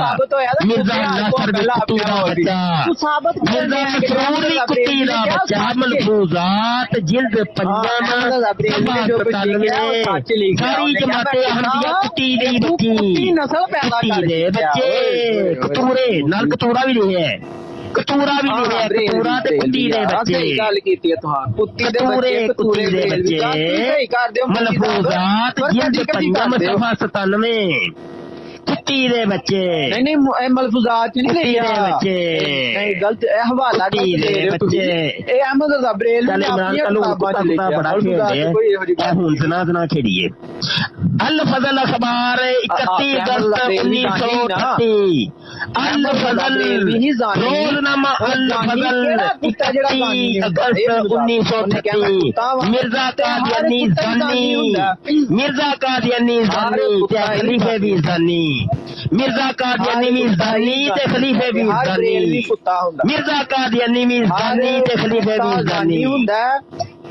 मिर्जा नासर भी कुत्ती दा बच्चा, मिर्जा मसरूर भी कुत्ती दा बच्चा। मलफूजात जिल्द 5 सफा 97 सारी जमाते अहमदिया कुत्ती दी बच्ची, कुत्ती दे बच्चे। कतूरे नाल कतूरा भी लिखे है, कतूरा भी लिखे है, कतूरा ते कुत्ती दे बच्चे, कतूरे कुत्ती दे बच्चे। मलफूजात जिल्द 5 सफा 97 कुत्ती दे बच्चे। नहीं मलफूजात नहीं लिखे बच्चे, नहीं गलत हवाला दे बच्चे। ए अहमद रज़ा बरेलवी ने अपनी किताबां बड़ा खेलदे है हुन जना खेड़िए। अल फजल अखबार 31 अगस्त 1938 अल फजल रोजनामा अल फजल 31 अगस्त 1938 मिर्जा कादियानी जानी, मिर्जा कादियानी जानी ते खलीफे भी जानी, मिर्जा कादियानी भी जानी ते खलीफे भी जानी, मिर्जा कादियानी भी जानी ते खलीफे भी जानी।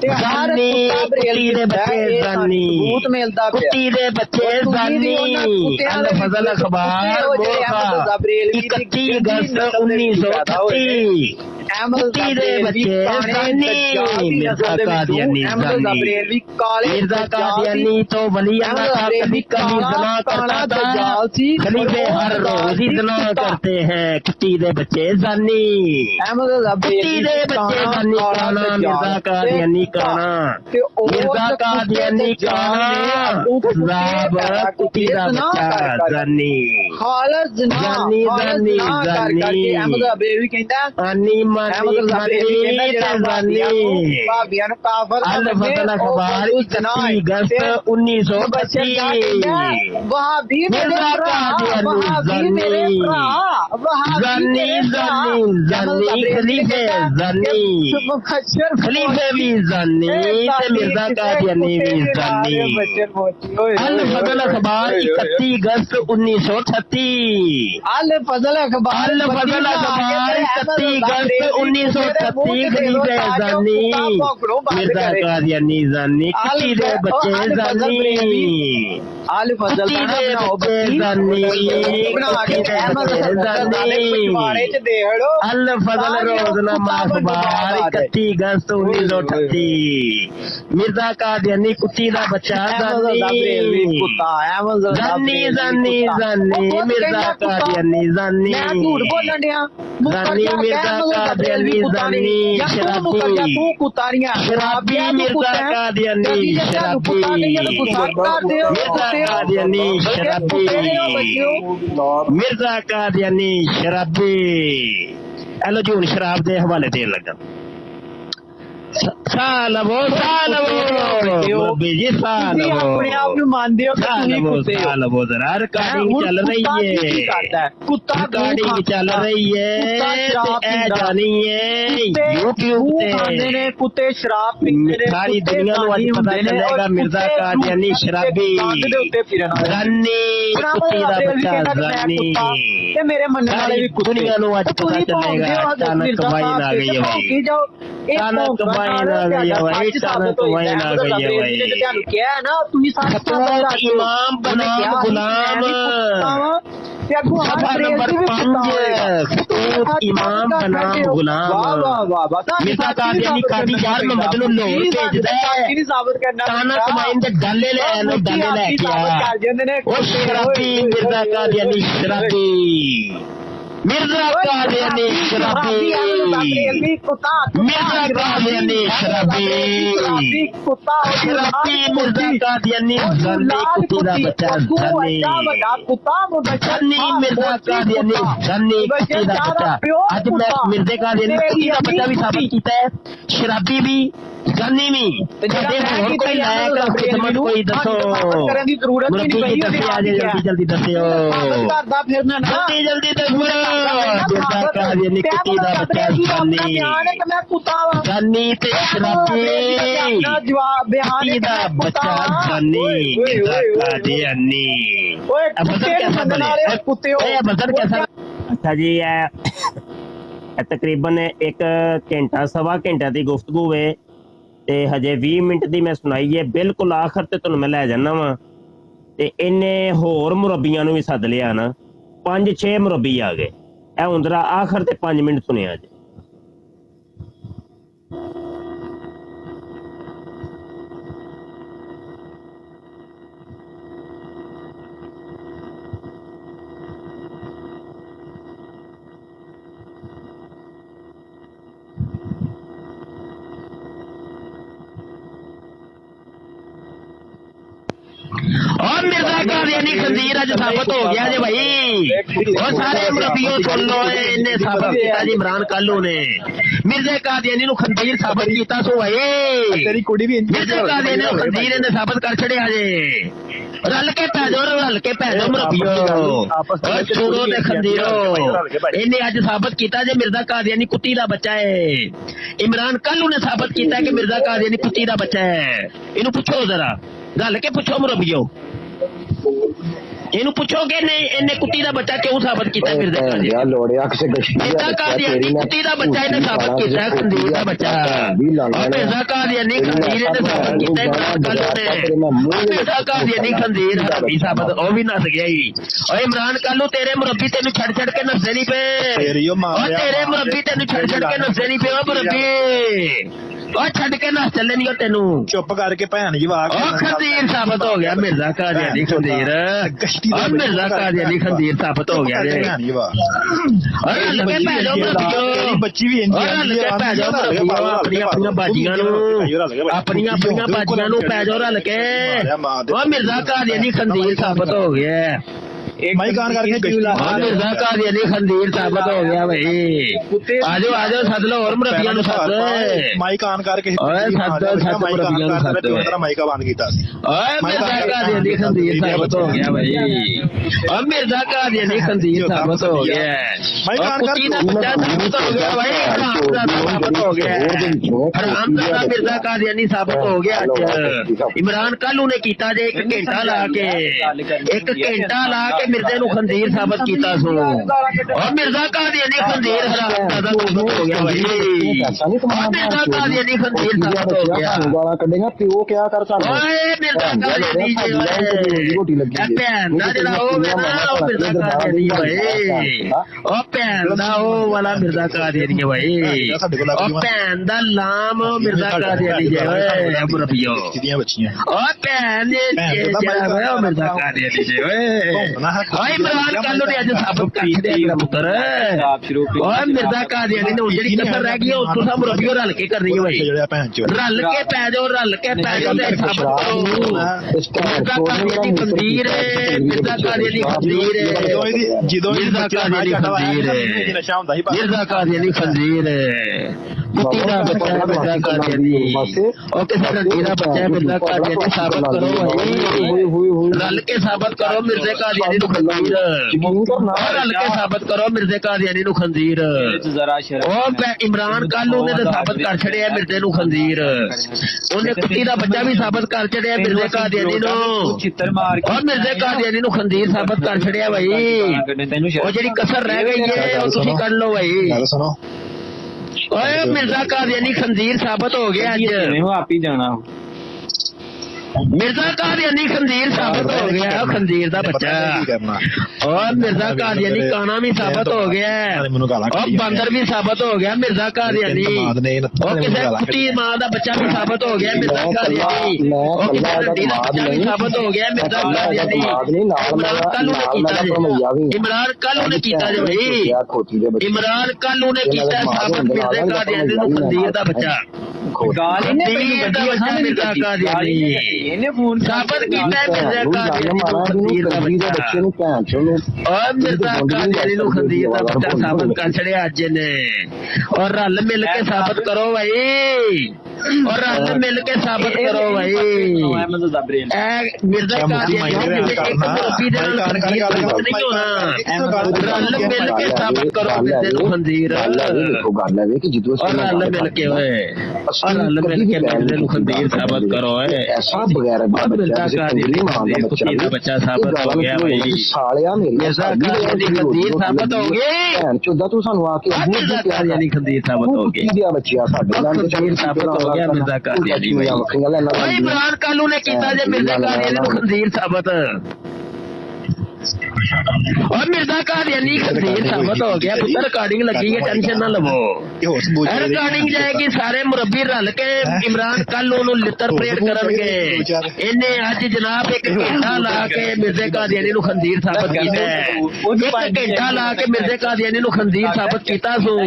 ਤੇ ਹਰ ਜ਼ਾਨੀ, ਕੁੱਤਾ ਬਰੇਲ ਕੁੱਤੀ ਦੇ ਬੱਚੇ ਜ਼ਾਨੀ, ਸਬੂਤ ਮਿਲਦਾ ਪਿਆ ਕੁੱਤੀ ਦੇ ਬੱਚੇ ਜ਼ਾਨੀ। ਅਲ ਫਜ਼ਲ ਅਖਬਾਰ ਮੋਖਾ 31 ਅਗਸਤ 1938 ਕੁੱਤੀ ਦੇ ਬੱਚੇ ਜ਼ਾਨੀ, ਮਿਰਜ਼ਾ ਕਾਦੀਆਨੀ ਜ਼ਾਨੀ। मिर्जा कादियानी तो वली अल्लाह था, कभी कभी जना करता था, खलीफे हर रोज ही जना करते हैं। कुत्ती दे बच्चे जानी, कुत्ती दे बच्चे जानी काना, मिर्जा कादियानी काना, मिर्जा कादियानी काना, जाब कुत्ती दा बच्चा जानी, जानी जानी जानी, आनी मानी जानी। अल फजल अखबार 31 अगस्त 1938 मिर्जा कादियानी जानी, जानी जानी खलीफे जानी, खलीफे भी जानी ते मिर्जा कादियानी भी जानी। अल फजल अखबार 31 अगस्त 1938 अल फजल अखबार 31 अगस्त 1938 खलीफे जानी, मिर्जा कादियानी जानी, कुत्ती दे बच्चे जानी, अल फजल कुत्ती दे बच्चे जानी, कुत्ती दे बच्चे जानी। अल फजल रोजनामा अखबार 31 अगस्त 1938 मिर्जा कादियानी कुत्ती दा बच्चा जानी, जानी जानी जानी मिर्जा कादियानी जानी, जानी मिर्जा कादियानी जानी, शराबी शराबी मिर्जा कादियानी शराबी, मिर्जा कादियानी शराबी, मिर्जा कादियानी शराबी। हेलो जी हूँ शराब के हवाले देन लगा। सालवो बाबी जी सालवो, अपने आप ਨੂੰ ਮੰਨਦੇ ਹੋ ਕਿ ਤੁਸੀਂ ਕੁੱਤੇ ਹੋ। सालवो जरा रिकॉर्डिंग चल रही है, रिकॉर्डिंग चल रही है, ए जानी है यूट्यूब ਖਾਂਦੇ ਨੇ ਕੁੱਤੇ ਸ਼ਰਾਬ ਪੀਂਦੇ ਨੇ सारी दुनिया को आज पता चलेगा मिर्जा कादियानी शराबी जानी, कुत्ती दा बच्चा जानी। ਤੇ ਮੇਰੇ ਮੰਨਣ ਵਾਲੇ ਵੀ ਕੁੱਤੇ दुनिया को आज पता चलेगा अचानक वाइन आ गई है भाई, अचानक वाइन आ गई है भाई, अचानक वाइन आ गई है भाई। ਤੁਹਾਨੂੰ ਕਿਹਾ ਨਾ ਤੁਸੀਂ खतों इमाम बनाम गुलाम सफा नंबर 5 खतूत इमाम बनाम गुलाम। मिर्जा कादियानी कादी यार मोहम्मद ਨੂੰ ਲਾਹੌਰ ਭੇਜਦਾ ਹੈ, ਤਾਨਾ ਕਮਾਈਨ ਦੇ ਡਾਲੇ ਲੈ ਆਇਆ, ਡਾਲੇ ਲੈ ਕੇ ਆਇਆ ਉਹ ਸ਼ਰਾਬੀ ਮਿਰਜ਼ਾ ਕਾदियानी शराबी, मिर्जा कादियानी शराबी, मिर्जा कादियानी शराबी, शराबी मिर्जा कादियानी जानी, कुत्ते दा बच्चा जानी, जानी मिर्जा कादियानी जानी, कुत्ते दा बच्चा। आज मैं मिर्जा कादियानी कुत्ते दा बच्चा भी साबित किया है, शराबी भी जानी भी। और कोई लायक खिदमत कोई दसो मुरब्बी जी, दसे आज जल्दी जल्दी दसियो, जल्दी जल्दी दसो। मिर्जा कादियानी कुत्ती दा बच्चा जानी, जानी ते शराबी कुत्ती दा बच्चा जानी, मिर्जा कादियानी। बजट कैसा बने, बजट कैसा? अच्छा जी तकरीबन 1 घंटा सवा घंटा की गुफ्तगू है ते हजे 20 मिनट की मैं सुनाई है, बिल्कुल आखिर ते तुहानूं मैं लै जाना वा ते इन्ने होर मुरब्बियां नूं भी सद लिया ना, 5-6 मुरब्बी आ गए। ए हुण जरा आखिर ते 5 मिनट सुनिया जी। और मिर्जा कादियानी खंजीर अज साबित हो गया जी भाई, और सारे मुरब्बियों सुन लो, इन्हें साबित किया जी इमरान कालू ने मिर्जा कादियानी नु खंजीर साबित किया सो भाई, मिर्जा कादियानी नु खंजीर इन्हें साबित कर छड़िया जे। रल के पैजो मुरब्बियों, छोड़ो ते खंजीरो, इन्हें अज साबित किया जे मिर्जा कादियानी कुत्ती दा बच्चा है। इमरान कालू ने साबित किया कि मिर्जा कादियानी कुत्ती दा बच्चा है। इन्हू पूछो जरा, गल के पूछो मुरब्बियों, ਇਹਨੂੰ ਪੁੱਛੋਗੇ ਨੇ ਇਹਨੇ ਕੁੱਤੀ ਦਾ ਬੱਚਾ ਕਿਉਂ ਸਾਬਤ ਕੀਤਾ ਮਿਰਜ਼ਾ ਕਾਦੀਆਨੀ ਲੋੜਿਆ ਕਿਸੇ ਕਸ਼ਤੀ ਮਿਰਜ਼ਾ ਕਾਦੀਆਨੀ ਕੁੱਤੀ ਦਾ ਬੱਚਾ ਇਹਨੇ ਸਾਬਤ ਕੀਤਾ ਖੰਦੀਰ ਦਾ ਬੱਚਾ ਮਿਰਜ਼ਾ ਕਾਦੀਆਨੀ ਖੰਦੀਰ ਇਹਨੇ ਸਾਬਤ ਕੀਤਾ ਮਿਰਜ਼ਾ ਕਾਦੀਆਨੀ ਖੰਦੀਰ ਹਰਾਮੀ ਸਾਬਤ ਉਹ ਵੀ ਨਸ ਗਿਆ ਹੀ ਓਏ ਇਮਰਾਨ ਕਾਲੂ ਤੇਰੇ ਮੁਰੱਬੀ ਤੈਨੂੰ ਛੱਡ ਕੇ ਨਸਦੇ ਨਹੀਂ ਪਏ ਤੇਰੇ ਮੁਰੱਬੀ ਤੈਨੂੰ ਛੱਡ ਕੇ ਨਸਦੇ ਨਹੀਂ ਪਏ ਓ ਮੁਰੱਬੀ ਉਹ ਛੱਡ ਕੇ ਨਸ ਚੱਲੇ ਨਹੀਂ ਤੈਨੂੰ ਚੁੱਪ ਕਰਕੇ ਭੈਣ ਜੀ ਵਾਹ ਉਹ ਖੰਦੀਰ ਸਾਬਤ ਹੋ ਗਿਆ ਮਿਰਜ਼ਾ ਕਾਦੀਆਨੀ ਖੰਦੀਰ ਉਹ ਮਿਰਜ਼ਾ ਕਾਦੀਆਨੀ ਖੰਦੀਰ ਸਾਬਤ ਹੋ ਗਿਆ ਭੈਣ ਜੀ ਵਾਹ ਓਏ ਲੱਗੇ ਪੈ ਜਾਓ ਮੁਰੱਬੀਓ ਬੱਚੀ ਵੀ ਇੰਨੀ ਲੱਗੇ ਪੈ ਜਾਓ ਮੁਰੱਬੀਓ ਆਪਣੀਆਂ ਬਾਜੀਆਂ ਨੂੰ ਆਪਣੀਆਂ ਬਾਜੀਆਂ ਨੂੰ ਪੈ ਜਾਓ ਰਲ ਕੇ ਉਹ ਮਿਰਜ਼ਾ ਕਾਦੀਆਨੀ ਖੰਦੀਰ ਸਾਬਤ ਹੋ ਗਿਆ ਮਾਈ ਕਾਨ ਕਰਕੇ ਮਿਰਜ਼ਾ ਕਾਦੀਆਨੀ ਖੰਦੀਰ ਸਾਬਤ ਹੋ ਗਿਆ ਭਾਈ ਆਜੋ ਸੱਦ ਲਓ ਹੋਰ ਮੁਰੱਬੀਆਂ ਨੂੰ ਸੱਦ ਮਾਈ ਕਾਨ ਕਰਕੇ ਓਏ ਸੱਦ ਮੁਰੱਬੀਆਂ ਨੂੰ ਸੱਦ ਤੇਰਾ ਮਾਈਕਾ ਬੰਦ ਕੀਤਾ ਸੀ ਓਏ ਮਿਰਜ਼ਾ ਕਾਦੀਆਨੀ ਖੰਦੀਰ ਸਾਬਤ ਹੋ ਗਿਆ ਭਾਈ ਓ ਮਿਰਜ਼ਾ ਕਾਦੀਆਨੀ ਖੰਦੀਰ ਸਾਬਤ ਹੋ ਗਿਆ ਕੁੱਤੀ ਦਾ ਬੱਚਾ ਸਾਬਤ ਹੋ ਗਿਆ ਭਾਈ ਹਰਾਮਜ਼ਾਦਾ ਸਾਬਤ ਹੋ ਗਿਆ ਹਰਾਮਜ਼ਾਦਾ ਮਿਰਜ਼ਾ ਕਾਦੀਆਨੀ ਸਾਬਤ ਹੋ ਗਿਆ ਅੱਜ ਇਮਰਾਨ ਕਾਲੂ ਨੇ ਕੀਤਾ ਜੇ 1 ਘੰਟਾ ਲਾ ਕੇ ਮਿਰਜ਼ੇ ਨੂੰ ਖੰਦੀਰ ਸਾਬਤ ਕੀਤਾ ਸੋ ਔਰ ਮਿਰਜ਼ਾ ਕਾਦੀਆਨੀ ਖੰਦੀਰ ਹਰਾਮਜ਼ਾਦਾ ਸਾਬਤ ਹੋ ਗਿਆ ਭਾਈ ਮਿਰਜ਼ਾ ਕਾਦੀਆਨੀ ਖੰਦੀਰ ਸਾਬਤ ਹੋ ਗਿਆ ਗਾਲਾਂ ਕੱਢੇਗਾ ਪਿਓ ਕਿਆ ਕਰ ਸਕਦਾ ਓਏ ਮਿਰਜ਼ਾ ਕਾਦੀਆਨੀ ਜੀ ਭੈਣ ਦਾ ਜਿਹੜਾ ਉਹ ਨਾ ਉਹ ਮਿਰਜ਼ਾ ਕਾਦੀਆਨੀ ਭਾਈ ਉਹ ਭੈਣ ਦਾ ਉਹ ਵਾਲਾ ਮਿਰਜ਼ਾ ਕਾਦੀਆਨੀ ਭਾਈ ਉਹ ਭੈਣ ਦਾ ਲਾਮ ਮਿਰਜ਼ਾ ਕਾਦੀਆਨੀ ਜੀ ਓਏ ਮੁਰੱਬੀਓ ਉਹ ਭੈਣ ਦੇ ਜਿਹੜਾ ਉਹ ਮਿਰਜ਼ਾ ਕਾਦੀਆਨੀ ਜੀ ਓਏ ਓਏ ਇਮਰਾਨ ਕਾਲੂ ਨੇ ਅੱਜ ਸਾਬਤ ਕਰ ਛੱਡਿਆ ਮੇਰਾ ਪੁੱਤਰ ਓਏ ਮਿਰਜ਼ਾ ਕਾਦੀਆਨੀ ਨੇ ਜਿਹੜੀ ਕਸਰ ਰਹਿ ਗਈ ਉਹ ਤੁਸੀਂ ਮੁਰੱਬੀਓ ਰਲ ਕੇ ਕਰਨੀ ਹੈ ਭਾਈ ਰਲ ਕੇ ਪੈ ਜਾਓ ਤੇ ਸਾਬਤ ਕਰੋ ਮਿਰਜ਼ਾ ਕਾਦੀਆਨੀ ਖੰਦੀਰ ਮਿਰਜ਼ਾ ਕਾਦੀਆਨੀ ਖੰਦੀਰ ਮਿਰਜ਼ਾ ਕਾਦੀਆਨੀ ਖੰਦੀਰ ਮਿਰਜ਼ਾ ਕਾਦੀਆਨੀ ਖੰਦੀਰ ਕੁੱਤੀ ਦਾ ਬੱਚਾ ਮਿਰਜ਼ਾ ਕਾਦੀਆਨੀ ਉਹ ਕਿਸੇ ਰੰਡੀ ਦਾ ਬੱਚਾ ਮਿਰਜ਼ਾ ਕਾਦੀਆਨੀ ਸਾਬਤ ਕਰੋ ਭਾਈ ਰਲ ਕੇ ਸਾਬਤ ਕਰੋ ਮਿਰਜ਼ੇ ਕਾਦੀਆਨੀ ਨੂੰ ਖੰਦੀਰ ਰਲ ਕੇ ਸਾਬਤ ਕਰੋ ਮਿਰਜ਼ੇ ਕਾਦੀਆਨੀ ਨੂੰ ਖੰਦੀਰ ਉਹ ਇਮਰਾਨ ਕਾਲੂ ਨੇ ਤਾਂ ਸਾਬਤ ਕਰ ਛੜਿਆ ਮਿਰਜ਼ੇ ਨੂੰ ਖੰਦੀਰ ਉਹਨੇ ਕੁੱਤੀ ਦਾ ਬੱਚਾ ਵੀ ਸਾਬਤ ਕਰ ਛੜਿਆ ਮਿਰਜ਼ੇ ਕਾਦੀਆਨੀ ਨੂੰ ਉਹ ਮਿਰਜ਼ੇ ਕਾਦੀਆਨੀ ਨੂੰ ਖੰਦੀਰ ਸਾਬਤ ਕਰ ਛੜਿਆ ਭਾਈ ਉਹ ਜਿਹੜੀ ਕਸਰ ਰਹਿ ਗਈ ਹੈ ਉਹ ਤੁਸੀਂ ਕੱਢ ਲਓ ਭਾਈ ਓਏ ਮਿਰਜ਼ਾ ਕਾਦੀਆਨੀ ਖੰਦੀਰ ਸਾਬਤ ਹੋ ਗਿਆ ਅੱਜ ਆਪ ਹੀ ਜਾਣਾ ਮਿਰਜ਼ਾ ਕਾਦੀਆਨੀ ਖੰਦੀਰ ਸਾਬਤ ਹੋ ਗਿਆ ਖੰਦੀਰ ਦਾ ਬੱਚਾ ਔਰ ਮਿਰਜ਼ਾ ਕਾਦੀਆਨੀ ਕਾਣਾ ਵੀ ਸਾਬਤ ਹੋ ਗਿਆ ਔਰ ਬਾਂਦਰ ਵੀ ਸਾਬਤ ਹੋ ਗਿਆ ਮਿਰਜ਼ਾ ਕਾਦੀਆਨੀ ਉਹ ਕਿਸੇ ਕੁੱਤੀ ਮਾਂ ਦਾ ਬੱਚਾ ਵੀ ਸਾਬਤ ਹੋ ਗਿਆ ਮਿਰਜ਼ਾ ਕਾਦੀਆਨੀ ਉਹ ਕਿਸੇ ਰੰਡੀ ਦਾ ਬੱਚਾ ਵੀ ਸਾਬਤ ਹੋ ਗਿਆ ਮਿਰਜ਼ਾ ਕਾਦੀਆਨੀ ਇਮਰਾਨ ਕਾਲੂ ਨੇ ਕੀਤਾ ਜੇ ਭਾਈ ਇਮਰਾਨ ਕਾਲੂ ਨੇ ਕੀਤਾ ਸਾਬਤ ਮਿਰਜ਼ਾ ਕਾਦੀਆਨੀ ਨੂੰ ਖੰਦੀਰ ਦਾ ਬੱਚਾ ਮਿਰਜ਼ਾ ਕਾਦੀਆਨੀ ਇਹਨੇ ਫੋਨ ਸਾਬਤ ਕੀਤਾ ਮਿਰਜ਼ਾ ਕਾਦੀਆਨੀ ਨੂੰ ਖੰਦੀਰ ਦਾ ਬੱਚਾ ਔਰ ਮਿਰਜ਼ਾ ਕਾਦੀਆਨੀ ਨੂੰ ਖੰਦੀਰ ਦਾ ਬੱਚਾ ਸਾਬਤ ਕਰ ਛੜਿਆ ਅੱਜ ਨੇ ਔਰ ਰਲ ਮਿਲ ਕੇ ਸਾਬਤ ਕਰੋ ਭਾਈ ਔਰ ਰਲ ਮਿਲ ਕੇ ਸਾਬਤ ਕਰੋ ਭਾਈ ਮਿਰਜ਼ਾ ਕਾਦੀਆਨੀ ਇੱਕ ਮੁਰੱਬੀ ਦੇ ਨਾਲ ਖੰਦੀਰ ਸਾਬਤ ਨਹੀਂ ਹੋਣਾ ਰਲ ਮਿਲ ਕੇ ਸਾਬਤ ਕਰੋ ਮਿਰਜ਼ੇ ਨੂੰ ਖੰਦੀਰ ਔਰ ਰਲ ਮਿਲ ਕੇ ਓਏ ਔਰ ਰਲ ਮਿਲ ਕੇ ਮਿਰਜ਼ੇ ਨੂੰ ਖੰਦੀਰ ਸਾਬਤ ਕਰੋ ਓਏ ਮਿਰਜ਼ਾ ਕਾਦੀਆਨੀ ਖੰਦੀਰ ਕੁੱਤੀ ਦਾ ਬੱਚਾ ਸਾਬਤ ਹੋ ਗਿਆ ਭਾਈ ਸਾਲਿਆ ਮੇਰੀ ਮਿਰਜ਼ਾ ਕਾਦੀਆਨੀ ਖੰਦੀਰ ਸਾਬਤ ਹੋ ਗਈ ਭੈਣ ਚੋਦਾ ਤੂੰ ਸਾਨੂੰ ਆ ਕੇ ਮਿਰਜ਼ਾ ਕਾਦੀਆਨੀ ਖੰਦੀਰ ਸਾਬਤ ਹੋ ਗਈ ਕੀ ਬੱਚਿਆ ਸਾਡੇ ਨਾਲ ਖੰਦੀਰ ਸਾਬਤ ਹੋ ਗਿਆ ਮਿਰਜ਼ਾ ਕਾਦੀਆਨੀ ਓਏ ਇਮਰਾਨ ਕਾਲੂ ਨੇ ਕੀਤਾ ਜੇ ਮਿਰਜ਼ਾ ਕਾਦੀਆਨੀ ਨੂੰ ਖੰਦੀਰ ਸਾਬਤ और मिर्जा कादियानी खंजीर साबित हो गया पुत्र रिकॉर्डिंग लगी है टेंशन ना लवो रिकॉर्डिंग जाएगी सारे मुरब्बी रल के इमरान कालू नु लितर परेड करनगे इन्ने आज जनाब एक घंटा ला के मिर्जे कादियानी नु खंजीर साबित कीता है एक घंटा ला के मिर्जे कादियानी नु खंजीर साबित कीता सो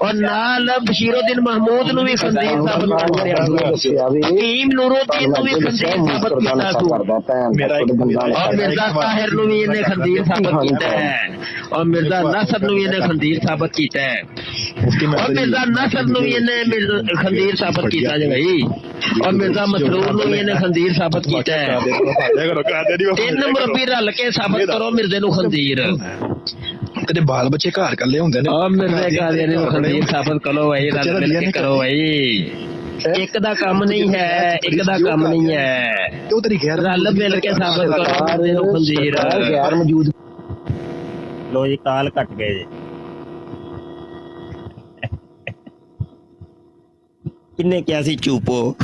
और नाल बशीरुद्दीन महमूद नु भी खंजीर साबित किया टीम नूरुद्दीन नु भी खंजीर साबित कीता सो और मिर्जा ताहिर नु भी इन्हें खंजीर साबित कीता है और मिर्जा नासर नु भी इन्हें खंजीर साबित कीता है और मिर्जा नासर नु भी इन्हें खंजीर साबित कीता है भाई और मिर्जा मसरूर नु भी इन्हें खंजीर साबित कीता है तीन मुरब्बी रल के साबित करो मिर्जे नु खंजीर तेरे बाल बच्चे घर कर ले होंगे और मिर्जे कादियानी नु खंजीर साबित करो भाई रल मिल के करो भाई ਇੱਕ ਦਾ ਕੰਮ ਨਹੀਂ ਹੈ, ਇੱਕ ਦਾ ਕੰਮ ਨਹੀਂ ਹੈ। ਉਹ ਤੇਰੀ ਗੈਰ ਰਲ ਮਿਲ ਕੇ ਸਾਬਤ ਕਰੋ ਇਹਨੂੰ ਖੰਜੀਰ गैर मौजूद ਲੋ ਜੀ ਕਾਲ ਕੱਟ ਗਏ ਜੀ ਕਿੰਨੇ ਕਿਹਾ ਸੀ ਚੁੱਪੋ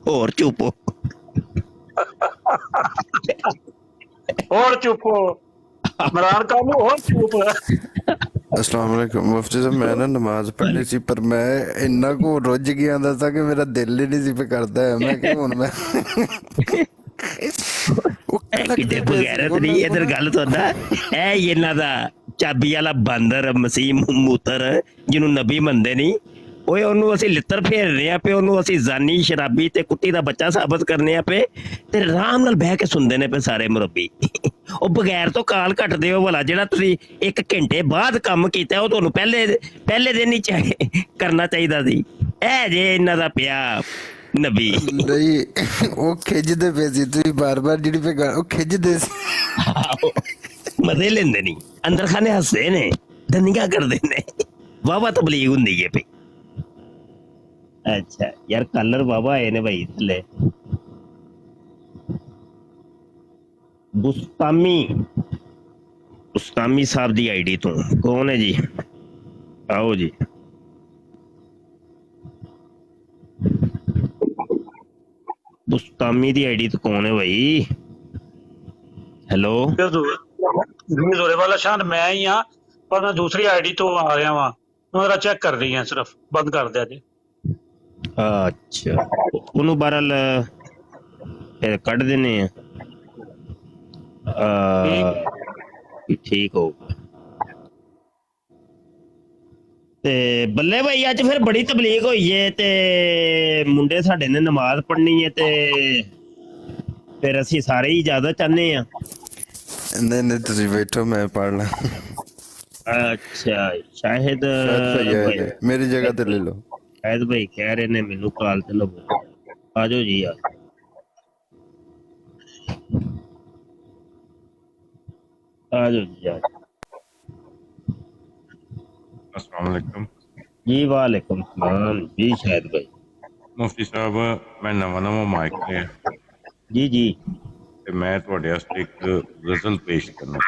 ਹੋਰ ਚੁੱਪੋ ਹੋਰ ਚੁੱਪੋ ਇਮਰਾਨ ਖਾਨ ਨੂੰ ਹੋਰ ਚੁੱਪ अस्सलाम वालेकुम मुफ्ती साहब मैं ना नमाज पढ़नी सी पर मैं इन्ना को रुझ गया था कि मेरा दिल ही नहीं सी पे करता है मैं कि हुन मैं ਕਿਤੇ ਬਗੈਰਤ ਨਹੀਂ ਇਧਰ ਗੱਲ ਤੁਹਾਡਾ ਇਹ ਇਹਨਾਂ ਦਾ ਚਾਬੀ ਵਾਲਾ ਬਾਂਦਰ ਮਸੀਹ ਮੂਤਰ ਜਿਹਨੂੰ ਨਬੀ ਮੰਨਦੇ ਨਹੀਂ ਓਏ ਉਹਨੂੰ ਅਸੀਂ ਲਿੱਤਰ ਫੇਰ ਰਹੇ ਆ ਪਏ ਉਹਨੂੰ ਅਸੀਂ ਜ਼ਾਨੀ ਸ਼ਰਾਬੀ ਤੇ ਕੁੱਤੀ ਦਾ ਬੱਚਾ ਸਾਬਤ ਕਰਨੇ ਆ ਪਏ ਤੇ ਆਰਾਮ ਨਾਲ ਬਹਿ ਕੇ ਸੁਣਦੇ ਨੇ ਪਏ ਸਾਰੇ ਮੁਰੱਬੀ ਉਹ ਬਗੈਰ ਤੋਂ ਕਾਲ ਕੱਟਦੇ ਹੋ ਭਲਾ ਜਿਹੜਾ ਤੁਸੀਂ 1 ਘੰਟੇ ਬਾਅਦ ਕੰਮ ਕੀਤਾ ਉਹ ਤੁਹਾਨੂੰ ਪਹਿਲੇ ਦਿਨ ਹੀ ਕਰਨਾ ਚਾਹੀਦਾ ਸੀ ਇਹ ਜੇ ਇਹਨਾਂ ਦਾ ਪਿਆ ਨਬੀ ਨਹੀਂ ਉਹ ਖਿੱਚਦੇ ਪਏ ਸੀ ਤੁਸੀਂ ਬਾਰ-ਬਾਰ ਜਿਹੜੀ ਪੇ ਉਹ ਖਿੱਚਦੇ ਸੀ ਮਜ਼ੇ ਲੈਂਦੇ ਨਹੀਂ ਅੰਦਰ ਖਾਨੇ ਹੱਸਦੇ ਨੇ ਦੰਦੀਆਂ ਕਰਦੇ ਨੇ ਵਾਵਾ ਤਬਲੀਗ ਹੁੰਦੀ ਹੈ ਪਈ अच्छा यार कलर बाबा आए ने भाई थले बुस्तामी साहब दी आईडी तो कौन है जी आओ जी बुस्तामी दी आईडी तो कौन है भाई हेलो जोरे वाला शान मैं ही हाँ पर मैं दूसरी आईडी तो आ रहा वहाँ मेरा चेक कर रही है सिर्फ बंद कर दिया जी अच्छा ਉਹਨੂੰ ਬਰਲ ਫਿਰ ਕੱਢ ਦਿੰਨੇ ਆ ਠੀਕ ਹੋ ਤੇ ਬੱਲੇ ਭਾਈ ਅੱਜ ਫਿਰ ਬੜੀ ਤਬਲੀਗ ਹੋਈ ਏ ਤੇ ਮੁੰਡੇ ਸਾਡੇ ਨੇ ਨਮਾਜ਼ ਪੜ੍ਹਨੀ ਏ ਤੇ ਫਿਰ ਅਸੀਂ ਸਾਰੇ ਹੀ ਇਜਾਜ਼ਤ ਚਾਹੁੰਦੇ ਆ ਨਹੀਂ ਤੁਸੀਂ ਬੈਠੋ ਮੈਂ ਪੜ੍ਹ ਲਾਂ ਅੱਛਾ ਸ਼ਾਹਿਦ ਮੇਰੀ ਜਗ੍ਹਾ ਤੇ ਲੈ ਲਓ शायद भाई कह रहे ने मेनू कॉल ते लवो आ जाओ जी यार आ जाओ जी यार अस्सलाम वालेकुम जी वालेकुम सलाम जी शायद भाई मुफ्ती साहब मैं नवा माइक है जी जी ते मैं तुहाडे वास्ते एक गज़ल पेश करना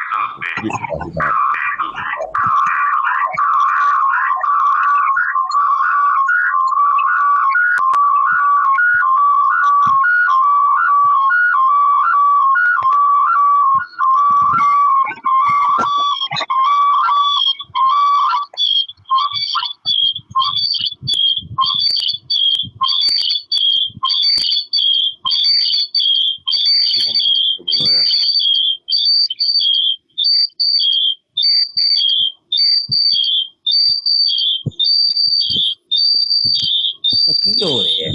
की हो रही है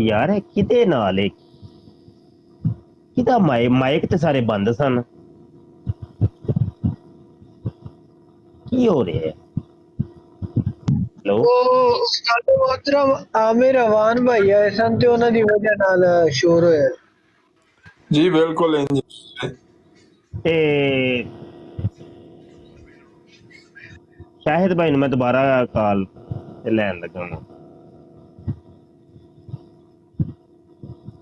यार किते नाल किदा माइक ते सारे बंद सन की हो रहा है हेलो उस्ताद मोहतरम आमिर अवान भाई आए सन ते उन्हां दी वजह नाल शोर होया जी बिल्कुल ते शाहिद भाई मैं दोबारा कॉल लैन लगा हूं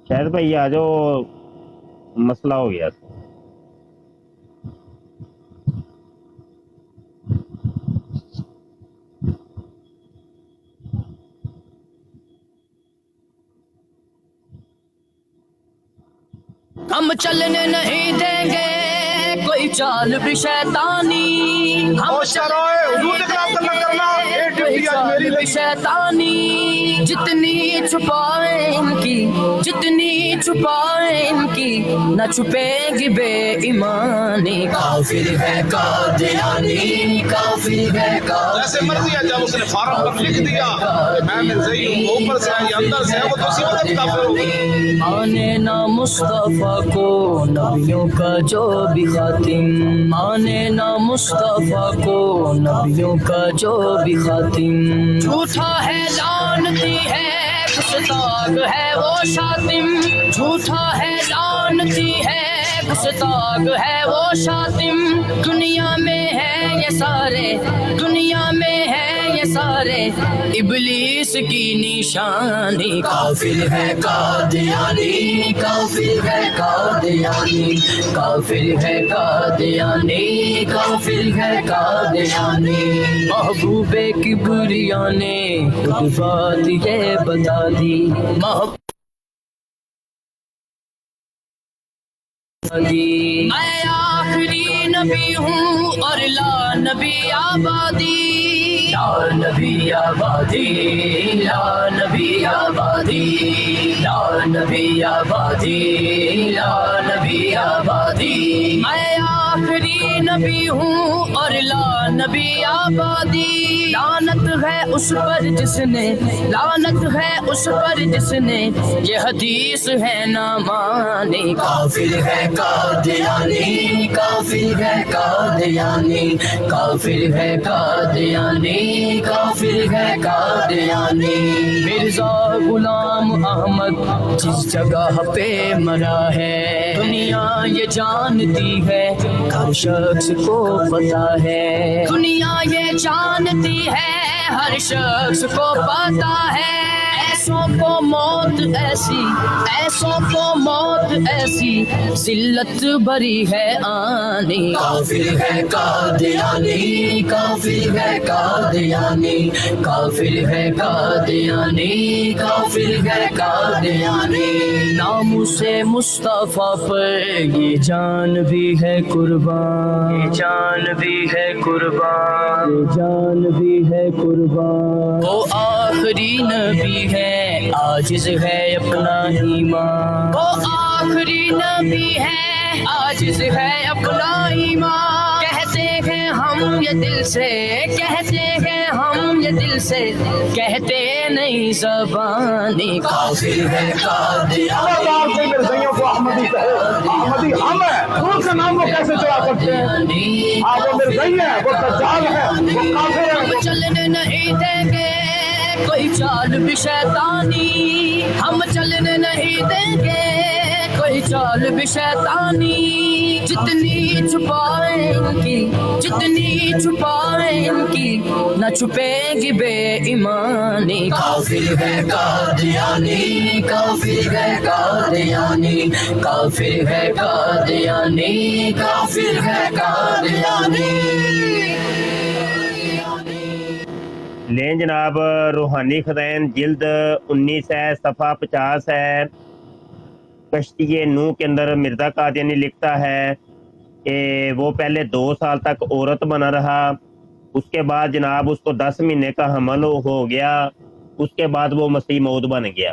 शाहिद भाई आ जाओ मसला हो गया हम चलने नहीं देंगे कोई चाल भी शैतानी हम कोई चाल भी शैतानी जितनी छुपाए इनकी न छुपेगी बेईमानी काफिर है कादियानी काफिर है जैसे मर्जी है जब उसने फार्म पर लिख दिया मैं मिर्ज़ई हूं ऊपर से है अंदर से है वो तो उसी वक्त काफिर हो गई माने ना मुस्तफा को नबियों का जो भी खातिम माने ना मुस्तफा को नबियों का जो भी खातिम झूठा है लानती है गुस्ताख है वो शातिम झूठा है लानती है गुस्ताख है वो शातिम, दुनिया में है ये सारे, दुनिया में है ये सारे इबलीस की निशानी। काफिर है कादियानी, काफिर है कादियानी, काफिर है कादियानी, काफिर है कादियानी। महबूबे किबरिया ने खुद बात ये बता दी, मैं आखिरी नबी हूँ और ला नबी आबादी, ला नबी आबादी, ला नबी आबादी, ला नबी आबादी, ला नबी आबादी। मैं आखिरी नबी हूँ और ला नबी आबादी। लानत है उस पर जिसने, लानत है उस पर जिसने ये हदीस है ना माने। काफिर है कादियानी, काफिर है कादियानी, काफिर है कादियानी, काफिर है कादियानी। मिर्जा गुलाम अहमद जिस जगह पे मरा है, दुनिया ये जानती है, हर शख्स को पता है, दुनिया ये जानती है, हर शख्स को पता है। ऐसों को मौत ऐसी, ऐसों को मौत ऐसी जिल्लत भरी है आनी। काफिर है कादियानी, काफिर है कादियानी, काफिर है कादियानी, काफिर है कादियानी। नामों से मुस्तफा पर ये जान भी है कुर्बान, ये जान भी है कुर्बान, ये जान भी है कुर्बान। वो आखिरी नबी है, आजिज है अपना ईमान, वो आखिरी नबी है, आजिज है अपना ईमान। कहते हैं हम ये दिल से, कहते हैं हम ये दिल से, कहते नहीं ज़बानी। काफिर है कादियानी, मिर्ज़ाइयों को अहमदी कहे, अहमदी हम है, दूसरे नाम को कैसे चला सकते हैं? आप वो मिर्ज़ाई है, वो दज्जाल है, वो काफिर है। चलने नहीं देंगे कोई चाल भी शैतानी, हम चलने नहीं देंगे कोई चाल भी शैतानी। जितनी छुपाए इनकी, जितनी छुपाए इनकी, न छुपेगी बेईमानी। काफिर है कादियानी, काफिर है कादियानी, काफिर है कादियानी, काफिर है कादियानी। लें जनाब, रूहानी खदैन जिल्द 19 है, सफ़ा 50 है। कश्ती नूह के अंदर मिर्ज़ा कादियानी लिखता है कि वो पहले 2 साल तक औरत बना रहा, उसके बाद जनाब उसको 10 महीने का हमल हो गया, उसके बाद वो मसीह मौद बन गया।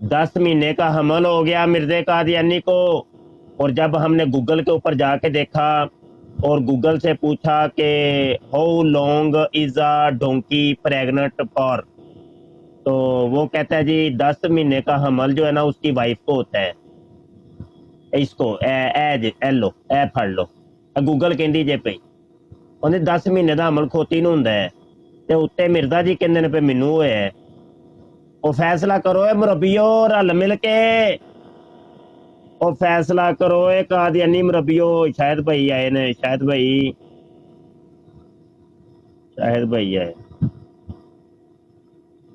10 महीने का हमल हो गया मिर्ज़ा कादियानी को, और जब हमने गूगल के ऊपर जाके देखा और गूगल से पूछा कि how long is a donkey pregnant for, तो वो कहता है जी 10 महीने का हमल जो है ना उसकी वाइफ को होता है। इसको ए लो ए फड़ लो, गूगल कहती जे पई ਉਹਨੇ 10 ਮਹੀਨੇ ਦਾ ਹਮਲ ਖੋਤੀ ਨੂੰ ਹੁੰਦਾ ਹੈ, ਤੇ ਉੱਤੇ ਮਿਰਜ਼ਾ ਜੀ ਕਹਿੰਦੇ ਨੇ ਪਏ ਮੈਨੂੰ ਹੋਇਆ ਹੈ। ਉਹ ਫੈਸਲਾ ਕਰੋ ਇਹ ਮੁਰੱਬੀਓ, ਰਲ ਮਿਲ ਕੇ ਉਹ ਫੈਸਲਾ ਕਰੋ। ਇਹ ਕਾਦੀਆਨੀ ਮੁਰੱਬੀਓ, ਸ਼ਾਇਦ ਭਾਈ ਆਏ ਨੇ, ਸ਼ਾਇਦ ਭਾਈ ਆਏ।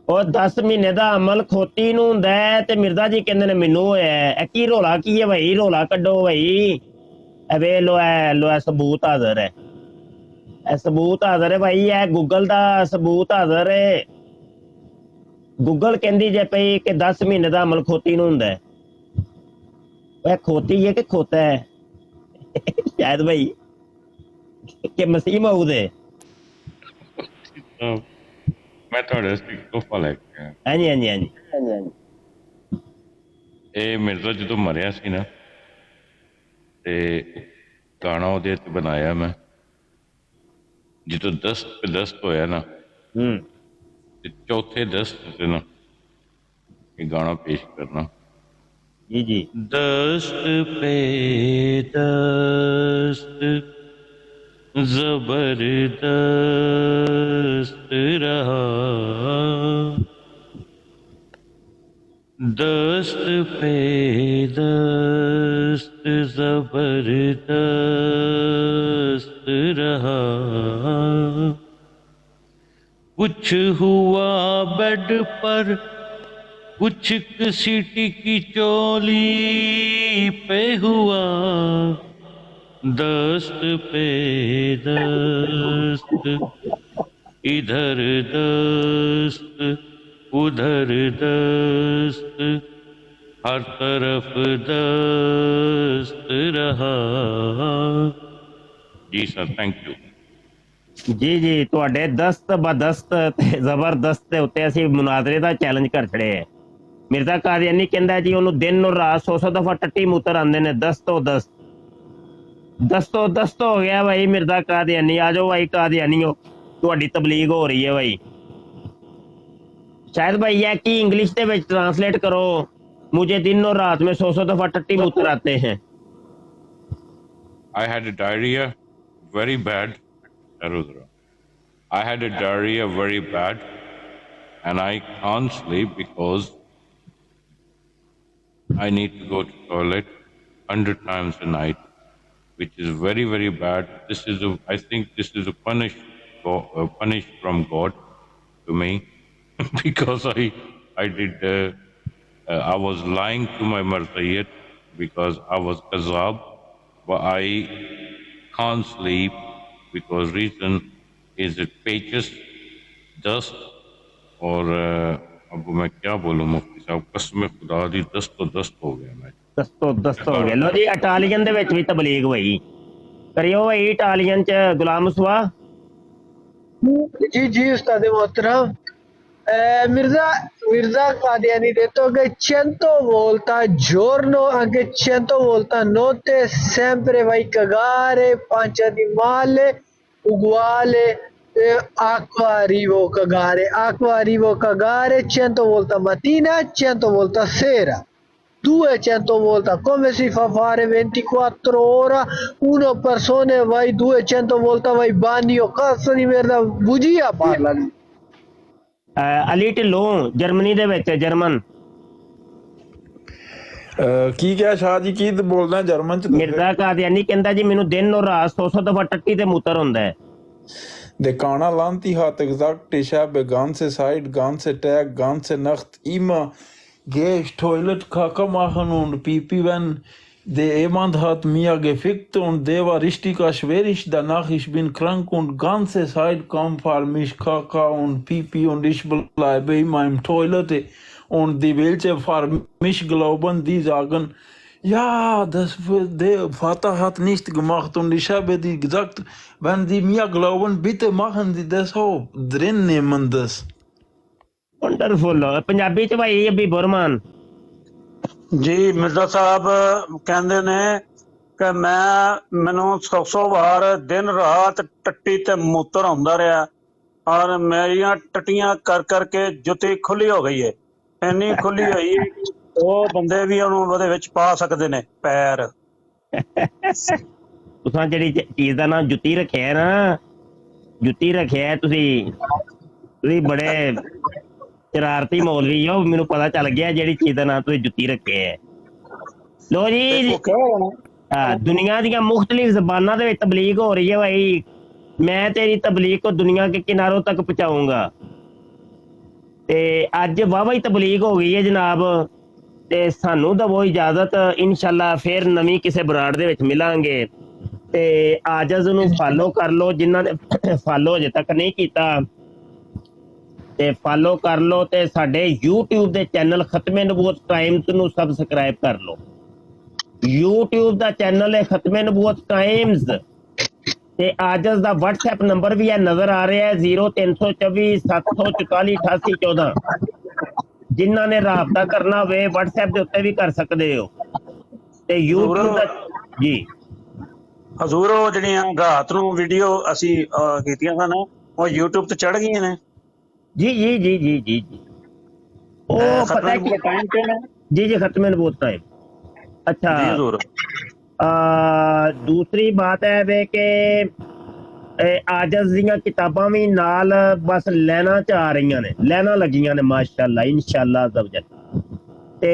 ਉਹ 10 ਮਹੀਨੇ ਦਾ ਅਮਲ ਖੋਤੀ ਨੂੰ ਹੁੰਦਾ ਹੈ ਤੇ ਮਿਰਜ਼ਾ ਜੀ ਕਹਿੰਦੇ ਨੇ ਮੈਨੂੰ ਹੋਇਆ ਹੈ। ਇਹ ਕੀ ਰੋਲਾ ਕੀ ਹੈ ਭਾਈ? ਰੋਲਾ ਕੱਢੋ ਭਾਈ। ਇਹ ਵੇ ਲੋ ਐ ਸਬੂਤ ਹਾਜ਼ਰ ਹੈ, ਇਹ ਸਬੂਤ ਹਾਜ਼ਰ ਹੈ ਭਾਈ, ਇਹ ਗੂਗਲ ਦਾ ਸਬੂਤ ਹਾਜ਼ਰ ਹੈ। ਗੂਗਲ ਕਹਿੰਦੀ ਜੇ ਪਈ ਕਿ 10 ਮਹੀਨੇ ਦਾ ਅਮਲ ਖੋਤੀ ਨੂੰ ਹੁੰਦਾ ਹੈ। ਇਹ ਖੋਤੀ ਹੈ ਕਿ ਖੋਤਾ ਹੈ? ਸ਼ਾਇਦ ਭਾਈ ਕਿ ਮਸੀਹ ਮਊਦ ਹੈ। ਮੈਂ ਤੁਹਾਡੇ ਵਾਸਤੇ ਤੋਹਫਾ ਲੈ ਕੇ ਆਇਆ। ਹਾਂਜੀ ਹਾਂਜੀ ਹਾਂਜੀ। ਇਹ ਮਿਰਜ਼ਾ ਜਦੋਂ ਮਰਿਆ ਸੀ ਨਾ, ਤੇ ਗਾਣਾ ਉਹਦੇ ਤੇ ਬਣਾਇਆ ਮੈਂ। ਜਦੋਂ ਦਸਤ ਹੋਇਆ ਨਾ, ਤੇ ਚੌਥੇ ਦਸਤ ਤੇ ਨਾ ਇਹ ਗਾਣਾ ਪੇਸ਼ ਕਰਨਾ। जी जी। दस्त पे दस्त जबरदस्त रहा, दस्त पे दस्त जबरदस्त रहा, कुछ हुआ बेड पर, कुछ किसी की चोली पे हुआ, दस्त पे दस्त, इधर दस्त उधर दस्त, हर तरफ दस्त रहा। जी सर, थैंक यू। ਜੀ ਜੀ, ਤੁਹਾਡੇ ਦਸਤ ਬਦਸਤ ਤੇ ਜ਼ਬਰਦਸਤ ਦੇ ਉੱਤੇ ਅਸੀਂ ਮੁਨਾਜ਼ਰੇ ਦਾ ਚੈਲੰਜ ਕਰ ਛੜੇ ਹੈ। ਮਿਰਜ਼ਾ ਕਾਦੀਆਨੀ ਕਹਿੰਦਾ ਜੀ ਉਹਨੂੰ ਦਿਨ ਨੂੰ ਰਾਤ 100 ਦਫਾ ਟੱਟੀ ਮੂਤਰ ਆਉਂਦੇ ਨੇ, ਦਸਤੋ ਦਸਤ ਹੋ ਗਿਆ ਭਾਈ। ਮਿਰਜ਼ਾ ਕਾਦੀਆਨੀ ਆ ਜਾਓ ਭਾਈ, ਕਾਦੀਆਨੀਓ ਤੁਹਾਡੀ ਤਬਲੀਗ ਹੋ ਰਹੀ ਹੈ ਭਾਈ। शायद भाई यह कि इंग्लिश ਦੇ ਵਿੱਚ ट्रांसलेट करो, मुझे दिन और रात में 100 दफा टट्टी मूत्र आते हैं। I had a diarrhea very bad. I had a diarrhea very bad, and I can't sleep because I need to go to toilet 100 times a night, which is very, very bad. I think this is a punish from God to me. Because I was lying to my marzayyat because I was kazab, but I can't sleep because reason is it pages, dust, और अब मैं क्या बोलूँ मुफ्ती साहब, कसम खुदा दी दस्त हो गया मैं। दस्त हो गया। लो जी, इटालियन ਦੇ ਵਿੱਚ ਵੀ ਤਬਲੀਗ ਹੋਈ, ਕਰਿਓ ਭਾਈ ਇਟਾਲੀਅਨ ਚ ਗੁਲਾਮ ਮੁਸਵਾ। जी जी उस्ताद मोहतरम, Mirza Qadiani detto che 100 volte giorno, anche 100 volte notte, sempre vai cagare, pancia di male, uguale, acqua arrivo cagare 100 volte mattina, 100 volte sera, 200 volte. Come si fa a fare 24 ore? Una persona vai 200 volte vai bagno, cazzo di merda, bugia parla lì। Ali Dhillon Germany ਦੇ ਵਿੱਚ, German ਕੀ ਕਿਹਾ ਸ਼ਾਹ ਜੀ, ਕੀ ਬੋਲਦਾ German ਚ? ਮਿਰਜ਼ਾ ਕਾਦੀਆਨੀ ਕਹਿੰਦਾ ਜੀ ਮੈਨੂੰ ਦਿਨ ਔਰ ਰਾਤ 100 ਦਫਾ ਟੱਟੀ ਤੇ ਮੂਤਰ ਹੁੰਦਾ ਹੈ। Der Kana Lanti hat gesagt, ich habe ganze Zeit, ganze Tag, ganze Nacht immer gehe ich Toilet Kaka machen und Pipi, wenn jemand hat mir gefickt und der war richtig schwierig. Danach ich bin krank und ganze Zeit kommt für mich Kaka und Pipi und ich bleibe in meinem Toilet und die welche für mich glauben, die sagen, ja, der Vater hat nicht gemacht und ich habe die gesagt, wenn die mir glauben, bitte machen Sie das auch, drin nehmen das. Wonderful। Punjabi ਚ ਭਾਈ ਅਬੀ ਬੁਰਮਾਨ ਜੀ ਮਿਰਜ਼ਾ ਸਾਹਿਬ ਕਹਿੰਦੇ ਨੇ ਕਿ ਮੈਨੂੰ 100 ਵਾਰ ਦਿਨ ਰਾਤ ਟੱਟੀ ਤੇ ਮੂਤਰ ਆਉਂਦਾ ਰਿਹਾ, ਔਰ ਮੇਰੀਆਂ ਟੱਟੀਆਂ ਕਰ ਕਰਕੇ ਜੁੱਤੀ ਖੁੱਲੀ ਹੋ ਗਈ ਹੈ, ਇੰਨੀ ਖੁੱਲੀ ਹੋਈ ਉਹ ਬੰਦੇ ਵੀ ਉਹਦੇ ਵਿੱਚ ਪਾ ਸਕਦੇ ਨੇ ਪੈਰ। ਤੁਸੀਂ ਜਿਹੜੀ ਚੀਜ਼ ਦਾ ਨਾਮ ਜੁੱਤੀ ਰੱਖਿਆ ਨਾ, ਜੁੱਤੀ ਰੱਖਿਆ ਤੁਸੀਂ ਬੜੇ ਸ਼ਰਾਰਤੀ ਮੌਲਵੀ ਹੋ, ਮੈਨੂੰ ਪਤਾ ਚੱਲ ਗਿਆ ਜਿਹੜੀ ਚੀਜ਼ ਦਾ ਨਾਮ ਤੁਸੀਂ ਜੁੱਤੀ ਰੱਖਿਆ ਹੈ। ਲੋ ਜੀ, ਦੁਨੀਆ ਦੀਆਂ ਮੁਖਤਲਿਫ ਜ਼ਬਾਨਾਂ ਦੇ ਵਿੱਚ ਤਬਲੀਗ ਹੋ ਰਹੀ ਹੈ ਭਾਈ। ਮੈਂ ਤੇਰੀ ਤਬਲੀਗ ਕੋ ਦੁਨੀਆ ਕੇ ਕਿਨਾਰੋਂ ਤੱਕ ਪਹੁੰਚਾਊਂਗਾ। ਤੇ ਅੱਜ ਵਾਹਵਾ ਹੀ ਤਬਲੀਗ ਹੋ ਗਈ ਹੈ ਜਨਾਬ, ਤੇ ਸਾਨੂੰ ਦਵੋ ਇਜਾਜ਼ਤ, ਇਨਸ਼ਾਅੱਲਾ ਫਿਰ ਨਵੀਂ ਕਿਸੇ ਬਰਾੜ ਦੇ ਵਿੱਚ ਮਿਲਾਂਗੇ। ਤੇ ਆਜਜ਼ ਨੂੰ ਫਾਲੋ ਕਰ ਲਓ, ਜਿਨ੍ਹਾਂ ਨੇ ਫਾਲੋ ਅਜੇ ਤੱਕ ਨਹੀਂ ਕੀਤਾ ਤੇ ਫਾਲੋ ਕਰ ਲਓ, ਤੇ ਸਾਡੇ YouTube ਦੇ ਚੈਨਲ ਖਤਮੇ ਨਬੂਵਤ ਟਾਈਮਜ਼ ਨੂੰ ਸਬਸਕ੍ਰਾਈਬ ਕਰ ਲਓ। YouTube ਦਾ ਚੈਨਲ ਹੈ ਖਤਮੇ ਨਬੂਵਤ ਟਾਈਮਜ਼, ਤੇ ਆਜਜ਼ ਦਾ WhatsApp ਨੰਬਰ ਵੀ ਹੈ, ਨਜ਼ਰ ਆ ਰਿਹਾ ਹੈ 0324 744 8814। ਜਿਨ੍ਹਾਂ ਨੇ ਰਾਬਤਾ ਕਰਨਾ ਹੋਵੇ WhatsApp ਦੇ ਉੱਤੇ ਵੀ ਕਰ ਸਕਦੇ ਹੋ। ਤੇ YouTube ਦਾ ਜੀ ਹਜ਼ੂਰ, ਉਹ ਜਿਹੜੀਆਂ ਰਾਤ ਨੂੰ ਵੀਡੀਓ ਅਸੀਂ ਕੀਤੀਆਂ ਸਨ ਉਹ YouTube ਤੇ ਚੜ ਗਈਆਂ ਨੇ। जी जी जी जी जी जी ਉਹ ਪਤਾ ਕੀ ਟਾਈਮ ਤੇ ਨੇ ਜੀ ਜੀ ਖਤਮੇ ਨਬੂਵਤ ਟਾਈਮ। अच्छा दूसरी बात है वे कि आजज़ ਦੀਆਂ ਕਿਤਾਬਾਂ ਵੀ ਨਾਲ ਬਸ ਲੈਣਾ ਚ ਆ ਰਹੀਆਂ ਨੇ, ਲੈਣਾ ਲੱਗੀਆਂ ਨੇ ਮਾਸ਼ਾਅੱਲਾ, ਇਨਸ਼ਾਅੱਲਾ ਅਜ਼ਵਜਲ। ਤੇ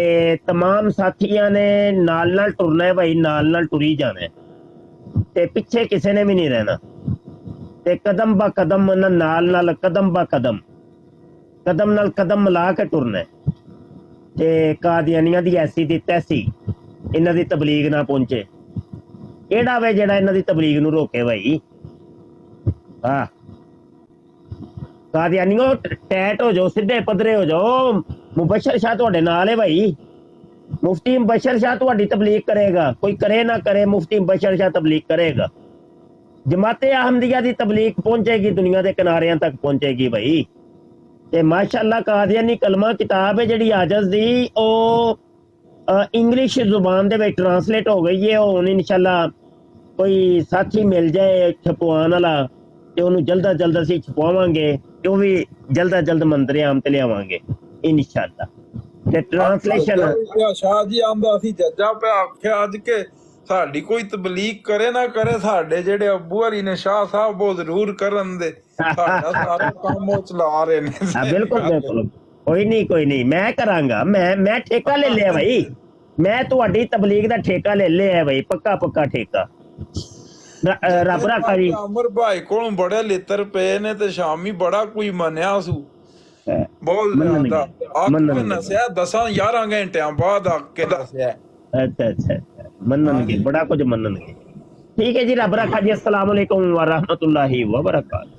तमाम ਸਾਥੀਆਂ ਨੇ ਨਾਲ ਨਾਲ ਟੁਰਨਾ ਹੈ ਭਾਈ, ਨਾਲ ਨਾਲ ਟੁਰੀ ਜਾਣਾ ਹੈ ਤੇ ਪਿੱਛੇ ਕਿਸੇ ਨੇ ਵੀ ਨਹੀਂ ਰਹਿਣਾ ਤੇ ਕਦਮ ਬਾ ਕਦਮ ਨਾਲ ਕਦਮ ਬਾ ਕਦਮ ਨਾਲ ਕਦਮ ਮਿਲਾ ਕੇ ਟੁਰਨਾ ਹੈ ਤੇ ਕਾਦੀਆਨੀਆਂ ਦੀ ਐਸੀ ਦੀ ਤੈਸੀ ਇਹਨਾਂ ਦੀ ਤਬਲੀਗ ਨਾ ਪਹੁੰਚੇ। ਕਿਹੜਾ ਵੇ ਜਿਹੜਾ ਇਹਨਾਂ ਦੀ ਤਬਲੀਗ ਨੂੰ ਰੋਕੇ ਭਾਈ? ਹਾਂ ਕਾਦੀਆਨੀਓ ਟੈਟ ਹੋ ਜਾਓ, ਸਿੱਧੇ ਪੱਧਰੇ ਹੋ ਜਾਓ। ਮੁਬਸ਼ਰ ਸ਼ਾਹ ਤੁਹਾਡੇ ਨਾਲ ਹੈ ਭਾਈ, ਮੁਫਤੀ ਮੁਬਸ਼ਰ ਸ਼ਾਹ ਤੁਹਾਡੀ ਤਬਲੀਗ ਕਰੇਗਾ, ਕੋਈ करे ना करे मुफ्ती मुबशर शाह तबलीग करेगा। जमाते अहमदिया की तबलीग पहुंचेगी, दुनिया के किनारियां तक पहुंचेगी भाई। ते माशाअल्लाह कादियानी कलमा किताब है जी आजज दी, ओ इंग्लिश जुबान दे विच ट्रांसलेट हो गई है। हुण इंशाअल्लाह कोई साथी मिल जाए छपवाण वाला ते ओनू जल्दा जल्द असीं छपवावांगे, ते ओह वी जल्दा जल्द मंदरे आम ते लियावांगे इंशाअल्लाह। ਤੇ ਟ੍ਰਾਂਸਲੇਸ਼ਨ ਸ਼ਾਹ ਜੀ ਆਂਦਾ ਸੀ ਜੱਜਾ ਪਿਆ ਆਖਿਆ ਅੱਜ ਕੇ ਸਾਡੀ ਕੋਈ ਤਬਲੀਗ ਕਰੇ ਨਾ ਕਰੇ, ਸਾਡੇ ਜਿਹੜੇ ਅੱਬੂ ਹਰੀ ਨੇ ਸ਼ਾਹ ਸਾਹਿਬ ਉਹ ਜ਼ਰੂਰ ਕਰਨ ਦੇ, ਸਾਡਾ ਸਾਰਾ ਕੰਮ ਉਹ ਚਲਾ ਰਹੇ ਨੇ। ਬਿਲਕੁਲ ਬਿਲकुल, ਕੋਈ ਨਹੀਂ ਮੈਂ ਕਰਾਂਗਾ, ਮੈਂ ਠੇਕਾ ਲੈ ਲਿਆ ਭਾਈ, ਮੈਂ ਤੁਹਾਡੀ ਤਬਲੀਗ ਦਾ ਠੇਕਾ ਲੈ ਲਿਆ ਭਾਈ, ਪੱਕਾ ਠੇਕਾ। ਰੱਬ ਰੱਖਾ ਜੀ। ਅਮਰ ਭਾਈ ਕੋਲੋਂ ਬੜੇ ਲਿੱਤਰ ਪਏ ਨੇ ਤੇ ਸ਼ਾਮੀ ਬੜਾ ਕੋਈ ਮੰਨਿਆ ਸੂ ਬਹੁਤ ਜ਼ਿਆਦਾ ਆਕੇ ਨਸਿਆ 10-11 ਘੰਟਿਆਂ ਬਾਅਦ ਆਕੇ ਦੱਸਿਆ। ਅੱਛਾ ਮੰਨਣਗੇ, ਬੜਾ ਕੁਝ ਮੰਨਣਗੇ। ਠੀਕ ਹੈ ਜੀ, ਰੱਬ ਰੱਖਾ ਜੀ। अस्सलाम वालेकुम व रहमतुल्लाहि व बरकातहू।